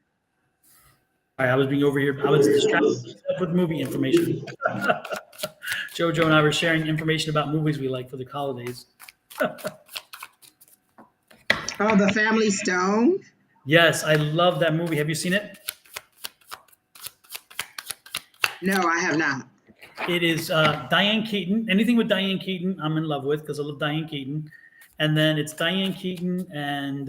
All right, I was being over here. I was distracted with movie information. Jojo and I were sharing information about movies we like for the holidays. Oh, The Family Stone? Yes, I love that movie. Have you seen it? No, I have not. It is Diane Keaton. Anything with Diane Keaton, I'm in love with because I love Diane Keaton. And then it's Diane Keaton and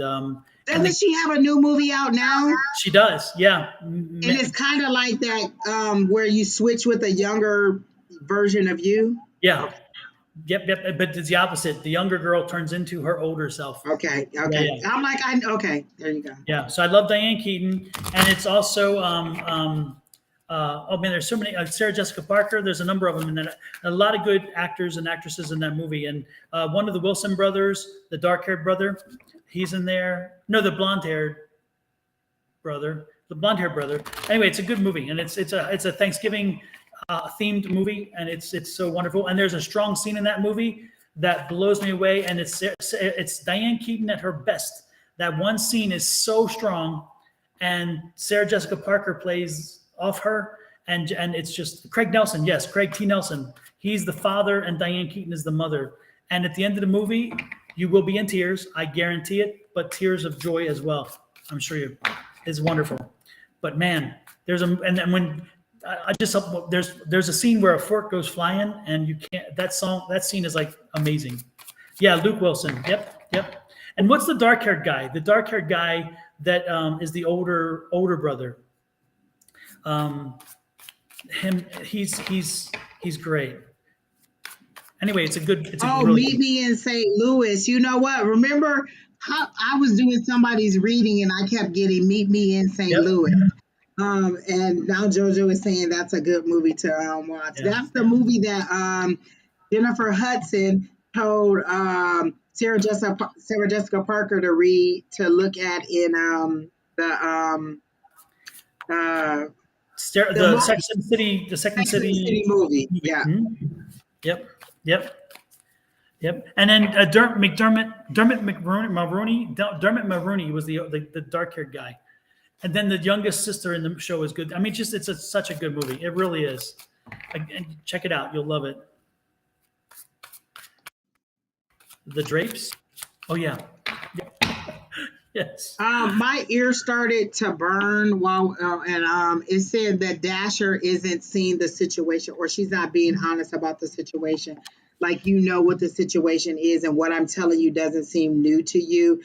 doesn't she have a new movie out now? She does, yeah. And it's kind of like that where you switch with a younger version of you. Yeah. Okay. Yep. But it's the opposite. The younger girl turns into her older self. Okay. Yeah. I'm like, okay, there you go. Yeah. So I love Diane Keaton, and it's also oh man, there's so many. Sarah Jessica Parker. There's a number of them, and then a lot of good actors and actresses in that movie. And one of the Wilson brothers, the dark-haired brother, he's in there. No, the blonde-haired brother. Anyway, it's a good movie, and it's a Thanksgiving themed movie, and it's so wonderful. And there's a strong scene in that movie that blows me away, and it's Diane Keaton at her best. That one scene is so strong, and Sarah Jessica Parker plays off her, and it's just Craig Nelson. Yes, Craig T. Nelson. He's the father, and Diane Keaton is the mother. And at the end of the movie, you will be in tears. I guarantee it, but tears of joy as well. I'm sure you. It's wonderful. But man, and then when I just there's a scene where a fork goes flying, and you can't. That scene is like amazing. Yeah, Luke Wilson. Yep. And what's the dark-haired guy? The dark-haired guy that is the older brother. He's great. Anyway, it's a really Meet Me in St. Louis. You know what? Remember how I was doing somebody's reading and I kept getting Meet Me in St. Yep. Louis. And now JoJo is saying that's a good movie to watch. Yeah. That's the movie that Jennifer Hudson told Sarah Jessica Parker to look at in the Second City movie. Yeah. Mm-hmm. Yep. And then Dermot Mulroney was the dark-haired guy. And then the youngest sister in the show is good. I mean, just such a good movie. It really is. And check it out. You'll love it. The Drapes. Oh yeah. Yes. My ear started to burn while, and it said that Dasher isn't seeing the situation, or she's not being honest about the situation. Like, you know what the situation is, and what I'm telling you doesn't seem new to you.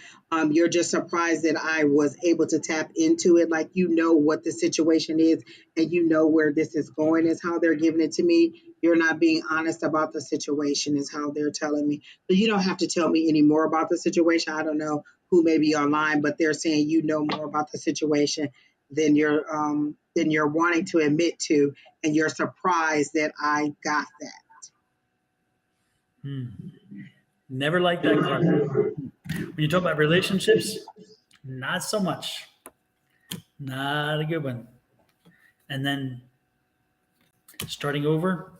You're just surprised that I was able to tap into it. Like, you know what the situation is, and you know where this is going, is how they're giving it to me. You're not being honest about the situation, is how they're telling me. But you don't have to tell me any more about the situation. I don't know who may be online, but they're saying you know more about the situation than you're wanting to admit to, and you're surprised that I got that. Never liked that card. When you talk about relationships, not so much. Not a good one. And then starting over.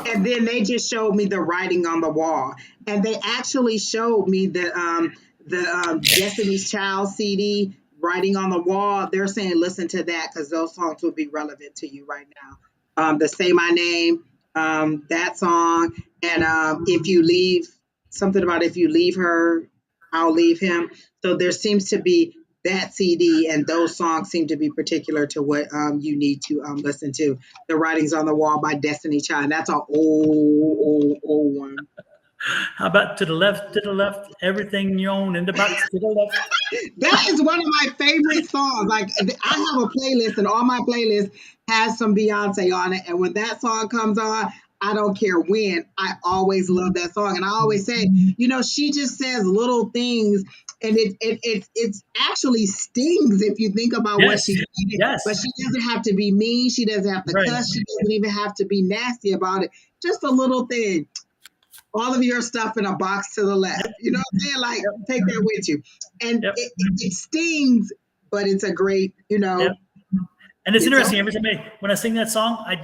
And then they just showed me the writing on the wall, and they actually showed me the Destiny's Child CD, Writing on the Wall. They're saying listen to that because those songs will be relevant to you right now. The Say My Name, that song, and if you leave, something about if you leave her, I'll leave him. So there seems to be that CD, and those songs seem to be particular to what you need to listen to. The Writings on the Wall by Destiny Child. That's an old one. How about to the left, everything you own in the box to the left? That is one of my favorite songs. Like, I have a playlist, and all my playlists has some Beyonce on it. And when that song comes on, I don't care when, I always love that song. And I always say, she just says little things, and it actually stings if you think about what she did. Yes. But she doesn't have to be mean. She doesn't have to cuss. She doesn't even have to be nasty about it. Just a little thing. All of your stuff in a box to the left. You know what I'm saying? Like, take that with you. And it stings, but it's a great, And it's interesting. Every time when I sing that song, I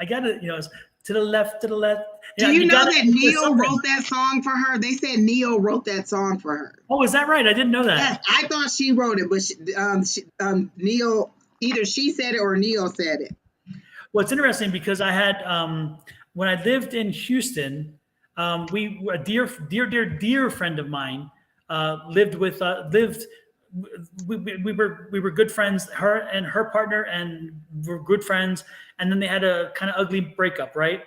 got to, it's to the left. Do you know that Neil wrote that song for her? They said Neil wrote that song for her. Oh, is that right? I didn't know that. Yes, I thought she wrote it, but Neil, either she said it or Neil said it. Well, it's interesting because I had, when I lived in Houston, we a dear friend of mine we were good friends. Her and her partner and were good friends, and then they had a kind of ugly breakup, right?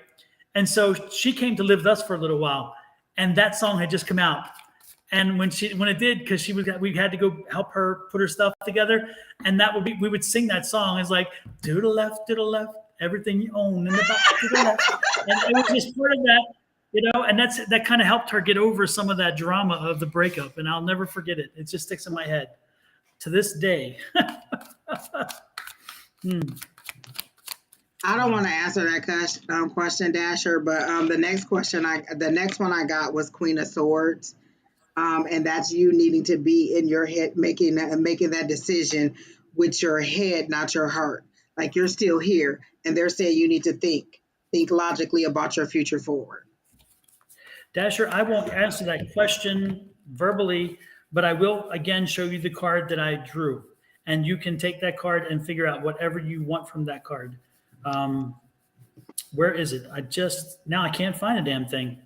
And so she came to live with us for a little while, and that song had just come out. And when it did, because we had to go help her put her stuff together, and we would sing that song. It's like to the left, everything you own in the back to the left, and it was just part of that, and that kind of helped her get over some of that drama of the breakup, and I'll never forget it. It just sticks in my head to this day. I don't want to answer that question, Dasher, but the next one I got was Queen of Swords, and that's you needing to be in your head, making that decision with your head, not your heart. Like, you're still here, and they're saying you need to think logically about your future forward. Dasher, I won't answer that question verbally, but I will again show you the card that I drew, and you can take that card and figure out whatever you want from that card. Where is it? I can't find a damn thing.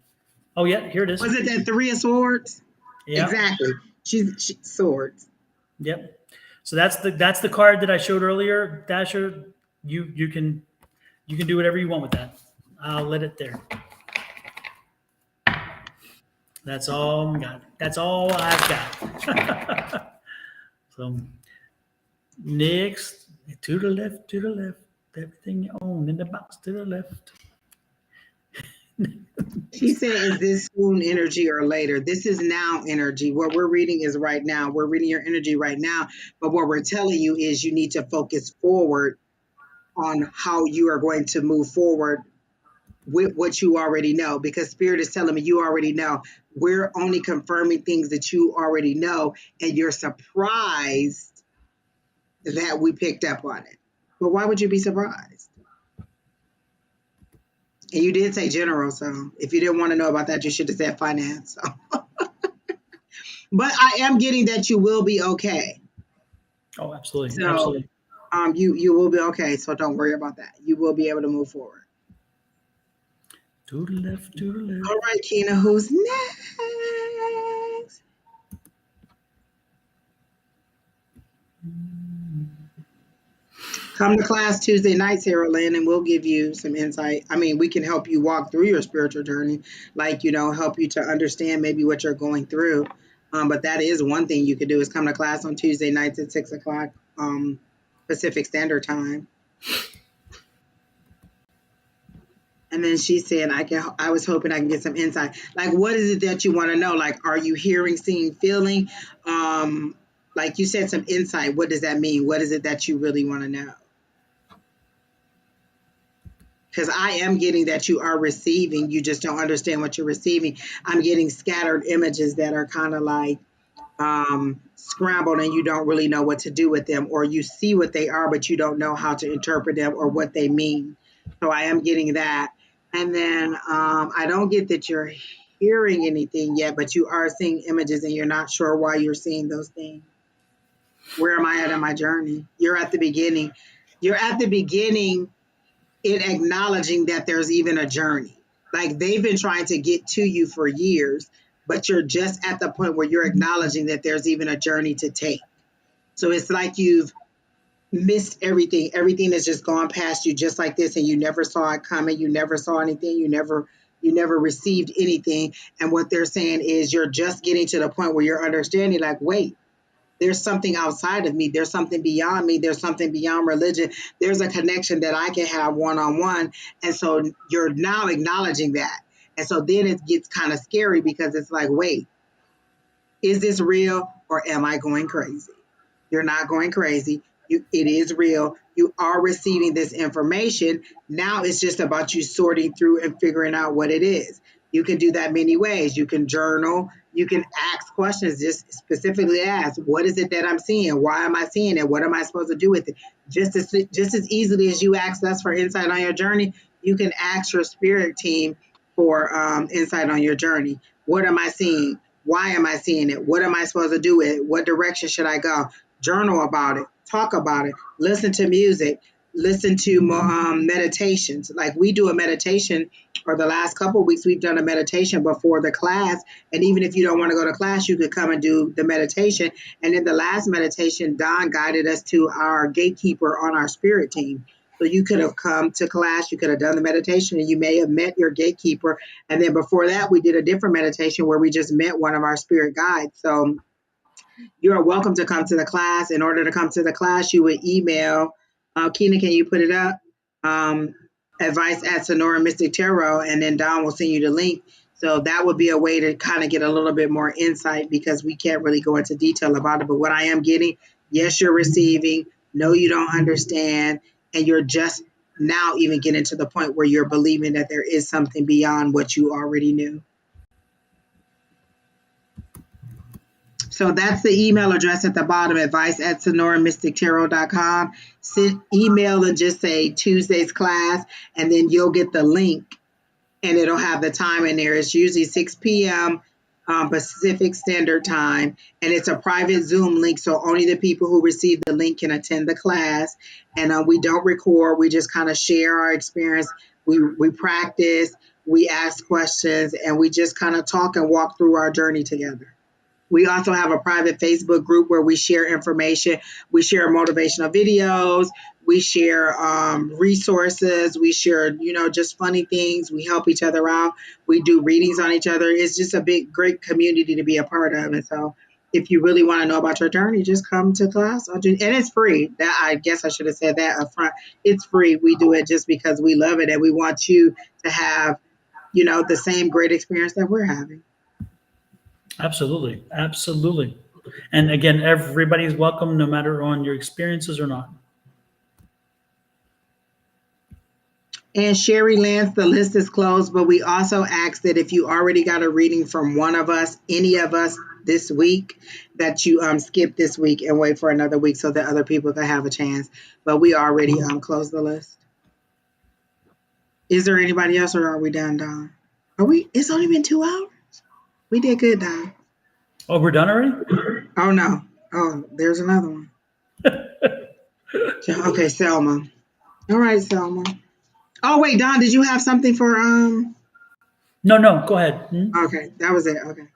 Oh yeah, here it is. Was it that Three of Swords? Yeah, exactly. She's swords. Yep. So that's the card that I showed earlier, Dasher. You can do whatever you want with that. I'll let it there. That's all I got. That's all I've got. So next, to the left, everything you own in the box to the left. She said, is this soon energy or later? This is now energy. What we're reading is right now. We're reading your energy right now. But what we're telling you is you need to focus forward on how you are going to move forward with what you already know, because Spirit is telling me you already know. We're only confirming things that you already know, and you're surprised that we picked up on it. But why would you be surprised? And you did say general, so if you didn't want to know about that, you should have said finance. So. But I am getting that you will be okay. Oh, absolutely, So, absolutely. You will be okay. So don't worry about that. You will be able to move forward. To the left, to the left. All right, Keena, who's next? Come to class Tuesday night, Sarah Lynn, and we'll give you some insight. I mean, we can help you walk through your spiritual journey, like, help you to understand maybe what you're going through. But that is one thing you could do is come to class on Tuesday nights at 6 o'clock Pacific Standard Time. And then she said, I was hoping I can get some insight. Like, what is it that you want to know? Like, are you hearing, seeing, feeling? Like you said, some insight. What does that mean? What is it that you really want to know? Because I am getting that you are receiving. You just don't understand what you're receiving. I'm getting scattered images that are kind of like scrambled, and you don't really know what to do with them, or you see what they are, but you don't know how to interpret them or what they mean. So I am getting that. And then I don't get that you're hearing anything yet, but you are seeing images and you're not sure why you're seeing those things. Where am I at in my journey? You're at the beginning. You're at the beginning in acknowledging that there's even a journey. Like, they've been trying to get to you for years, but you're just at the point where you're acknowledging that there's even a journey to take. So it's like you've missed everything. Everything has just gone past you just like this, and you never saw it coming. You never saw anything. You never received anything. And what they're saying is you're just getting to the point where you're understanding, like, wait, there's something outside of me. There's something beyond me. There's something beyond religion. There's a connection that I can have one-on-one. And so you're now acknowledging that. And so then it gets kind of scary, because it's like, wait, is this real, or am I going crazy? You're not going crazy. It is real. You are receiving this information. Now it's just about you sorting through and figuring out what it is. You can do that many ways. You can journal. You can ask questions. Just specifically ask, what is it that I'm seeing? Why am I seeing it? What am I supposed to do with it? Just as easily as you ask us for insight on your journey, you can ask your spirit team for insight on your journey. What am I seeing? Why am I seeing it? What am I supposed to do with it? What direction should I go? Journal about it. Talk about it. Listen to music. Listen to meditations. Like, we do a meditation, or the last couple of weeks we've done a meditation before the class. And even if you don't want to go to class, you could come and do the meditation. And in the last meditation, Don guided us to our gatekeeper on our spirit team. So you could have come to class, you could have done the meditation, and you may have met your gatekeeper. And then before that, we did a different meditation where we just met one of our spirit guides. So you are welcome to come to the class. In order to come to the class, you would email, Keena, can you put it up? Advice at Sonoran Mystic Tarot, and then Don will send you the link. So that would be a way to kind of get a little bit more insight, because we can't really go into detail about it. But what I am getting, yes, you're receiving. No, you don't understand. And you're just now even getting to the point where you're believing that there is something beyond what you already knew. So that's the email address at the bottom, advice at sonoramystictarot.com. Send email and just say Tuesday's class, and then you'll get the link, and it'll have the time in there. It's usually 6 p.m. Pacific Standard Time, and it's a private Zoom link, so only the people who receive the link can attend the class. And we don't record. We just kind of share our experience. We practice, we ask questions, and we just kind of talk and walk through our journey together. We also have a private Facebook group where we share information. We share motivational videos. We share resources. We share, just funny things. We help each other out. We do readings on each other. It's just a great community to be a part of. And so if you really want to know about your journey, just come to class. And it's free. That, I guess I should have said that up front. It's free. We do it just because we love it and we want you to have, the same great experience that we're having. Absolutely. Absolutely. And again, everybody's welcome, no matter on your experiences or not. And Sherry Lance, the list is closed, but we also ask that if you already got a reading from one of us, any of us this week, that you skip this week and wait for another week so that other people can have a chance. But we already closed the list. Is there anybody else, or are we done, Don? It's only been 2 hours. We did good, Don. Oh, we're done already? Oh, no. Oh, there's another one. Okay, Selma. All right, Selma. Oh, wait, Don, did you have something for No, go ahead. Okay, that was it. Okay.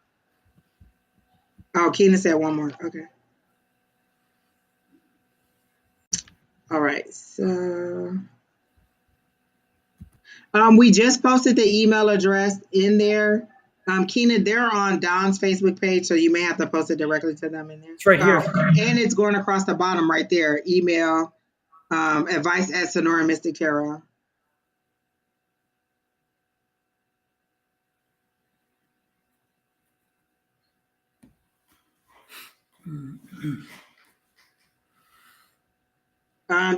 Oh, Keena said one more. Okay. All right, so we just posted the email address in there. Keena, they're on Don's Facebook page, so you may have to post it directly to them in there. It's right here. And it's going across the bottom right there. Email advice at Sonoran Mystic Tarot.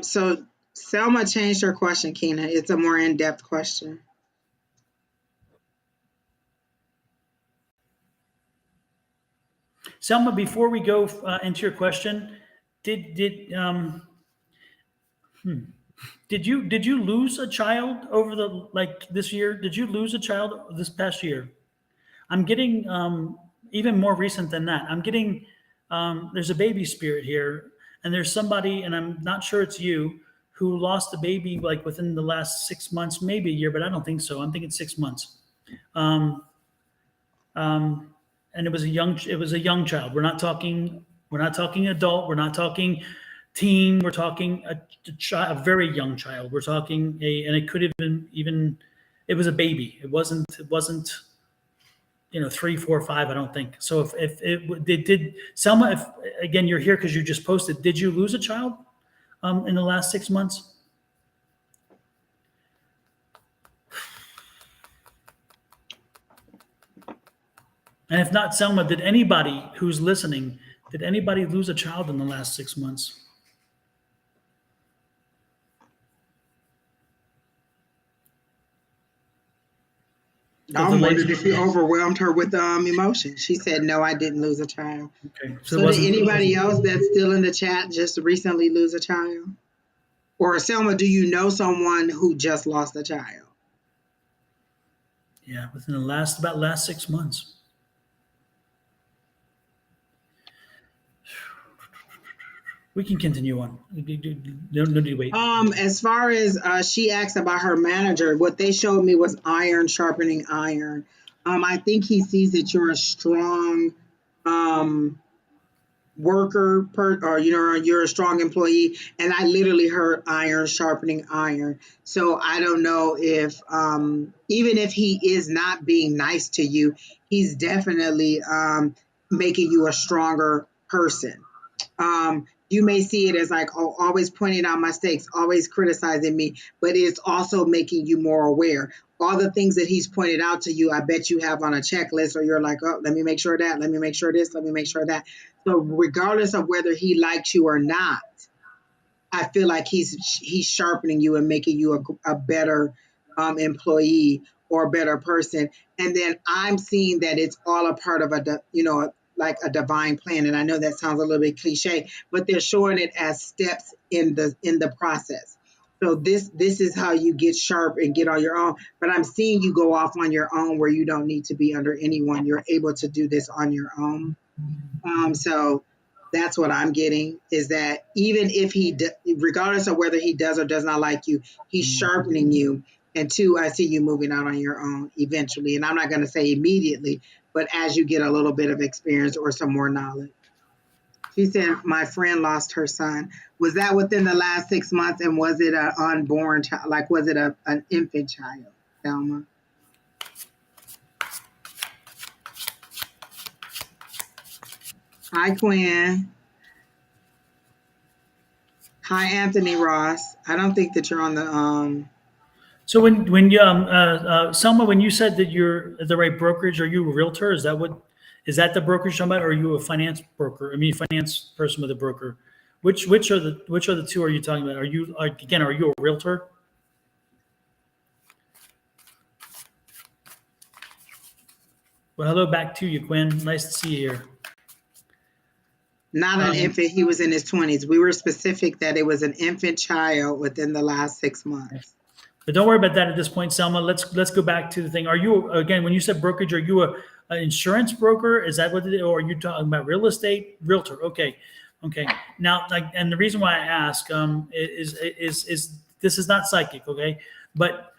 So Selma changed her question, Keena. It's a more in-depth question. Selma, before we go into your question, did you lose a child over this year? Did you lose a child this past year? I'm getting even more recent than that. I'm getting there's a baby spirit here, and there's somebody, and I'm not sure it's you, who lost a baby like within the last 6 months, maybe a year, but I don't think so. I'm thinking 6 months. And it was a young child. We're not talking adult. We're not talking teen. We're talking a very young child. We're talking and it could have been even, it was a baby. It wasn't 3, 4, 5. I don't think so. If it did Selma, if again you're here because you just posted, did you lose a child in the last 6 months? And if not, Selma, did anybody who's listening, did anybody lose a child in the last 6 months? I wondered if you overwhelmed her with emotion. She said, no, I didn't lose a child. Okay. So did anybody else that's still in the chat just recently lose a child? Or Selma, do you know someone who just lost a child? Yeah, within the last 6 months. We can continue on. No need to wait. As far as she asked about her manager, what they showed me was iron sharpening iron. I think he sees that you're a strong worker, or you're a strong employee, and I literally heard iron sharpening iron. So I don't know if even if he is not being nice to you, he's definitely making you a stronger person. You may see it as like, oh, always pointing out mistakes, always criticizing me, but it's also making you more aware. All the things that he's pointed out to you, I bet you have on a checklist, or you're like, oh, let me make sure that, let me make sure this, let me make sure that. So regardless of whether he likes you or not, I feel like he's sharpening you and making you a better employee or a better person. And then I'm seeing that it's all a part of like a divine plan. And I know that sounds a little bit cliche, but they're showing it as steps in the process. So this is how you get sharp and get on your own. But I'm seeing you go off on your own where you don't need to be under anyone. You're able to do this on your own. So that's what I'm getting, is that even if regardless of whether he does or does not like you, he's sharpening you. And 2, I see you moving out on your own eventually. And I'm not going to say immediately, but as you get a little bit of experience or some more knowledge. She said, my friend lost her son. Was that within the last 6 months? And was it an unborn child? Like, was it an infant child, Thelma? Hi, Quinn. Hi, Anthony Ross. I don't think that you're on the. So when you Selma, when you said that you're at the right brokerage, are you a realtor? Is that the brokerage you're talking about, or are you a finance broker? I mean, finance person with a broker. Which are the two are you talking about? Are you again? Are you a realtor? Well, hello back to you, Quinn. Nice to see you here. Not an infant. He was in his 20s. We were specific that it was an infant child within the last 6 months. But don't worry about that at this point, Selma. Let's go back to the thing. Are you, again, when you said brokerage, are you an insurance broker? Is that what it is, or are you talking about real estate? Realtor? Okay. Now, like, and the reason why I ask is this is not psychic, okay? But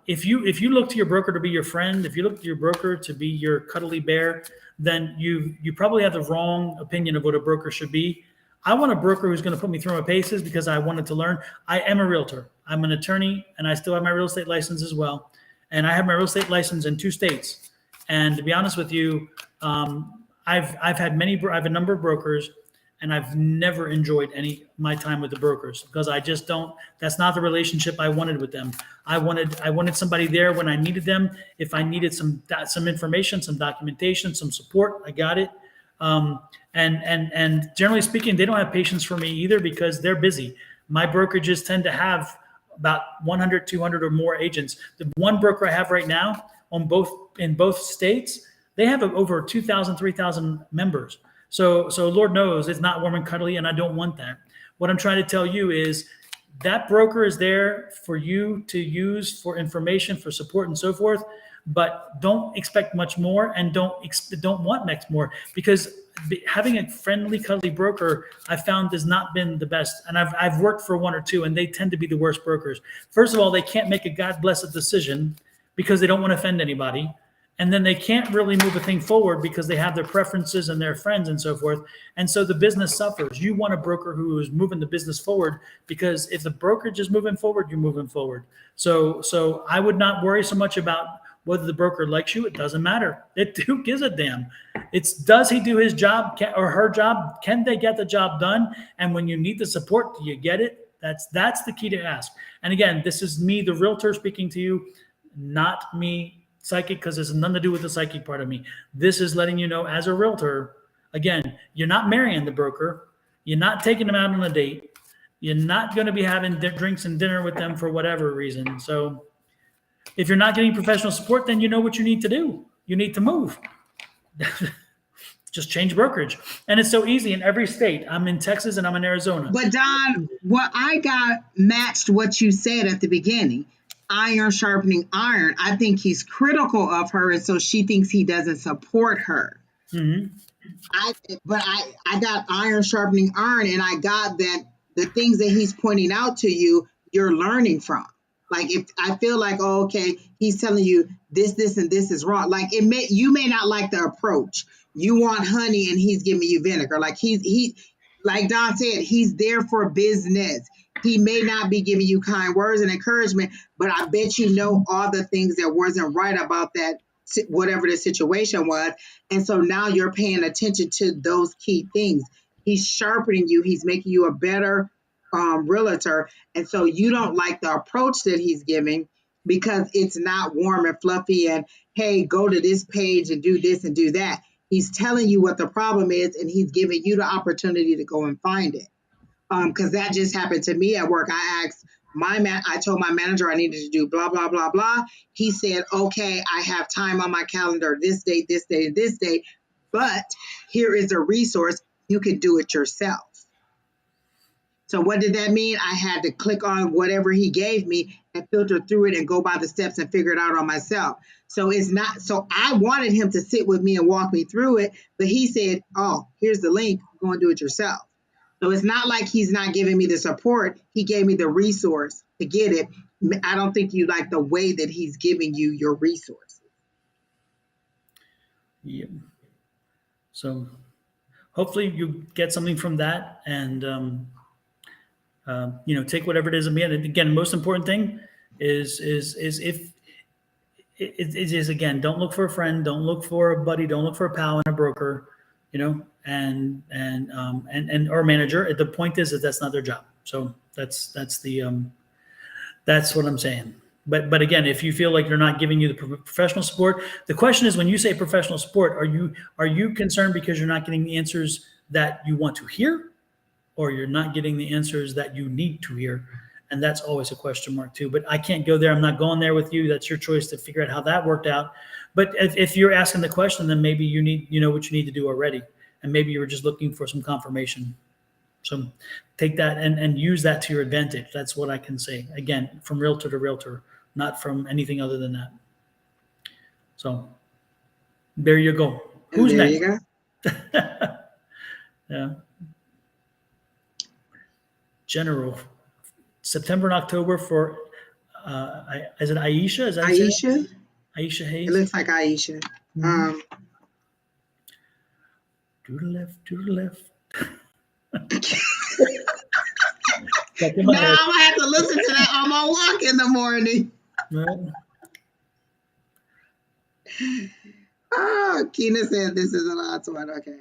if you look to your broker to be your friend, if you look to your broker to be your cuddly bear, then you probably have the wrong opinion of what a broker should be. I want a broker who's going to put me through my paces because I wanted to learn. I am a realtor. I'm an attorney, and I still have my real estate license as well. And I have my real estate license in 2 states. And to be honest with you, I've had a number of brokers, and I've never enjoyed my time with the brokers because I just don't. That's not the relationship I wanted with them. I wanted somebody there when I needed them. If I needed some information, some documentation, some support, I got it. And generally speaking, they don't have patience for me either because they're busy. My brokerages tend to have about 100, 200 or more agents. The one broker I have right now in both states, they have over 2,000, 3,000 members. So Lord knows it's not warm and cuddly, and I don't want that. What I'm trying to tell you is that broker is there for you to use for information, for support, and so forth. But don't expect much more, and don't want much more, because having a friendly, cuddly broker I found has not been the best. And I've worked for 1 or 2, and they tend to be the worst brokers. First of all, they can't make a God blessed decision because they don't want to offend anybody. And then they can't really move a thing forward because they have their preferences and their friends and so forth. And so the business suffers. You want a broker who is moving the business forward, because if the brokerage is moving forward, you're moving forward. So I would not worry so much about whether the broker likes you. It doesn't matter. Who gives a damn? It's, does he do his job or her job? Can they get the job done? And when you need the support, do you get it? That's the key to ask. And again, this is me, the realtor, speaking to you, not me, psychic, because there's nothing to do with the psychic part of me. This is letting you know, as a realtor, again, you're not marrying the broker. You're not taking them out on a date. You're not going to be having drinks and dinner with them for whatever reason. So if you're not getting professional support, then you know what you need to do. You need to move. Just change brokerage. And it's so easy in every state. I'm in Texas and I'm in Arizona. But Don, what I got matched what you said at the beginning. Iron sharpening iron. I think he's critical of her, and so she thinks he doesn't support her. Mm-hmm. I got iron sharpening iron, and I got that the things that he's pointing out to you, you're learning from. Like, if I feel like, oh, okay, he's telling you this, and this is wrong. Like, you may not like the approach. You want honey, and he's giving you vinegar. Like he, like Don said, he's there for business. He may not be giving you kind words and encouragement, but I bet you know all the things that wasn't right about that, whatever the situation was. And so now you're paying attention to those key things. He's sharpening you. He's making you a better realtor. And so you don't like the approach that he's giving because it's not warm and fluffy and, hey, go to this page and do this and do that. He's telling you what the problem is, and he's giving you the opportunity to go and find it. Because that just happened to me at work. I told my manager I needed to do blah, blah, blah, blah. He said, okay, I have time on my calendar, this date, this date, this date, but here is a resource. You can do it yourself. So what did that mean? I had to click on whatever he gave me and filter through it and go by the steps and figure it out on myself. So I wanted him to sit with me and walk me through it, but he said, oh, here's the link, go and do it yourself. So it's not like he's not giving me the support. He gave me the resource to get it. I don't think you like the way that he's giving you your resources. Yeah. So hopefully you get something from that, and take whatever it is. Again, most important thing is if it is, again, don't look for a friend, don't look for a buddy, don't look for a pal and a broker, and or manager. The point is that that's not their job. So that's what I'm saying. But again, if you feel like they're not giving you the professional support, the question is, when you say professional support, are you concerned because you're not getting the answers that you want to hear, or you're not getting the answers that you need to hear? And that's always a question mark too. But I can't go there. I'm not going there with you. That's your choice to figure out how that worked out. But if you're asking the question, then maybe you know what you need to do already, and maybe you were just looking for some confirmation. So take that and use that to your advantage. That's what I can say. Again, from realtor to realtor, not from anything other than that. So there you go. Who's there next? You go. Yeah. General. September and October for, is it Aisha? Is that Aisha? Aisha Hayes? It looks like Aisha. Mm-hmm. To the left, to the left. Now I'm going to have to listen to that on my walk in the morning. No. Oh, Keena said this is a last one. Okay.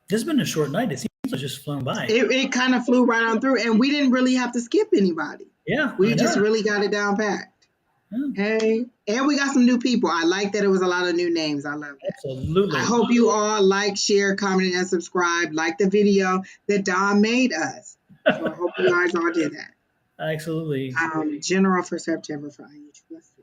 This has been a short night. It seems like just flown by. It kind of flew right on through, and we didn't really have to skip anybody. Yeah. We just really got it down packed. Yeah. Hey, and we got some new people. I like that it was a lot of new names. I love that. Absolutely. I hope you all like, share, comment, and subscribe. Like the video that Don made us. So I hope you guys all did that. Absolutely. General for September for Angie. Let's see.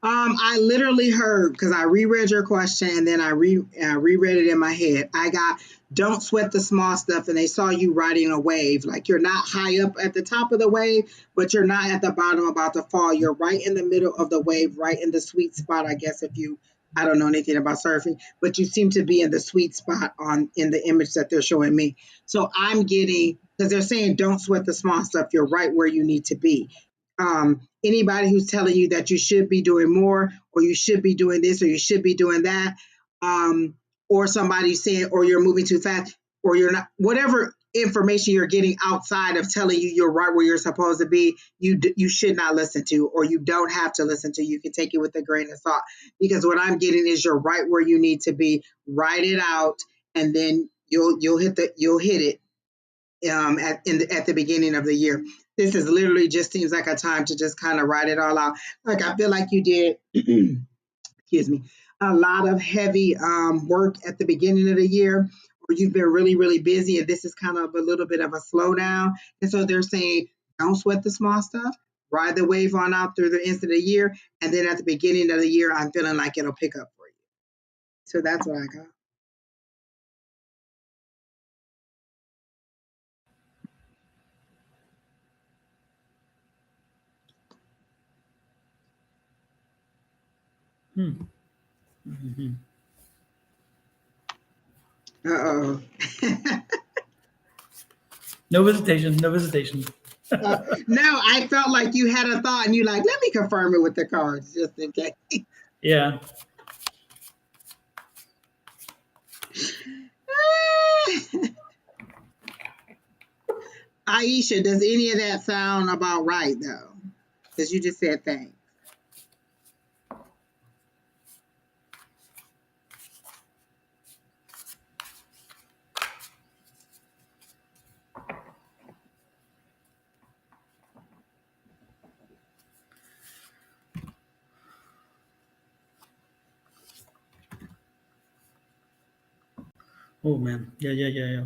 I literally heard, because I reread your question and then I reread it in my head. I got, don't sweat the small stuff, and they saw you riding a wave. Like, you're not high up at the top of the wave, but you're not at the bottom about to fall. You're right in the middle of the wave, right in the sweet spot, I guess, I don't know anything about surfing, but you seem to be in the sweet spot in the image that they're showing me. So I'm getting, because they're saying don't sweat the small stuff, you're right where you need to be. Anybody who's telling you that you should be doing more, or you should be doing this, or you should be doing that, or somebody saying, or you're moving too fast, or you're not, whatever information you're getting outside of telling you you're right where you're supposed to be, you should not listen to, or you don't have to listen to. You can take it with a grain of salt, because what I'm getting is you're right where you need to be. Write it out, and then you'll hit it at the beginning of the year. This is literally just seems like a time to just kind of write it all out. Like, I feel like you did, excuse me, a lot of heavy work at the beginning of the year, or you've been really, really busy, and this is kind of a little bit of a slowdown. And so they're saying, don't sweat the small stuff, ride the wave on out through the end of the year, and then at the beginning of the year, I'm feeling like it'll pick up for you. So that's what I got. Mm-hmm. Uh-oh. No visitation. No, I felt like you had a thought, and you like, let me confirm it with the cards just in case. Yeah. Aisha, does any of that sound about right, though? Because you just said thanks. Oh man, yeah.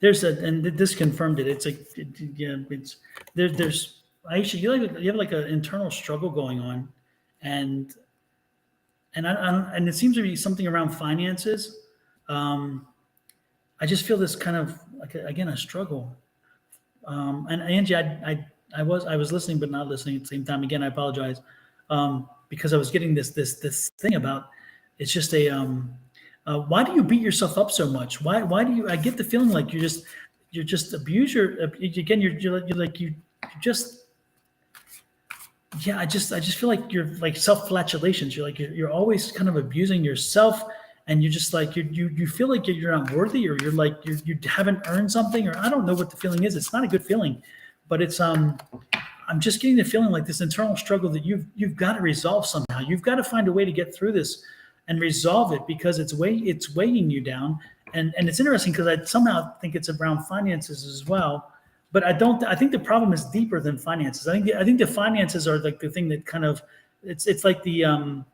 And this confirmed it. It's like, it's there's Aisha. You have like an internal struggle going on, and and it seems to be something around finances. I just feel this kind of like a struggle. And Angie, I was listening but not listening at the same time. Again, I apologize, because I was getting this thing about, it's just why do you beat yourself up so much? Why do you? I get the feeling like you're just abuse your, again. You're like I just feel like you're like self-flatulations. You're always kind of abusing yourself, and you're just like you feel like you're not worthy, or you're like you haven't earned something, or I don't know what the feeling is. It's not a good feeling, but it's I'm just getting the feeling like this internal struggle that you've got to resolve somehow. You've got to find a way to get through this and resolve it, because it's weighing you down. And it's interesting because I somehow think it's around finances as well. But I think the problem is deeper than finances. I think the finances are like the thing that kind of it's like the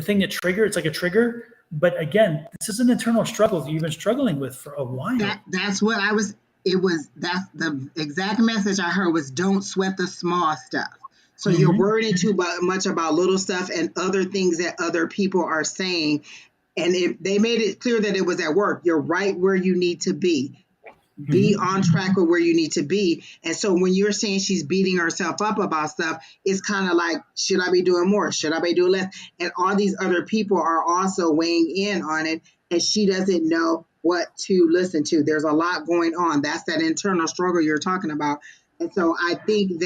thing that it's like a trigger. But again, this is an internal struggle that you've been struggling with for a while. That's what that's the exact message I heard was, don't sweat the small stuff. So you're worrying too much about little stuff and other things that other people are saying. And if they made it clear that it was at work, you're right where you need to be. Be on track with where you need to be. And so when you're saying she's beating herself up about stuff, it's kind of like, should I be doing more? Should I be doing less? And all these other people are also weighing in on it, and she doesn't know what to listen to. There's a lot going on. That's that internal struggle you're talking about. And so I think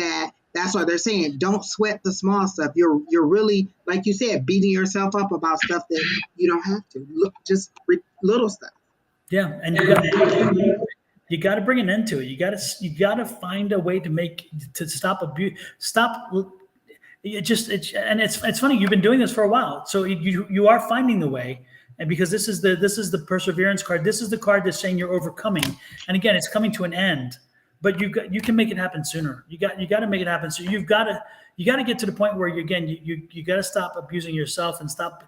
that's why they're saying, don't sweat the small stuff. You're really, like you said, beating yourself up about stuff that you don't have to. Look, just little stuff. Yeah, and you got to bring an end to it. You got to find a way to stop abuse. It's funny. You've been doing this for a while, so you are finding the way. And because this is the perseverance card. This is the card that's saying you're overcoming. And again, it's coming to an end. But you can make it happen sooner. You got to make it happen. So you got to get to the point where you got to stop abusing yourself and stop.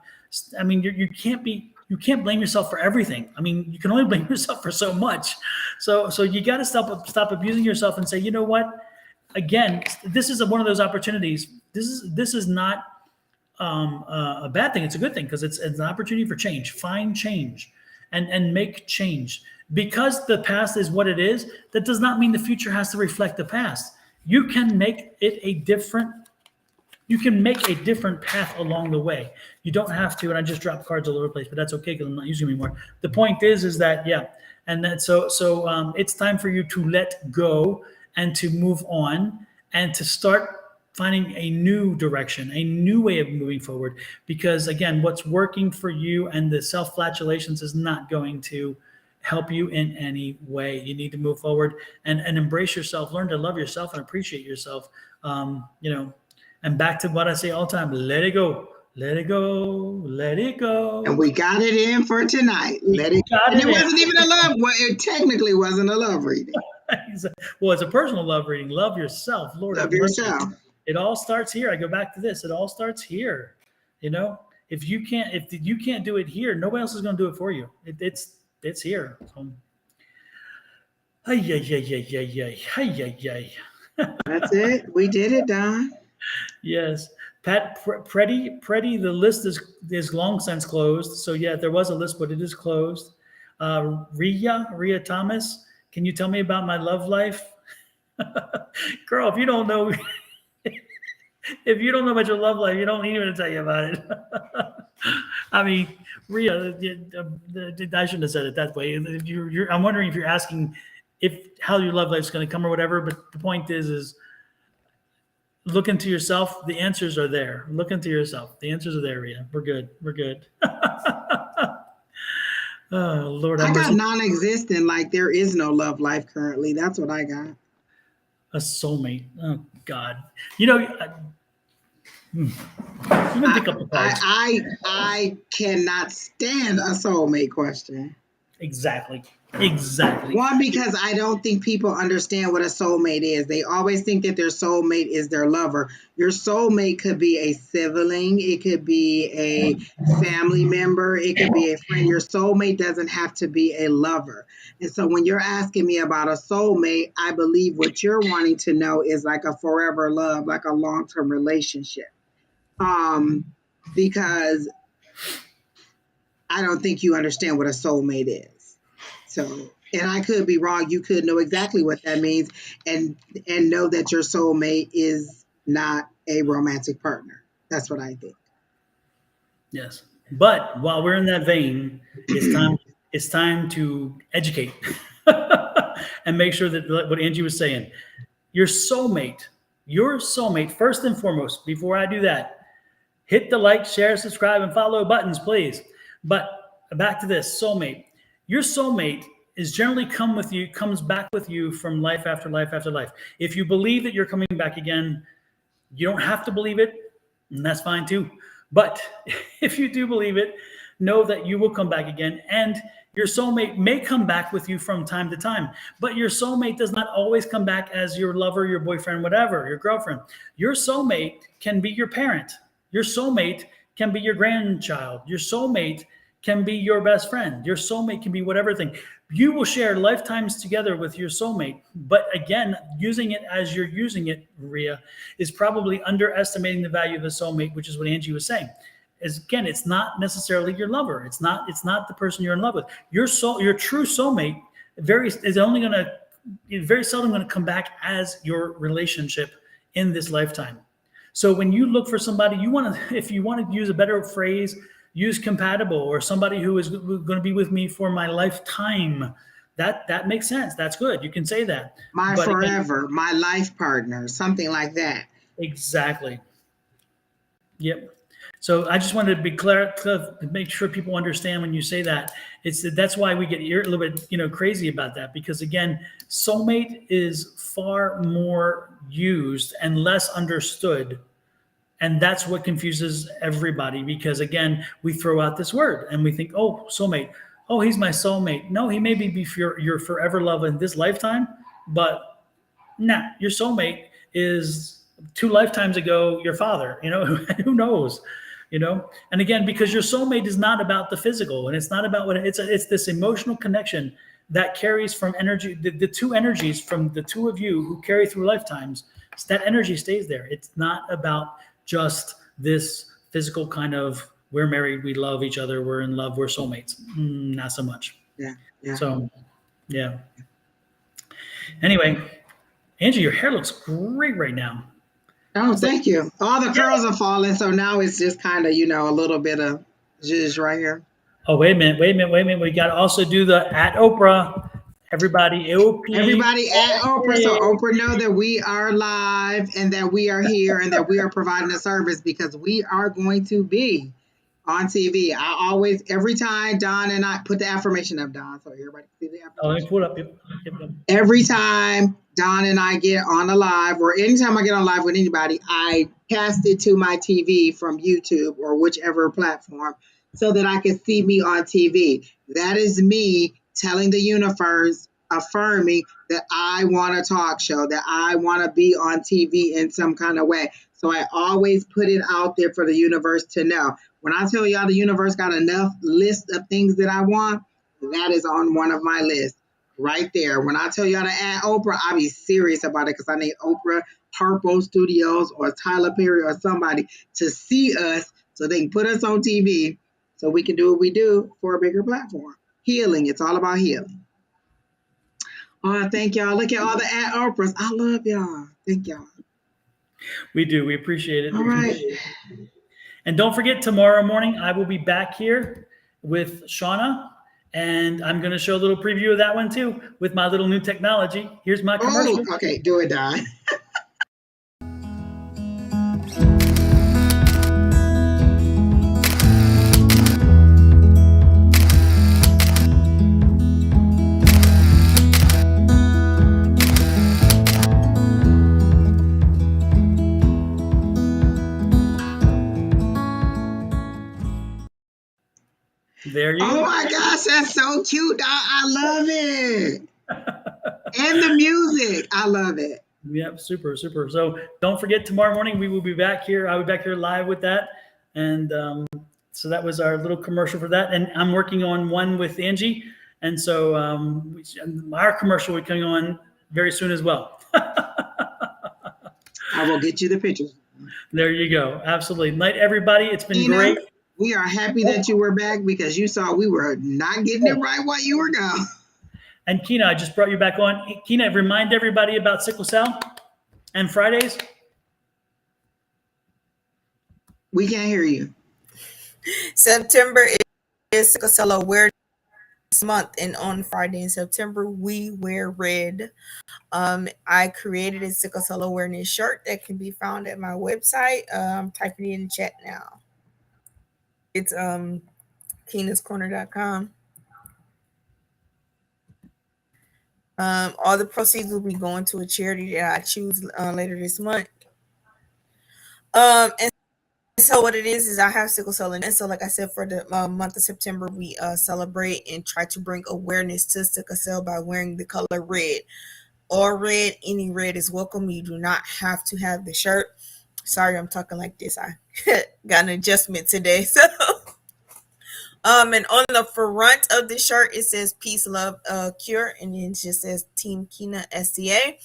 I mean, you can't blame yourself for everything. I mean, you can only blame yourself for so much. So you got to stop abusing yourself and say, you know what? Again, this is one of those opportunities. This is not a bad thing. It's a good thing, because it's an opportunity for change. Find change and make change. Because the past is what it is, that does not mean the future has to reflect the past. You can make it a different path along the way. You don't have to, and I just dropped cards all over the place, but that's okay because I'm not using them anymore. The point is that, and that so it's time for you to let go and to move on and to start finding a new direction, a new way of moving forward. Because again, what's working for you and the self-flatulations is not going to help you in any way. You need to move forward and embrace yourself, learn to love yourself and appreciate yourself. And back to what I say all the time, let it go, let it go, let it go. And we got it in for tonight. Let it go. And it wasn't even a love. Well, it technically wasn't a love reading. Well, it's a personal love reading. Love yourself, Lord. Love yourself. It all starts here. I go back to this. It all starts here. If you can't do it here, nobody else is going to do it for you. It's here. That's it. We did it, Don. Yes. Pat Preddy, the list is long since closed. So yeah, there was a list, but it is closed. Ria Thomas, can you tell me about my love life? Girl, if you don't know about your love life, you don't need me to tell you about it. I mean, Ria, I shouldn't have said it that way. I'm wondering if you're asking how your love life is going to come or whatever. But the point is look into yourself. The answers are there. Look into yourself. The answers are there, Ria. We're good. Oh, Lord. I got non-existent, like there is no love life currently. That's what I got. A soulmate. Oh, God. I cannot stand a soulmate question. Exactly. One, because I don't think people understand what a soulmate is. They always think that their soulmate is their lover. Your soulmate could be a sibling. It could be a family member. It could be a friend. Your soulmate doesn't have to be a lover. And so when you're asking me about a soulmate, I believe what you're wanting to know is like a forever love, like a long-term relationship. Because I don't think you understand what a soulmate is. So, and I could be wrong. You could know exactly what that means and know that your soulmate is not a romantic partner. That's what I think. Yes. But while we're in that vein, it's time to educate and make sure that what Angie was saying, your soulmate, first and foremost, before I do that, hit the like, share, subscribe, and follow buttons, please. But back to this soulmate. Your soulmate is generally comes back with you from life after life after life. If you believe that you're coming back again, you don't have to believe it, and that's fine too. But if you do believe it, know that you will come back again, and your soulmate may come back with you from time to time. But your soulmate does not always come back as your lover, your boyfriend, whatever, your girlfriend. Your soulmate can be your parent. Your soulmate can be your grandchild. Your soulmate can be your best friend. Your soulmate can be whatever thing. You will share lifetimes together with your soulmate. But again, using it as you're using it, Maria, is probably underestimating the value of the soulmate, which is what Angie was saying. Again, it's not necessarily your lover. It's not the person you're in love with. Your true soulmate is very seldom going to come back as your relationship in this lifetime. So when you look for somebody, if you want to use a better phrase, use compatible, or somebody who is going to be with me for my lifetime. That makes sense. That's good. You can say that. But forever, again, my life partner, something like that. Exactly. Yep. So I just wanted to be clear to make sure people understand when you say that. That's why we get a little bit crazy about that, because again, soulmate is far more used and less understood. And that's what confuses everybody, because again, we throw out this word and we think, oh, soulmate. Oh, he's my soulmate. No, he may be your forever love in this lifetime, but nah, your soulmate is 2 lifetimes ago your father. Who knows? And again, because your soulmate is not about the physical, and it's not about it's this emotional connection that carries from energy, the 2 energies from the 2 of you who carry through lifetimes. So that energy stays there. It's not about just this physical kind of, we're married, we love each other, we're in love, we're soulmates. Not so much. Yeah. So, yeah. Anyway, Angie, your hair looks great right now. Oh, thank you. All the curls are falling, so now it's just kind of, a little bit of zhuzh right here. Oh, wait a minute. We got to also do the at Oprah. Everybody at Oprah, so Oprah know that we are live and that we are here and that we are providing a service, because we are going to be on TV. Every time Don and I put the affirmation up, Don, so everybody can see the affirmation. Oh, let me pull it up. Every time Don and I get on a live, or anytime I get on live with anybody, I cast it to my TV from YouTube or whichever platform so that I can see me on TV. That is me telling the universe, affirming that I want a talk show, that I want to be on TV in some kind of way. So I always put it out there for the universe to know. When I tell y'all the universe got enough list of things that I want, that is on one of my lists right there. When I tell y'all to add Oprah, I'll be serious about it, because I need Oprah, Harpo Studios, or Tyler Perry or somebody to see us so they can put us on TV so we can do what we do for a bigger platform. Healing. It's all about healing. Oh, thank y'all. Look at all the at Oprahs. I love y'all. Thank y'all. We do. We appreciate it. All right. And don't forget, tomorrow morning, I will be back here with Shauna, and I'm going to show a little preview of that one too with my little new technology. Here's my commercial. Oh, okay. Do it, Don. There you go. Oh my gosh, that's so cute. I love it. And the music. I love it. Yep, super. So don't forget, tomorrow morning we will be back here. I'll be back here live with that. And so that was our little commercial for that. And I'm working on one with Angie. And so our commercial will be coming on very soon as well. I will get you the pictures. There you go. Absolutely. Night, everybody. It's been great. We are happy that you were back, because you saw we were not getting it right while you were gone. And Kina, I just brought you back on. Kina, remind everybody about sickle cell and Fridays. We can't hear you. September is sickle cell awareness month and on Friday in September, we wear red. I created a sickle cell awareness shirt that can be found at my website. Typing it in the chat now. It's keenascorner.com. All the proceeds will be going to a charity that I choose later this month. And so what it is I have sickle cell, and so like I said, for the month of September, we celebrate and try to bring awareness to sickle cell by wearing the color red. All red, any red is welcome. You do not have to have the shirt. Sorry, I'm talking like this. I got an adjustment today, so. And on the front of the shirt, it says peace, love, cure, and then it just says Team Keena SCA.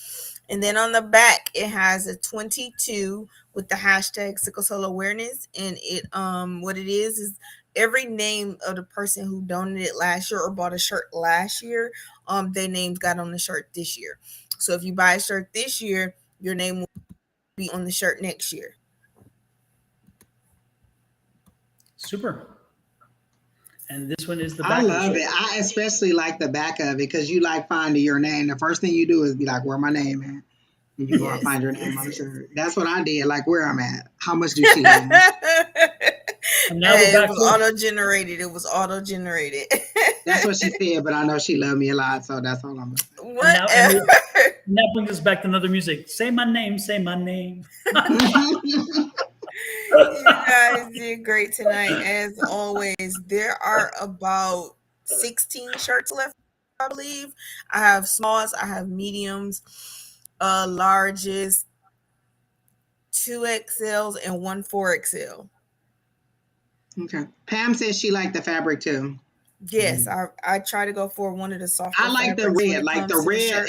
And then on the back, it has a 22 with the hashtag sickle cell awareness. And it what it is every name of the person who donated last year or bought a shirt last year, their names got on the shirt this year. So if you buy a shirt this year, your name will be on the shirt next year. Super. And this one is the back. I love it. I especially like the back of it because you like finding your name. The first thing you do is be like, where my name at? And you go and find your name on the shirt. That's what I did, like where I'm at. How much do she love me? And now we're back. It was auto-generated. It was auto-generated. That's what she said, but I know she loved me a lot, so that's all I'm going to say. Whatever. And that brings us back to another music. Say my name, say my name. You guys did great tonight, as always. There are about 16 shirts left, I believe. I have smalls, I have mediums, larges, 2XLs, and 1 4XL. Okay. Pam says she liked the fabric too. Yes, I try to go for one of the softer. I like the red,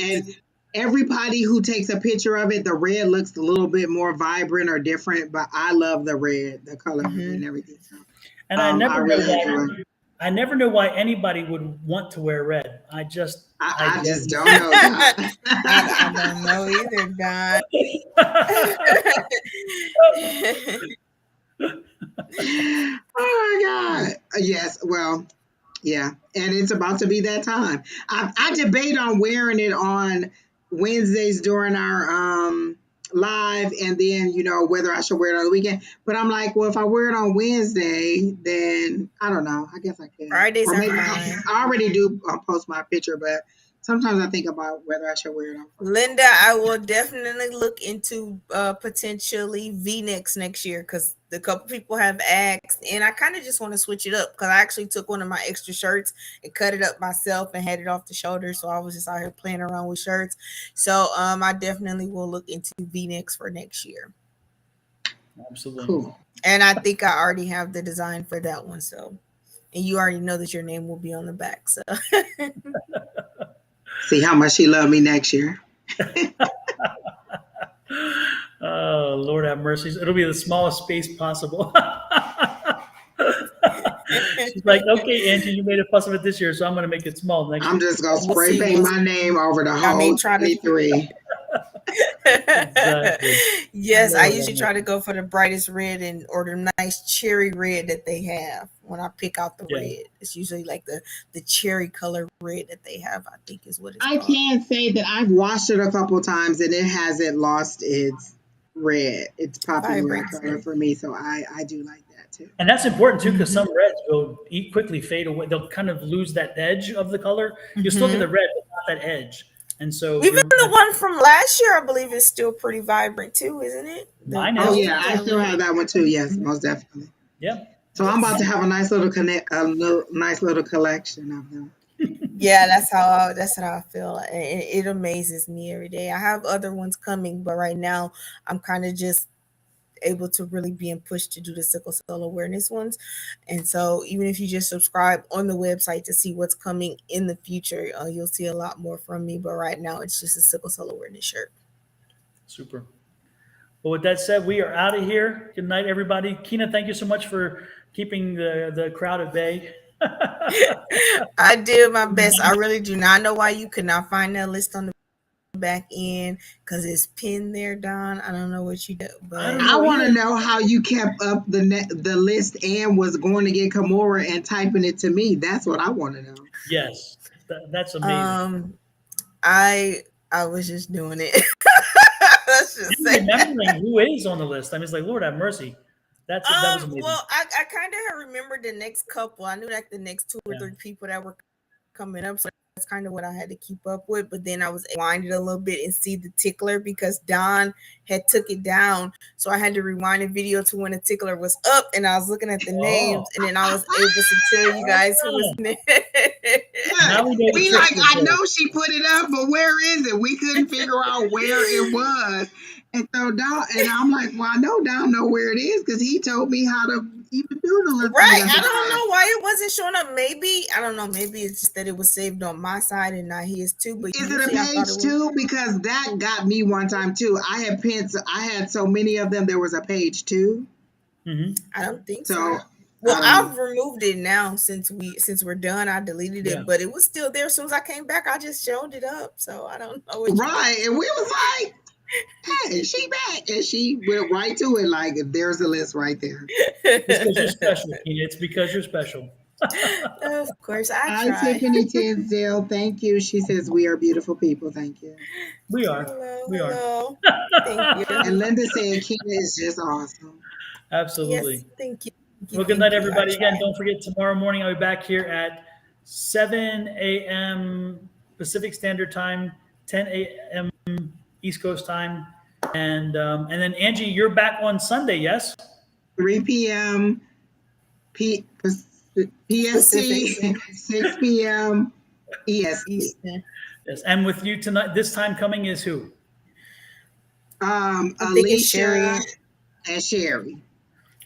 and everybody who takes a picture of it, the red looks a little bit more vibrant or different, but I love the red, the color and everything. So, and I never know why anybody would want to wear red. I just don't know. I don't know either, Don. Oh my God. Yes. Well, yeah. And it's about to be that time. I debate on wearing it on Wednesdays during our live, and then whether I should wear it on the weekend. But I'm like, well, if I wear it on Wednesday, then I don't know. I guess I can. Fridays or maybe are fine. I already do post my picture, but sometimes I think about whether I should wear it on Friday. Linda, I will definitely look into potentially V-necks next year, because a couple people have asked, and I kind of just want to switch it up, because I actually took one of my extra shirts and cut it up myself and had it off the shoulder, so I was just out here playing around with shirts. So I definitely will look into V-necks for next year. Absolutely. Cool. And I think I already have the design for that one, so, and you already know that your name will be on the back, so. See how much she loved me next year. Oh, Lord have mercy. It'll be the smallest space possible. She's like, okay, Angie, you made a fuss of it this year, so I'm going to make it small next year. I'm just going to spray paint my name over the whole 23. Exactly. Yes, I usually try to go for the brightest red and or the nice cherry red that they have when I pick out the red. It's usually like the cherry color red that they have, I think is what it's called. I can say that I've washed it a couple times and it hasn't lost its red. It's poppy red color for me, so I do like that too. And that's important too, because some reds will quickly fade away. They'll kind of lose that edge of the color. You still get the red, but not that edge. And so even the one from last year, I believe, is still pretty vibrant too, isn't it? Oh yeah, I still have that one too. Yes, most definitely. Yeah. So I'm about to have a nice little collection of them. Yeah, that's how I feel. It amazes me every day. I have other ones coming, but right now I'm kind of just able to really being pushed to do the sickle cell awareness ones. And so even if you just subscribe on the website to see what's coming in the future, you'll see a lot more from me. But right now it's just a sickle cell awareness shirt. Super. Well, with that said, we are out of here. Good night, everybody. Keena, thank you so much for keeping the crowd at bay. I did my best. I really do not know why you could not find that list on the back in because it's pinned there, Don. I don't know what you do, but I don't I know want to either. know how you kept up the list and was going to get Kimura and typing it to me. That's what I want to know. Yes, that's amazing. um, I I was just doing it. Let's just And say that. remembering who is on the list, I mean, it's like Lord have mercy. That was amazing. Well, I kind of remembered the next couple. I knew like the next two or Yeah. three people that were coming up, so that's kind of what I had to keep up with. But then I was winded a little bit and see the tickler because Don had took it down, so I had to rewind the video to when the tickler was up, and I was looking at the Oh, names, and then I was able to tell you guys who was ah, next. now Look, we know the we like, trickster I players. know she put it up, but where is it? We couldn't figure out where it was. And so Don, and I'm like, well, I know Don know where it is because he told me how to even do the little thing. Right. I I said, don't know why it wasn't showing up. Maybe, I don't know, maybe it's just that it was saved on my side and not his too. But is it a usually I thought it page was. two? Because that got me one time too. I had pins. I had so many of them. There was a page two. Hmm. I don't think So so. I Well, don't know. I've removed it now since we're done. I deleted Yeah. it, but it was still there. As soon as I came back, I just showed it up. So I don't know what you Right, and we was like, hey, she back, and she went right to it. Like, there's a list right there. It's because you're special, Tina. It's because you're special. Of course, I Hi, try. Tiffany Tinsdale. Thank you. She says we are beautiful people. Thank you. We are. Hello, We are. hello. Thank you. And Linda said Kina is just awesome. Absolutely. Yes, thank you. Thank you. Well, good night, Thank you. I everybody. Again, try. don't forget tomorrow morning I'll be back here at 7 a.m. Pacific Standard Time, 10 a.m. East Coast time, and then Angie, you're back on Sunday, yes? 3 p.m. PST, Pacific 6 p.m. EST. Eastern. Yes. And with you tonight, this time coming is who? I think it's Alicia Sherry. and Sherry.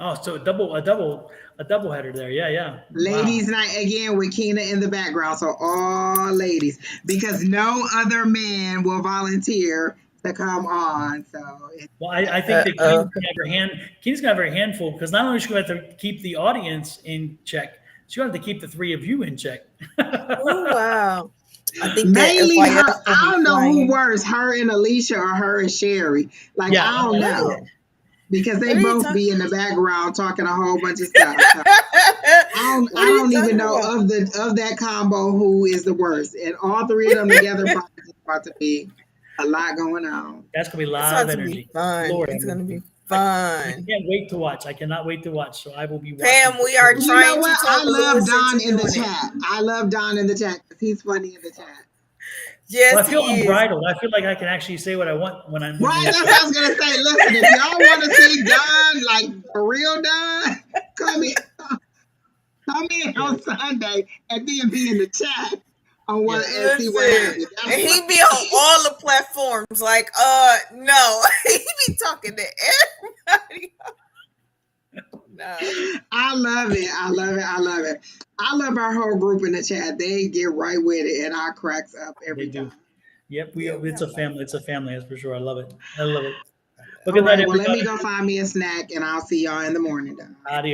Oh, so a double header there. Yeah, yeah. Wow. Ladies' night again with Kina in the background. So all ladies, because no other man will volunteer to come on. So Well, I think that Uh-oh. Keena's gonna have her handful because not only is she gonna have to keep the audience in check, she's gonna have to keep the three of you in check. Oh, wow. I think that mainly her. FYS will I be don't know who flying. worse, her and Alicia or her and Sherry. Like Yeah, I don't that's know. true. Because they What are you both be talking? in the background talking a whole bunch of stuff. So What I are you don't even talking know about? of that combo who is the worst. And all three of them together probably is about to be a lot going on. That's gonna be a It's lot of about to be energy. fun. Lord have It's gonna mercy. be I fun. can't wait to watch. I cannot wait to watch. So I will be watching Pam, for we are sure. You know trying to what? I talk love Lewis Don into in the doing it. chat. I love Don in the chat because he's funny in the chat. Well, Yes, I feel he is. unbridled. I feel like I can actually say what I want when I'm Right, in the that's chat. what I was gonna say. Listen, if y'all want to see Don, like for real Don, come in, come in Yes, on Sunday and then be in the chat on what yes. and see what Listen, happens. and That's he what. be on all the platforms. Like, no, he be talking to everybody. No. I love it. I love it. I love it. I love our whole group in the chat. They get right with it, and I cracks up They every do. time. Yep, Yeah, we it's have a a lot of family. It's a fun. family, that's for sure. I love it. I love it. I Well, All good night, right. Well, let me everybody. go find me a snack, and I'll see y'all in the morning. Don. Adios.